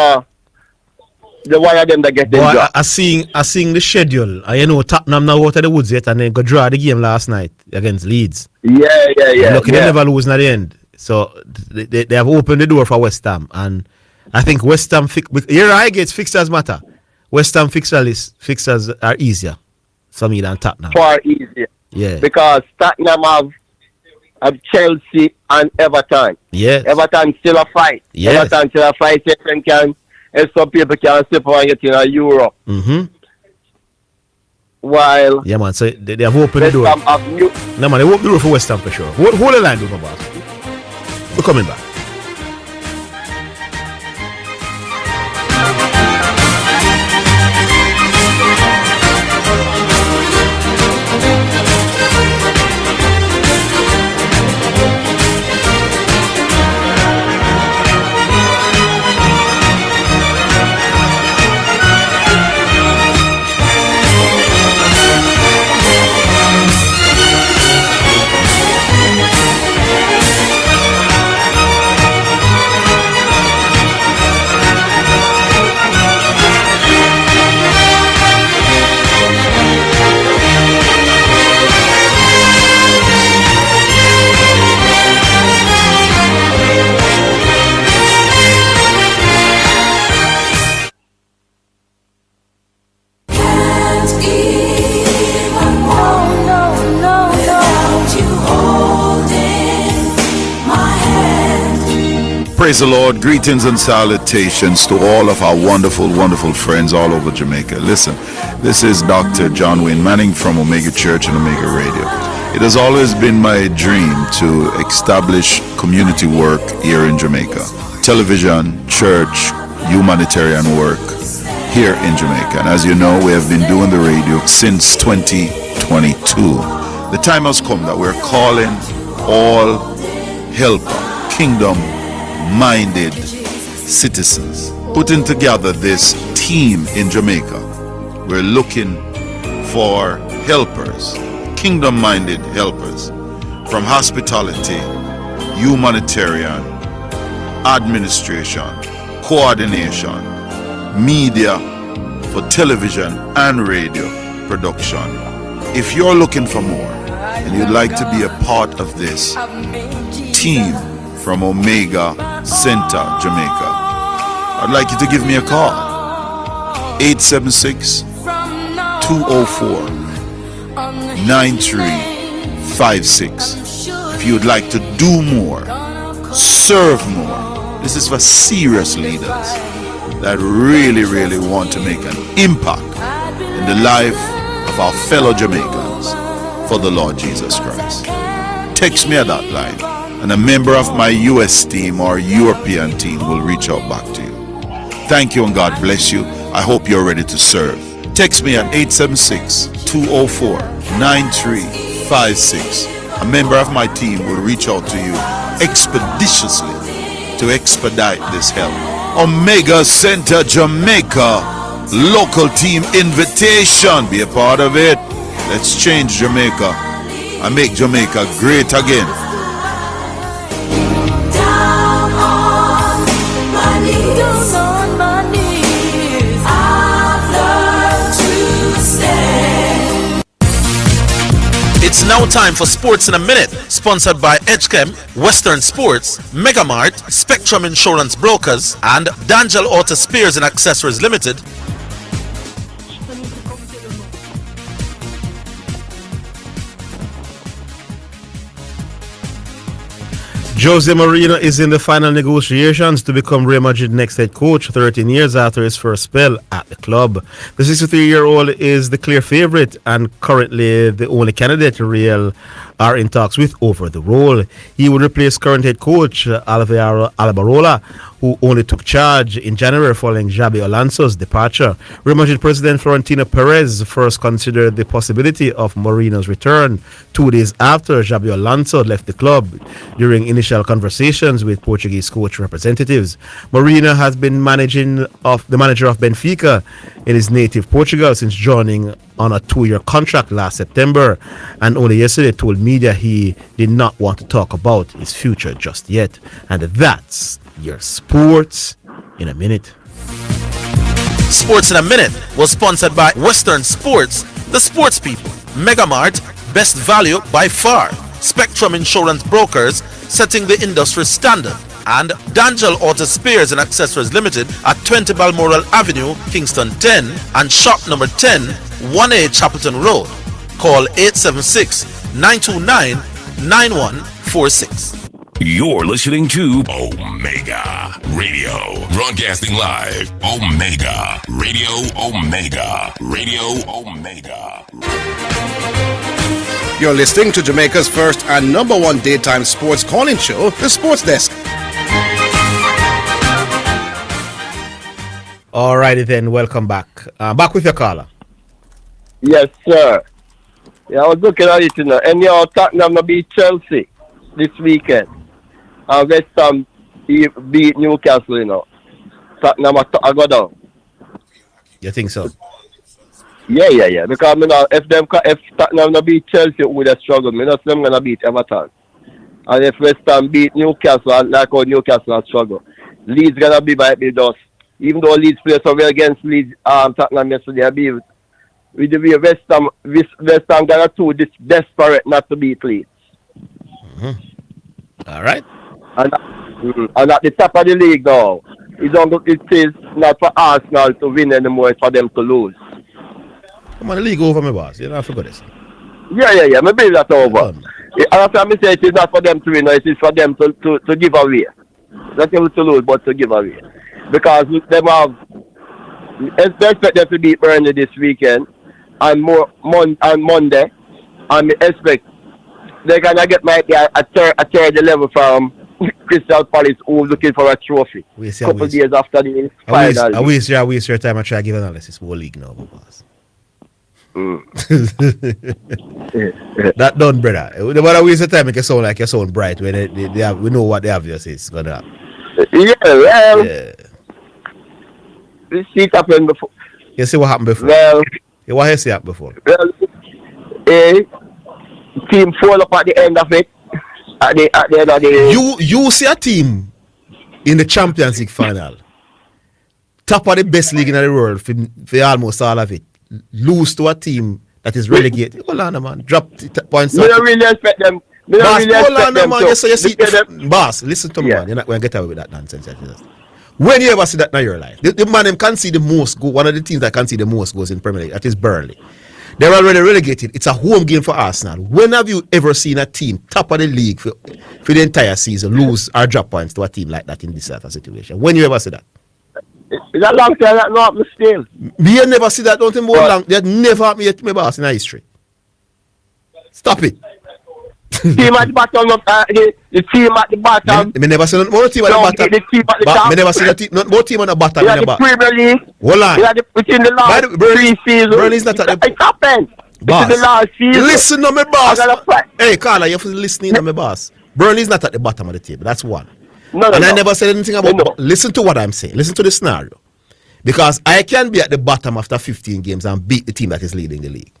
the one of them that get the job? I seeing the schedule. I know Tottenham now out of the woods yet and then go draw the game last night against Leeds. Yeah. Look, they never lose at the end. So they have opened the door for West Ham. And I think West Ham here I get fixtures matter. West Ham fixtures are easier for me than Tottenham. Far easier. Yeah. Because Tottenham have of Chelsea and Everton. Yes. Everton still a fight. Yes. Everton still a fight. If some people can slip on get in Europe. Mm-hmm. While yeah, man. So they have opened the door. No, man, they opened the door for West Ham for sure. Hold the line, my boss. We're coming back. Praise the Lord. Greetings and salutations to all of our wonderful, wonderful friends all over Jamaica. Listen, this is Dr. John Wayne Manning from Omega Church and Omega Radio. It has always been my dream to establish community work here in Jamaica. Television, church, humanitarian work here in Jamaica. And as you know, we have been doing the radio since 2022. The time has come that we're calling all helper, kingdom-minded citizens, putting together this team in Jamaica. We're looking for helpers, kingdom-minded helpers, from hospitality, humanitarian, administration, coordination, media, for television and radio production. If you're looking for more and you'd like to be a part of this team from Omega Center, Jamaica, I'd like you to give me a call. 876-204-9356. If you'd like to do more, serve more. This is for serious leaders that really, really want to make an impact in the life of our fellow Jamaicans for the Lord Jesus Christ. Text me at that line, and a member of my US team or European team will reach out back to you. Thank you and God bless you. I hope you're ready to serve. Text me at 876-204-9356. A member of my team will reach out to you expeditiously to expedite this help. Omega Center Jamaica, local team invitation. Be a part of it. Let's change Jamaica and make Jamaica great again. Down on my knees, I've learned to stand. It's now time for Sports in a Minute, sponsored by Edgechem, Western Sports, Megamart, Spectrum Insurance Brokers, and D'Angelo Auto Spares and Accessories Limited. Jose Mourinho is in the final negotiations to become Real Madrid's next head coach 13 years after his first spell at the club. The 63-year-old is the clear favourite and currently the only candidate Real are in talks with over the role. He would replace current head coach Alvaro Albarola, who only took charge in January following Xabi Alonso's departure. Real Madrid president Florentino Perez first considered the possibility of Mourinho's return 2 days after Xabi Alonso left the club during initial conversations with Portuguese coach representatives. Mourinho has been the manager of Benfica in his native Portugal since joining on a 2-year contract last September, and only yesterday told media he did not want to talk about his future just yet. And that's your Sports in a Minute. Sports in a Minute was sponsored by Western Sports, the sports people, Megamart, best value by far, Spectrum Insurance Brokers, setting the industry standard, and D'Angelo Auto Spares and Accessories Limited at 20 Balmoral Avenue, Kingston 10, and shop number 10, 1A Chapelton Road. Call 876-929-9155. 46. You're listening to Omega Radio. Broadcasting live. Omega Radio. Omega Radio. Omega. You're listening to Jamaica's first and number one daytime sports calling show, The Sports Desk. Alrighty then, welcome back. Back with your caller. Yes, sir. Yeah, I was looking at it, and Tottenham will beat Chelsea this weekend. And West Ham beat Newcastle, Tottenham I go down. You think so? Yeah. Because if Tottenham no beat Chelsea, it would have struggled. I know them gonna beat Everton. And if West Ham beat Newcastle, and like how Newcastle has struggled, Leeds gonna be by the dust. Even though Leeds played so well against Leeds, Tottenham yesterday, I believe with the way West Ham gonna too desperate not to beat Leeds. All right. And at the top of the league now, it is not for Arsenal to win anymore, it's for them to lose. Come on, the league over, my boss. You don't forget this. Yeah. Me believe that over. After I say it is not for them to win, it is for them to give away. Not even to lose, but to give away. Because they expect them to beat Burnley this weekend and on Monday. And I expect they're gonna get maybe a third level from Crystal Palace, who looking for a trophy. Couple days after the final. I waste your time. I try to give analysis more league now, boss. That done, brother. The matter waste your time, make it sound like you sound bright when we know what the obvious is gonna happen. Yeah. We see it happen before. You see what happened before? Well, what you see happened before? Well, team fall up at the end of it. At the end of the you see a team in the Champions League final, top of the best league in the world for almost all of it, lose to a team that is relegated. Hold on, man. Drop points. We don't really expect them. Boss, hold on, man. You see, boss, listen to me, man. You're not going to get away with that nonsense. When you ever see that in your life, the man them can see the most goals. One of the teams that can see the most goals in Premier League, that is Burnley. They're already relegated. It's a home game for Arsenal. When have you ever seen a team top of the league for the entire season lose or drop points to a team like that in this sort of situation? When you ever see that? Is that long time that not still? Me never see that. Don't think more long. That never happened yet to my boss in history. Stop it. Team at the bottom of the team at the bottom. Me never see no team at the bottom. The team at the top. Me never see no team on the bottom. Yeah, the Premier League. Hold on. Yeah, within the last 3 seasons. Burnley's not at the. It happened. Boss. Within the last season. Listen to me, boss. Hey, Carla, you have to listen to me, boss. Burnley's not at the bottom of the table. That's one. No. I never said anything about. Listen to what I'm saying. Listen to the scenario. Because I can be at the bottom after 15 games and beat the team that is leading the league.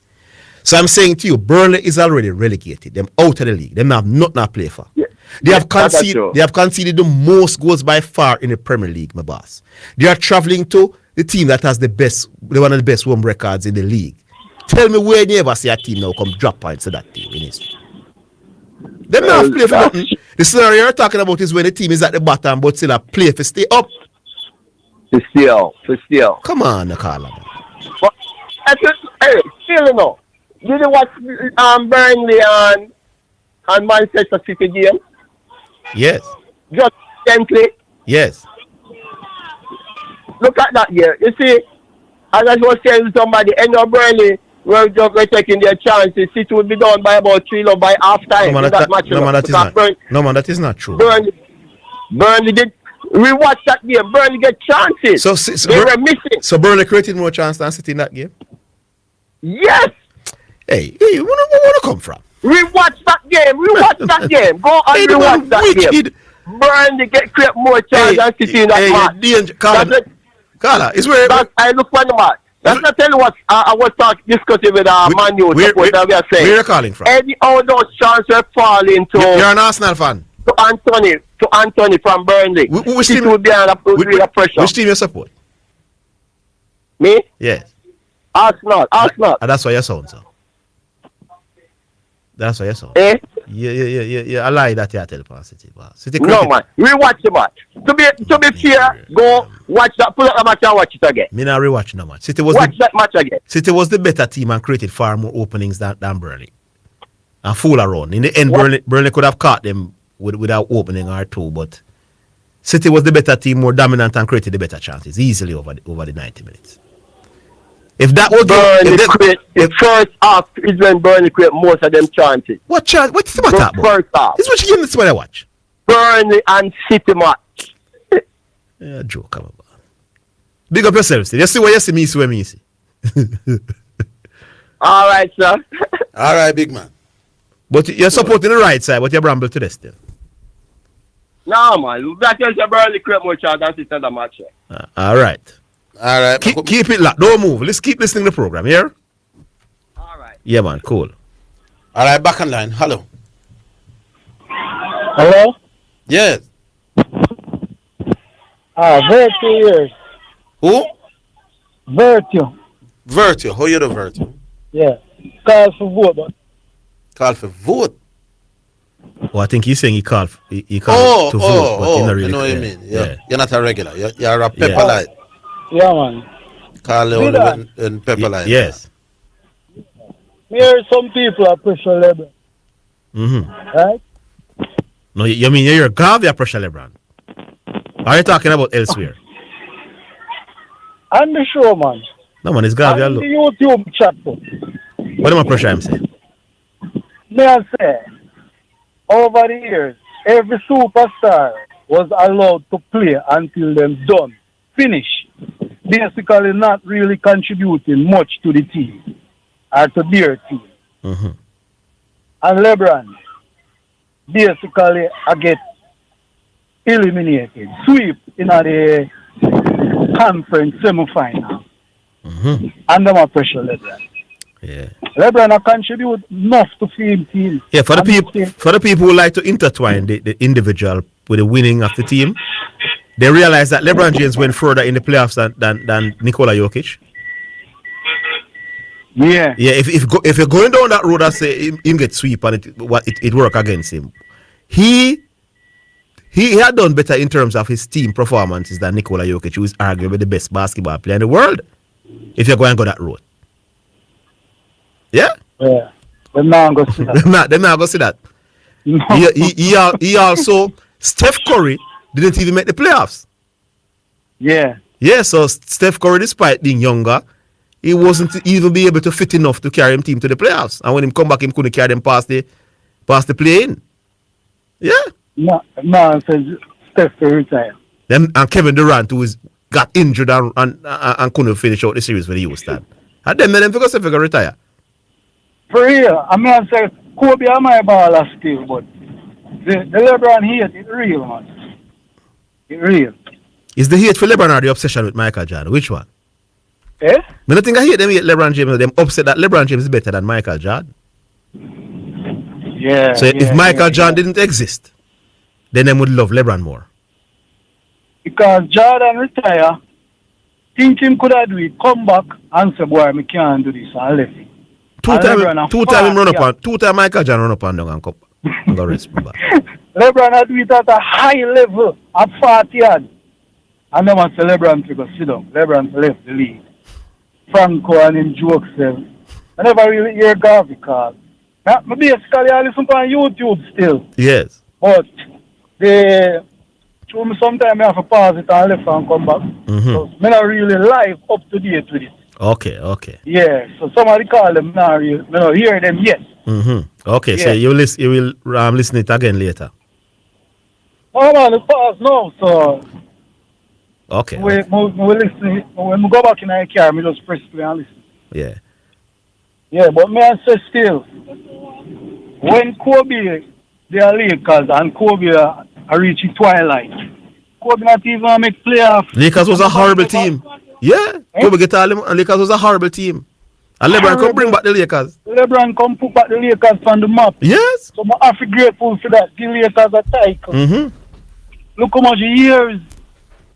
So I'm saying to you, Burnley is already relegated. Them out of the league. Them have nothing to play for. Yeah. They have conceded the most goals by far in the Premier League, my boss. They are traveling to the team that has one of the best home records in the league. Tell me where you ever see a team now come drop points to that team in history. Them not play for nothing. The scenario you're talking about is when the team is at the bottom but still a play for stay up. To steal. Come on, Carla. But still no. Did you watch Burnley and Manchester City game? Yes. Just gently. Yes. Look at that here. You see, as I was saying to somebody, Burnley were just taking their chances. City would be done by about 3-0 by half time. No, man, that is not true. Burnley did. We watched that game. Burnley get chances. So they were missing. So Burnley created more chance than City in that game? Yes. Hey, where you come from? We watched that game. Go and rewatch that game. Burnley create more chance than City in that match. Carla, it's where I look for the match. That's not tell you what I was discussing with Man U supporter. We are saying. Where you calling from? All those chances are falling to. You're an Arsenal fan. To Anthony from Burnley. Which team would be under pressure? Which team you support? Me? Yes. Arsenal. That's why you sound so. That's why you sound. Yeah. I lie that you tell City. No man, we watch the match. To be fair, go watch that. Pull up the match and watch it again. Me not rewatch no match. Watch that match again. City was the better team and created far more openings than Burnley. and fool around. In the end, Burnley could have caught them with an opening or two, but City was the better team, more dominant, and created the better chances easily over the 90 minutes. If that was the first half is when Burnley create most of them chances. What chance? What's the matter about? First half. This is what you give this one I watch. Burnley and City match. Yeah, joke about. Big up yourself, Steve. You see what you see, me see what me see. All right, sir. All right, big man. But you're supporting the right side, but you bramble to the still. No, man. That tells you Burnley create more chance than City in the match. All right. All right. Keep it locked. Don't move. Let's keep listening to the program, here. All right. Yeah, man. Cool. All right, back on line. Hello. Hello? Yes. Virtue years. Who? Virtue. Virtue. How you do Virtue? Yeah. Call for vote, but. Call for vote? Oh, I think he's saying he called to vote, but he not really. I know what you mean. Yeah. You're not a regular. You're a pepper light. Yeah, man. Call only when pepper light. Yes. Me hear some people are pressure LeBron. Mm-hmm. Right? No, you mean you're Gavia pressure LeBron? Are you talking about elsewhere? On the show, man. No, man, it's Gavia. On the YouTube chat. What am I pressure him saying? Me I say, over the years, every superstar was allowed to play until them done. Finish. Basically not really contributing much to the team or to their team. Mm-hmm. And LeBron basically I get eliminated. Sweep in the conference semi-final. Mm-hmm. And them are pressure LeBron. Yeah. LeBron I contribute enough to film team. Yeah, for the people who like to intertwine the individual with the winning of the team, they realize that LeBron James went further in the playoffs than Nikola Jokic. Yeah. Yeah, if you're going down that road, I say him get sweep and it work against him. He had done better in terms of his team performances than Nikola Jokic, who is arguably the best basketball player in the world. If you're going to go that road. Yeah? Yeah. Them not going to see that. Them not going to see that. No. He also, Steph Curry didn't even make the playoffs. Yeah. Yeah, so Steph Curry, despite being younger, he wasn't even be able to fit enough to carry him team to the playoffs. And when him come back, him couldn't carry them past the play-in. Yeah. No, says Steph Curry retire. Them and Kevin Durant, who got injured and couldn't finish out the series for the Houston. And then them figure Steph Curry retire. For real, I mean, I say Kobe and my baller still, but the LeBron hate, it real, man. It real. Is the hate for LeBron or the obsession with Michael Jordan? Which one? Eh? I don't think I hate them hate LeBron James. Them upset that LeBron James is better than Michael Jordan. Yeah. So if Michael Jordan didn't exist, then they would love LeBron more. Because Jordan retire, think him could have do it, come back and say, boy, I can't do this, and left it. Two time Michael Jordan run up and down and come and go rest. LeBron had do it at a high level at 40 yards. And then once LeBron to go sit down, LeBron left the league. Franco and him jokes them. I never really hear Garvey call. Basically I listen to on YouTube still. Yes. But sometimes I have to pause it and left and come back. Mm-hmm. So I'm not really live up to date with it. Okay. Yeah, so somebody call them now, you know, hear them yet. Mm-hmm. Okay, yeah. So you will listen it again later. Oh man, it's past now, so okay. We listen. When we go back in the car, we just press play and listen. Yeah. Yeah, but me I say still, when Kobe they are Lakers and Kobe are reaching twilight, Kobe not even make playoff. Lakers was a horrible team. Yeah, Kobe get all them, and Lakers was a horrible team. And LeBron come bring back the Lakers. LeBron come put back the Lakers on the map. Yes. So I feel grateful for that. The Lakers are title. Mm-hmm. Look how much years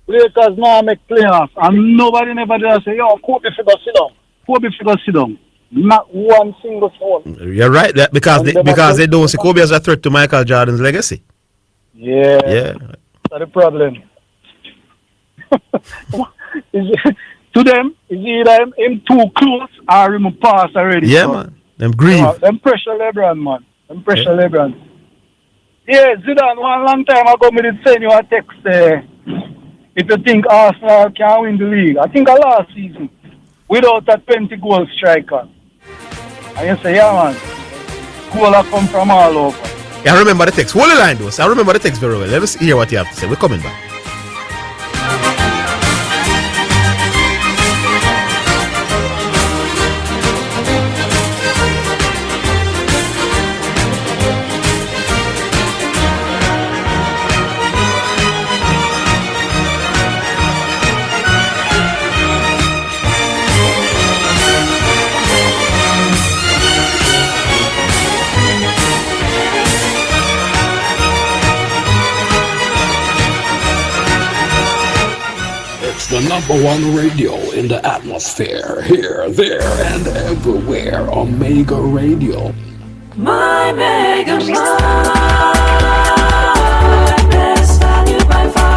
Lakers now make playoffs, and nobody never did say, yo, Kobe figure sit down. Kobe figure sit down. Not one single soul. You're right, because they don't see Kobe as a threat to Michael Jordan's legacy. Yeah. Yeah. That's the problem. To them, is either him too close or him pass already. Yeah, man. Them grieve. Them pressure LeBron, man. And pressure LeBron. Yeah, Zidane, one long time ago, me did send you a text if you think Arsenal can win the league. I think last season, without a 20-goal striker. And you say, yeah, man, goal have come from all over. Yeah, I remember the text. Hold the line, though. I remember the text very well. Let us hear what you have to say. We're coming back. The #1 radio in the atmosphere, here, there, and everywhere. Omega Radio. My Mega Mart, best value by far.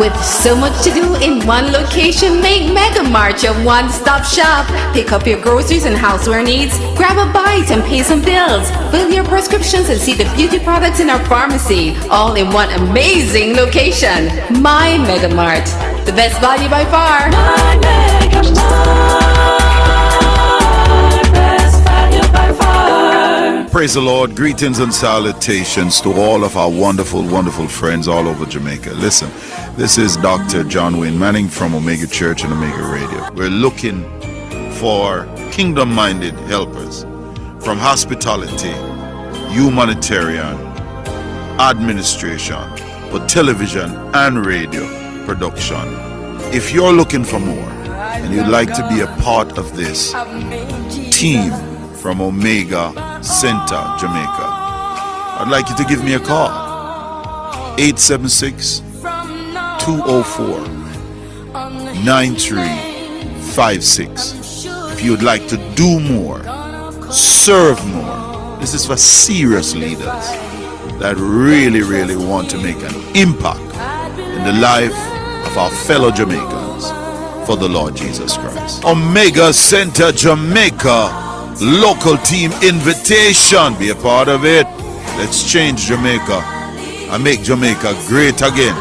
With so much to do in one location, make Mega Mart your one-stop shop. Pick up your groceries and houseware needs, grab a bite and pay some bills, fill your prescriptions and see the beauty products in our pharmacy, all in one amazing location. My Mega Mart, the best value by far. My Mega Mart, best value by far. Praise the Lord. Greetings and salutations to all of our wonderful, wonderful friends all over Jamaica. Listen, this is Dr. John Wayne Manning from Omega Church and Omega Radio. We're looking for kingdom-minded helpers from hospitality, humanitarian, administration, for television and radio production. If you're looking for more and you'd like to be a part of this team from Omega Center, Jamaica, I'd like you to give me a call. 876-204-9356. If you'd like to do more, serve more. This is for serious leaders that really, really want to make an impact in the life of our fellow Jamaicans for the Lord Jesus Christ. Omega Center Jamaica local team invitation. Be a part of it. Let's change Jamaica and make Jamaica great again.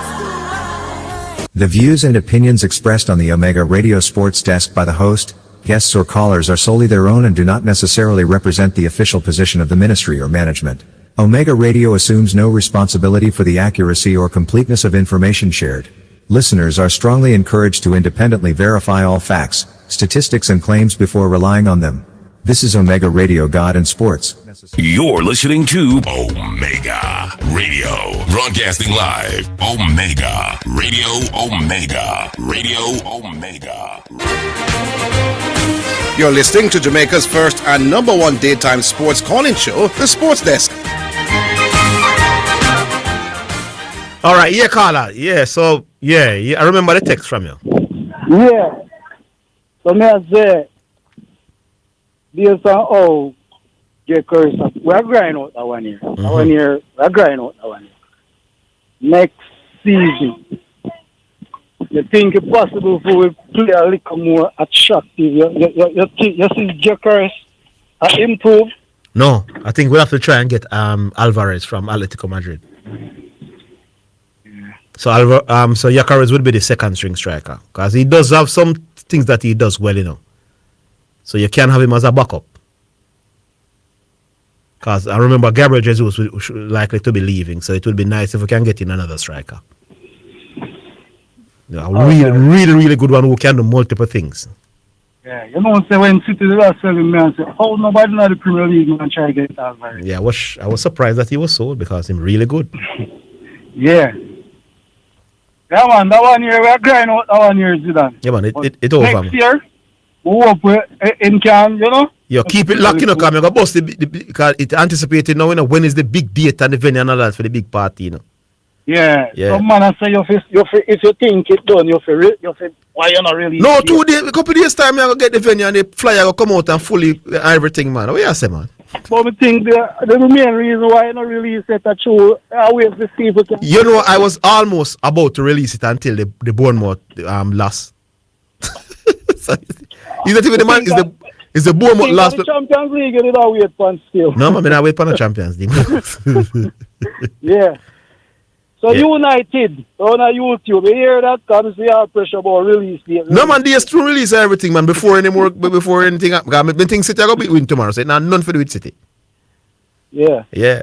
The views and opinions expressed on the Omega Radio Sports Desk by the host, guests or callers are solely their own and do not necessarily represent the official position of the ministry or management. Omega Radio assumes no responsibility for the accuracy or completeness of information shared. Listeners are strongly encouraged to independently verify all facts, statistics and claims before relying on them. This is Omega Radio God and Sports. You're listening to Omega Radio, broadcasting live. Omega Radio, Omega Radio, Omega. You're listening to Jamaica's first and #1 daytime sports calling show, The Sports Desk. All right, yeah, caller. Yeah, so, yeah, I remember the text from you. Yeah. So, may I say, based on how get cursed up, we're grinding out that 1 year. That 1 year, we're grinding out that 1 year. Next season, you think it's possible for we play a little more attractive? You see Jekers improve? No, I think we'll have to try and get Alvarez from Atletico Madrid. So so Jekers would be the second string striker because he does have some things that he does well, you know. So you can't have him as a backup. Because I remember Gabriel Jesus was likely to be leaving, so it would be nice if we can get in another striker. A really good one who can do multiple things. Yeah, you know, say when City last 7 man say, oh, nobody in the Premier League and try to get Alvarez. Yeah, I was surprised that he was sold because he's really good. Yeah. Yeah, man, that 1 year, we're grinding out that 1 year, Zidane. Yeah, man, it over. Next year, we hope in can, you know? You keep it locked, you know, because I'm boss because it's anticipated now, you know, when is the big date and the venue and all that for the big party, you know. Yeah. Some man I say if you think it done, why you not really? No, 2 days, a couple of days time, I go get the venue and the flyer will come out and fully everything, man. What you say, man? But I think the main reason why you not release it at show, I wait to see if we can. You know, I was almost about to release it until the Bournemouth loss. So, is that even the man? Is the Bournemouth last? The Champions League, you did not wait for still. No, man, I wait for the Champions League. Yeah. So Yeah. United on a YouTube, you hear that? Comes the pressure about release date. No, man, they still release everything, man, before anything happen. Because I think City are going to beat win tomorrow, so now none for the with City. Yeah. Yeah.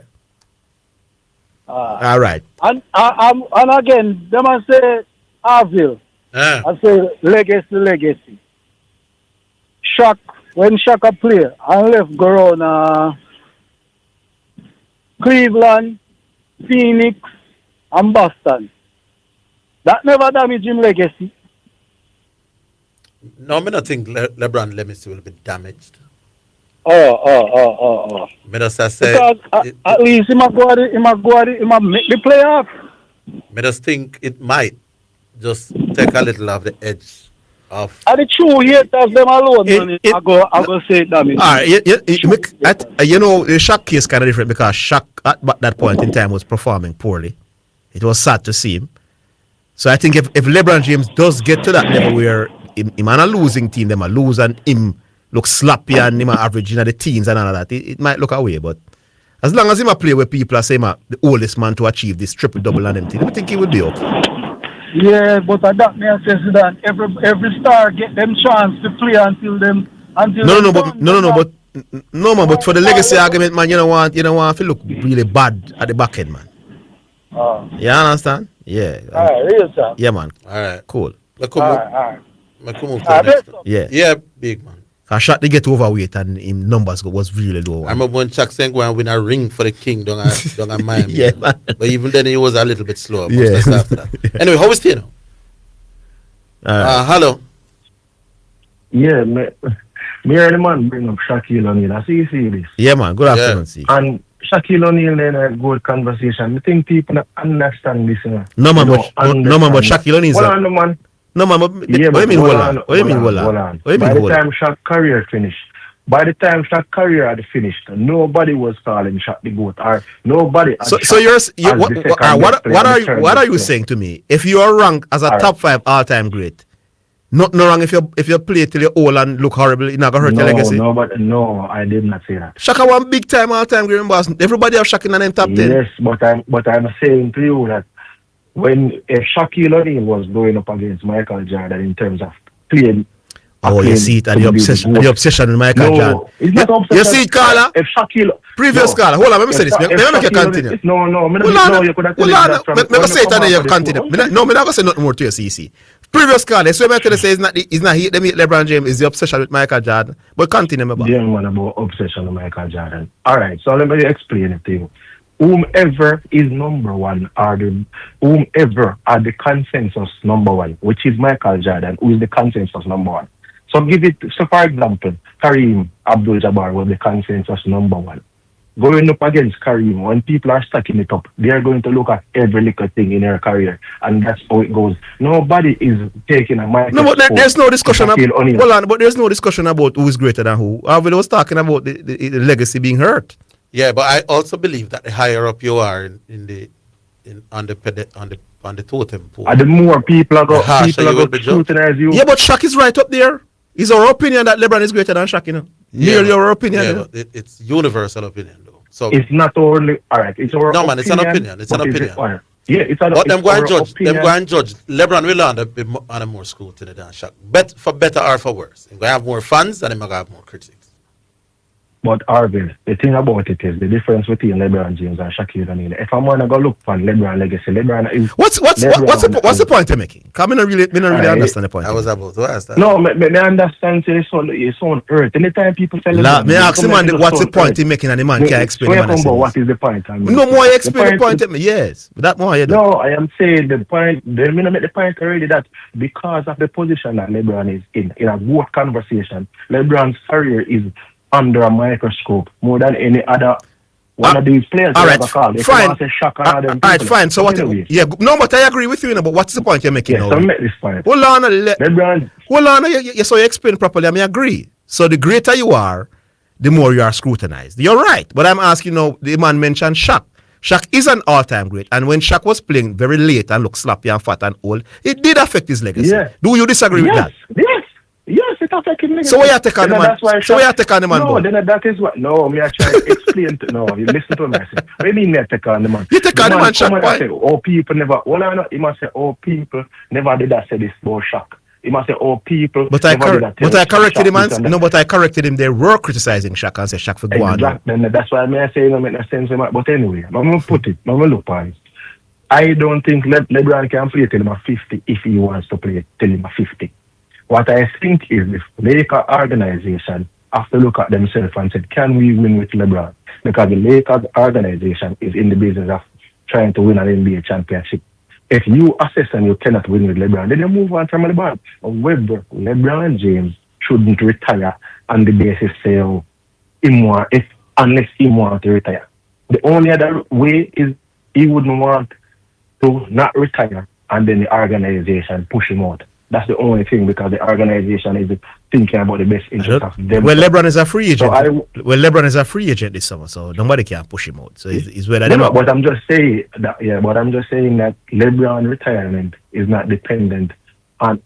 All right. And again, them I say Orville. I say legacy. Shock, when Shaka play, I left go around Cleveland, Phoenix, and Boston. That never damage him legacy. No, I don't think LeBron legacy will be damaged. Oh. I just say, Because at least he might make the playoff. I just think it might just take a little of the edge off. And the true haters them alone, man, I go say damage. All right, you know, the Shaq case kind of different because Shaq at that point in time was performing poorly. It was sad to see him. So I think if LeBron James does get to that level where him on a losing team, them a lose and him look sloppy and him a average in the teens and all of that, it might look away. But as long as him a play where people are saying the oldest man to achieve this triple-double and them thing, I think he would be okay. Yeah, but that may say that every star get them chance to play until No, man, but for the legacy argument, man, you don't want to look really bad at the back end, man. You understand? Yeah. All right, real talk. Yeah, man. All right. Cool. All right. Yeah, big man. I shot to get overweight and him numbers was really low. I remember when Chuck saying go and win a ring for the king down at Miami. Yeah, man. But even then he was a little bit slower. Yeah. After that. Anyway, how is it now? Hello. Yeah, me and the man bring up Shaquille O'Neal. I see you see this. Yeah, man. Good afternoon, see. And Shaquille O'Neal in a good conversation. I think people don't understand this. No, man, but Shaquille O'Neal. Hold on, man. No, man, but what do you mean, hold on? What do you mean, hold on? By the time Shaq's career finished, had finished, nobody was calling Shaq the GOAT, or nobody. What are you saying to me? If you are ranked as a top 5 all-time great, not no wrong if you play till you're old and look horrible, you're not gonna hurt your legacy. No, I did not say that. Shaq one big time all-time great in Boston. Everybody have Shaq in the top 10. Yes, but I'm saying to you that if Shaquille O'Neal was going up against Michael Jordan in terms of playing. Oh, you see it, and the obsession with Michael Jordan. It's not obsession. You see it, Carla? If Shaquille... Previous Carla. Hold on, let me say this. Let me make you continue. No, you could have said that from... Let me say it and then you continue. No, I'm not going to say nothing more to you, CC. Previous Carla, so I'm going to say it's not he, LeBron James, is the obsession with Michael Jordan. But continue, my boy. Yeah, man, about obsession with Michael Jordan. All right, so let me explain it to you. Whomever is number one whomever are the consensus number one, which is Michael Jordan, who is the consensus number one. So for example, Kareem Abdul-Jabbar was the consensus number one. Going up against Kareem, when people are stacking it up, they are going to look at every little thing in their career, and that's how it goes. Nobody is taking a mic. No, but there's no discussion but there's no discussion about who is greater than who. Orville was talking about the legacy being hurt. Yeah, but I also believe that the higher up you are on the totem pole, and the more people are going to scrutinize you. Yeah, but Shaq is right up there. It's our opinion that LeBron is greater than Shaq, you know. Merely our opinion. Yeah, but it's universal opinion, though. So it's not only all right. It's our no, man. It's an opinion. It's an opinion. Yeah, it's an. But them go and judge. Them go and judge. LeBron will end up on a more scrutiny than Shaq. For better or for worse. He's gonna have more fans and he's gonna have more critics. But Orville, the thing about it is the difference between LeBron James and Shaquille O'Neal. If I'm gonna go look for LeBron legacy, LeBron is what's the point you're making? I don't really understand the point. I was about to ask that. No, me understand. It's on earth. Anytime people say LeBron, me ask him what's the point he's making, and the man can't explain. What is the point? No more explain the point. Yes, that more. No, I am saying the point. They may not make the point already that because of the position that LeBron is in a GOAT conversation, LeBron's career is under a microscope more than any other one of these players. All right, fine. So what? Yeah, no, but I agree with you. But what's the point you're making? Yes, I make this point. Hold on, LeBron. Hold on. So you explain properly. I agree. So the greater you are, the more you are scrutinized. You're right. But I'm asking you. The man mentioned Shaq. Shaq is an all-time great, and when Shaq was playing very late and looked sloppy and fat and old, it did affect his legacy. Yeah. Do you disagree with that? Yes. Yes, it affects him. So why you take on the man? So why you take on the man? No, then that is what. No, me I try to explain to. No, you listen to me. I say, what do you mean me take on the man? You take on the man, Shock. Why? Say, oh, people never. Well, I know. He must say, oh, people never did that. Say this about Shock. He must say, oh, people. But I corrected him. No, but I corrected him. They were criticizing Shock and say Shock for go on. Exactly. That's why I say no make no sense. But anyway, I'm gonna put it. I'm gonna look at it. I don't think LeBron can play till him at 50 if he wants to play till him at 50. What I think is if Lakers organization have to look at themselves and say, can we win with LeBron? Because the Lakers organization is in the business of trying to win an NBA championship. If you assess and you cannot win with LeBron, then you move on from LeBron. However, LeBron James shouldn't retire on the basis say, unless he wants to retire. The only other way is he wouldn't want to not retire and then the organization push him out. That's the only thing because the organization is thinking about the best interest of them. Well, LeBron is a free agent. LeBron is a free agent this summer, so nobody can push him out. So it's whether but I'm just saying that that LeBron retirement is not dependent on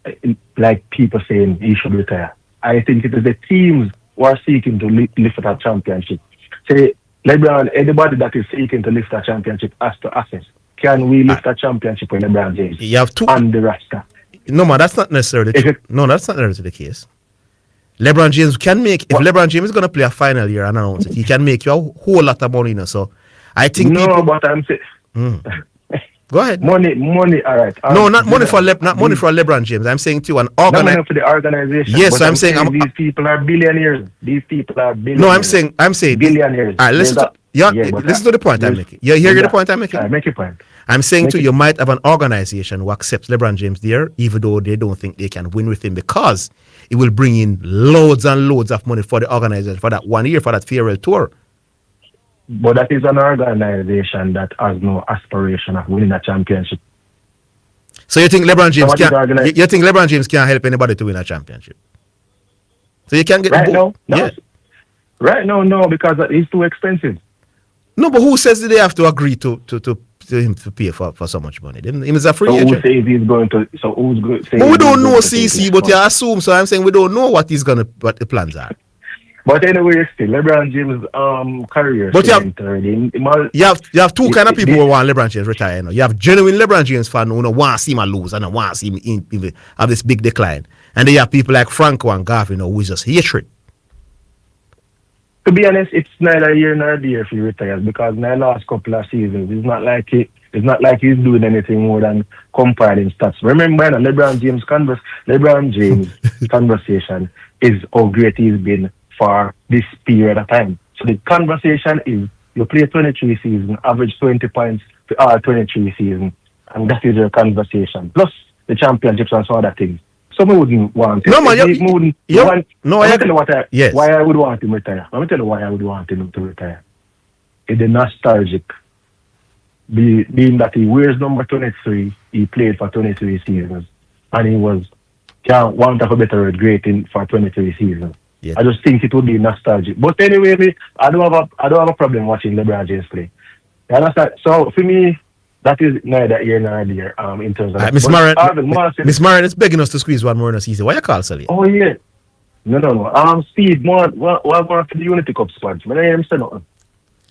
like people saying he should retire. I think it is the teams who are seeking to lift that championship. Say LeBron, anybody that is seeking to lift that championship has to assess. Can we lift a championship with LeBron James? You have two on the roster. No, man, that's not necessarily that's not necessarily the case. LeBron James can make, if LeBron James is going to play a final year and announce it, he can make you a whole lot of money, so I think but I'm saying... Go ahead. Money, all right. No, not money for LeBron James. I'm saying to an organization. Not money for the organization. Yes, I'm saying these people are billionaires. No, I'm saying billionaires. All right, listen to the point I'm making. You hear the point I'm making? Make your point. I'm saying you might have an organization who accepts LeBron James there, even though they don't think they can win with him because it will bring in loads and loads of money for the organization for that 1 year, for that farewell tour. But that is an organization that has no aspiration of winning a championship. So you think LeBron James can't help anybody to win a championship? So you can't get right now? No. Yeah. Right now, no, because it's too expensive. No, but who says that they have to agree to him to pay for so much money? Him is a free agent. Who says he's going to? So who's going? But we don't know CC, but you assume. So I'm saying we don't know what the plans are. But anyway, still LeBron James' career. But you have two kind of people who want LeBron James retire. You know? You have genuine LeBron James fan who don't want to see him lose and don't want to see him have this big decline, and then you have people like Franco and Garvin, who is just hatred. To be honest, it's neither here nor there if he retires because in the last couple of seasons, it's not like he's doing anything more than compiling stats. Remember, LeBron James conversation is how great he's been for this period of time. So the conversation is you play 23 seasons, average 20 points for all 23 seasons, and that is your conversation. Plus the championships and some other things. Some wouldn't want it. No, man, I'll tell you why I would want him to retire. Let me tell you why I would want him to retire. It's the nostalgic. Being that he wears number 23, he played for 23 seasons, and he was one of a better great for 23 seasons. Yeah. I just think it would be nostalgic. But anyway, I don't have a problem watching LeBron James play. You understand? So for me, that is neither here nor there in terms of Miss Marin is begging us to squeeze one more in the season. Why you call Sally? Oh yeah. No. Steve, what for the Unity Cup squad? I hear him say nothing.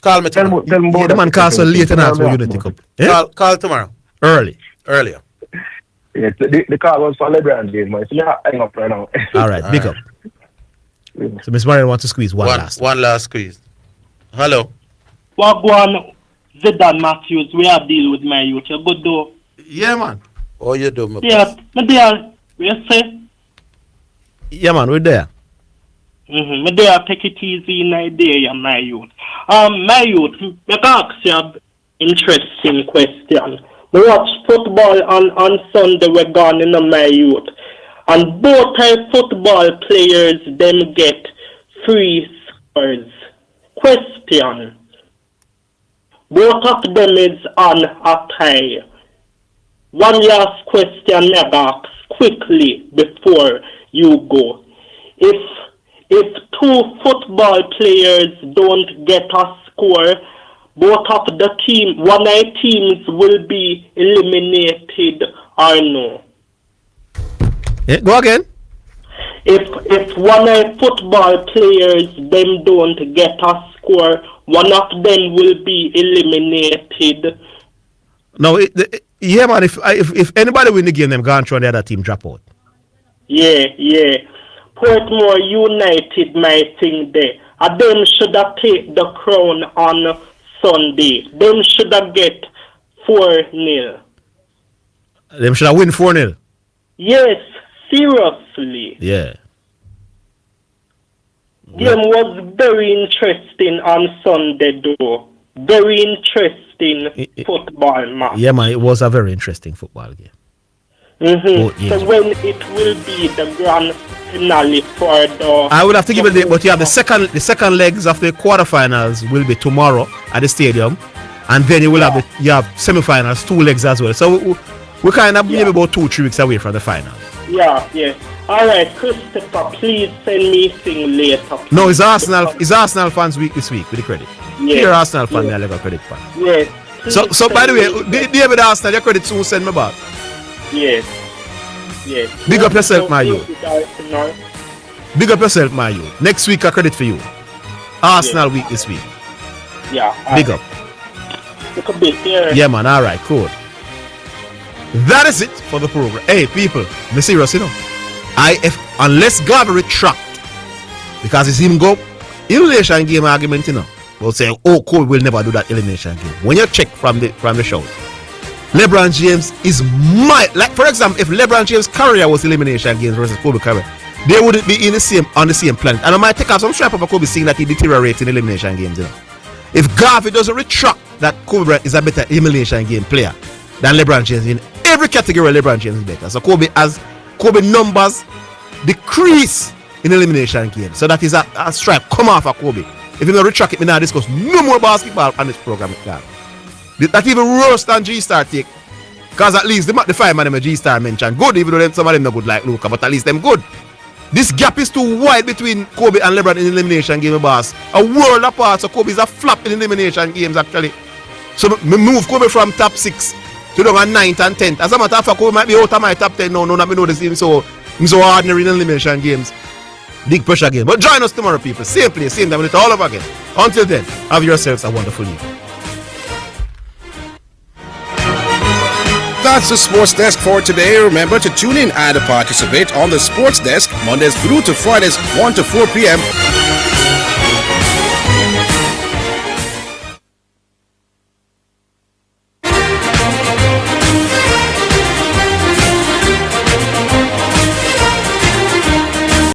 Call me tomorrow. The man calls so late and ask for Unity Cup. Yeah? Call tomorrow. Earlier. Yeah, the call was for LeBron James, man. So yeah, hang up right now. All right, big up. So Miss Marin wants to squeeze one last squeeze. Hello. What go on? Zidane Matthews, we have deal with my youth. You good though? Yeah, man. Oh, you do, yeah, my dear, you say? Yeah, man, we're there. My dear, take it easy in idea, my youth. My youth, I ask you an interesting question. We watch football on Sunday, we're gone in my youth. And both our football players, them get free scores. Question. Both of them is on a tie. One last question I ask quickly before you go. If two football players don't get a score, both of the one of the teams will be eliminated or no? Yeah, go again. if one of football players them don't get a score, one of them will be eliminated. No, yeah, man. If anybody win the game, them gone through and the other team drop out. Yeah. Portmore United, my thing there. And them should have take the crown on Sunday. Them should have get 4-0. Them should have win 4-0. Yes, seriously. Yeah. Game was very interesting on Sunday, though. Very interesting football match. Yeah, man. It was a very interesting football game. So when it will be the grand finale for the... I would have to give it the... But you have the second legs of the quarterfinals will be tomorrow at the stadium. And then you will have you have semifinals, 2 legs as well. So we're kind of maybe about 2-3 weeks away from the final. Yeah. All right, Christopher, please send me thing later. No, it's Arsenal fans week this week with the credit. Yes. Here Arsenal fan, I like a credit fan. Yes. So by the way, David Arsenal, your credit soon send me back. Yes. Big up yourself, my youth. Big up yourself, my youth. Next week, a credit for you. Arsenal week this week. Yeah. Big up. Look a bit here. Yeah, man. All right, cool. That is it for the program. Hey, people, I'm serious, you know. Unless God retract, because it's him go elimination game argument, you know. We'll say, Kobe will never do that elimination game. When you check from the show, LeBron James is like, for example, if LeBron James' career was elimination games versus Kobe career, they wouldn't be on the same planet. And I might take out some strap of Kobe seeing that he deteriorates in elimination games, you know. If Garvey doesn't retract that Kobe Bryant is a better elimination game player than LeBron James in every category, LeBron James is better. So Kobe numbers decrease in elimination games. So that is a stripe come off of Kobe. If you don't retract it, we now discuss no more basketball on this program. That even worse than G-Star take. Because at least the 5 man G-Star mentioned good, even though some of them not good like Luka, but at least them good. This gap is too wide between Kobe and LeBron in elimination game, boss. A world apart, so Kobe is a flop in elimination games actually. So me move Kobe from top 6 to the 9th and 10th. As a matter of fact, Kobe might be out of my top 10 now. Not me know this team so ordinary in elimination games. Big pressure game. But join us tomorrow, people. Same place, same time, and it's all over again. Until then, have yourselves a wonderful evening. That's the Sports Desk for today. Remember to tune in and participate on the Sports Desk Mondays through to Fridays 1 to 4 p.m.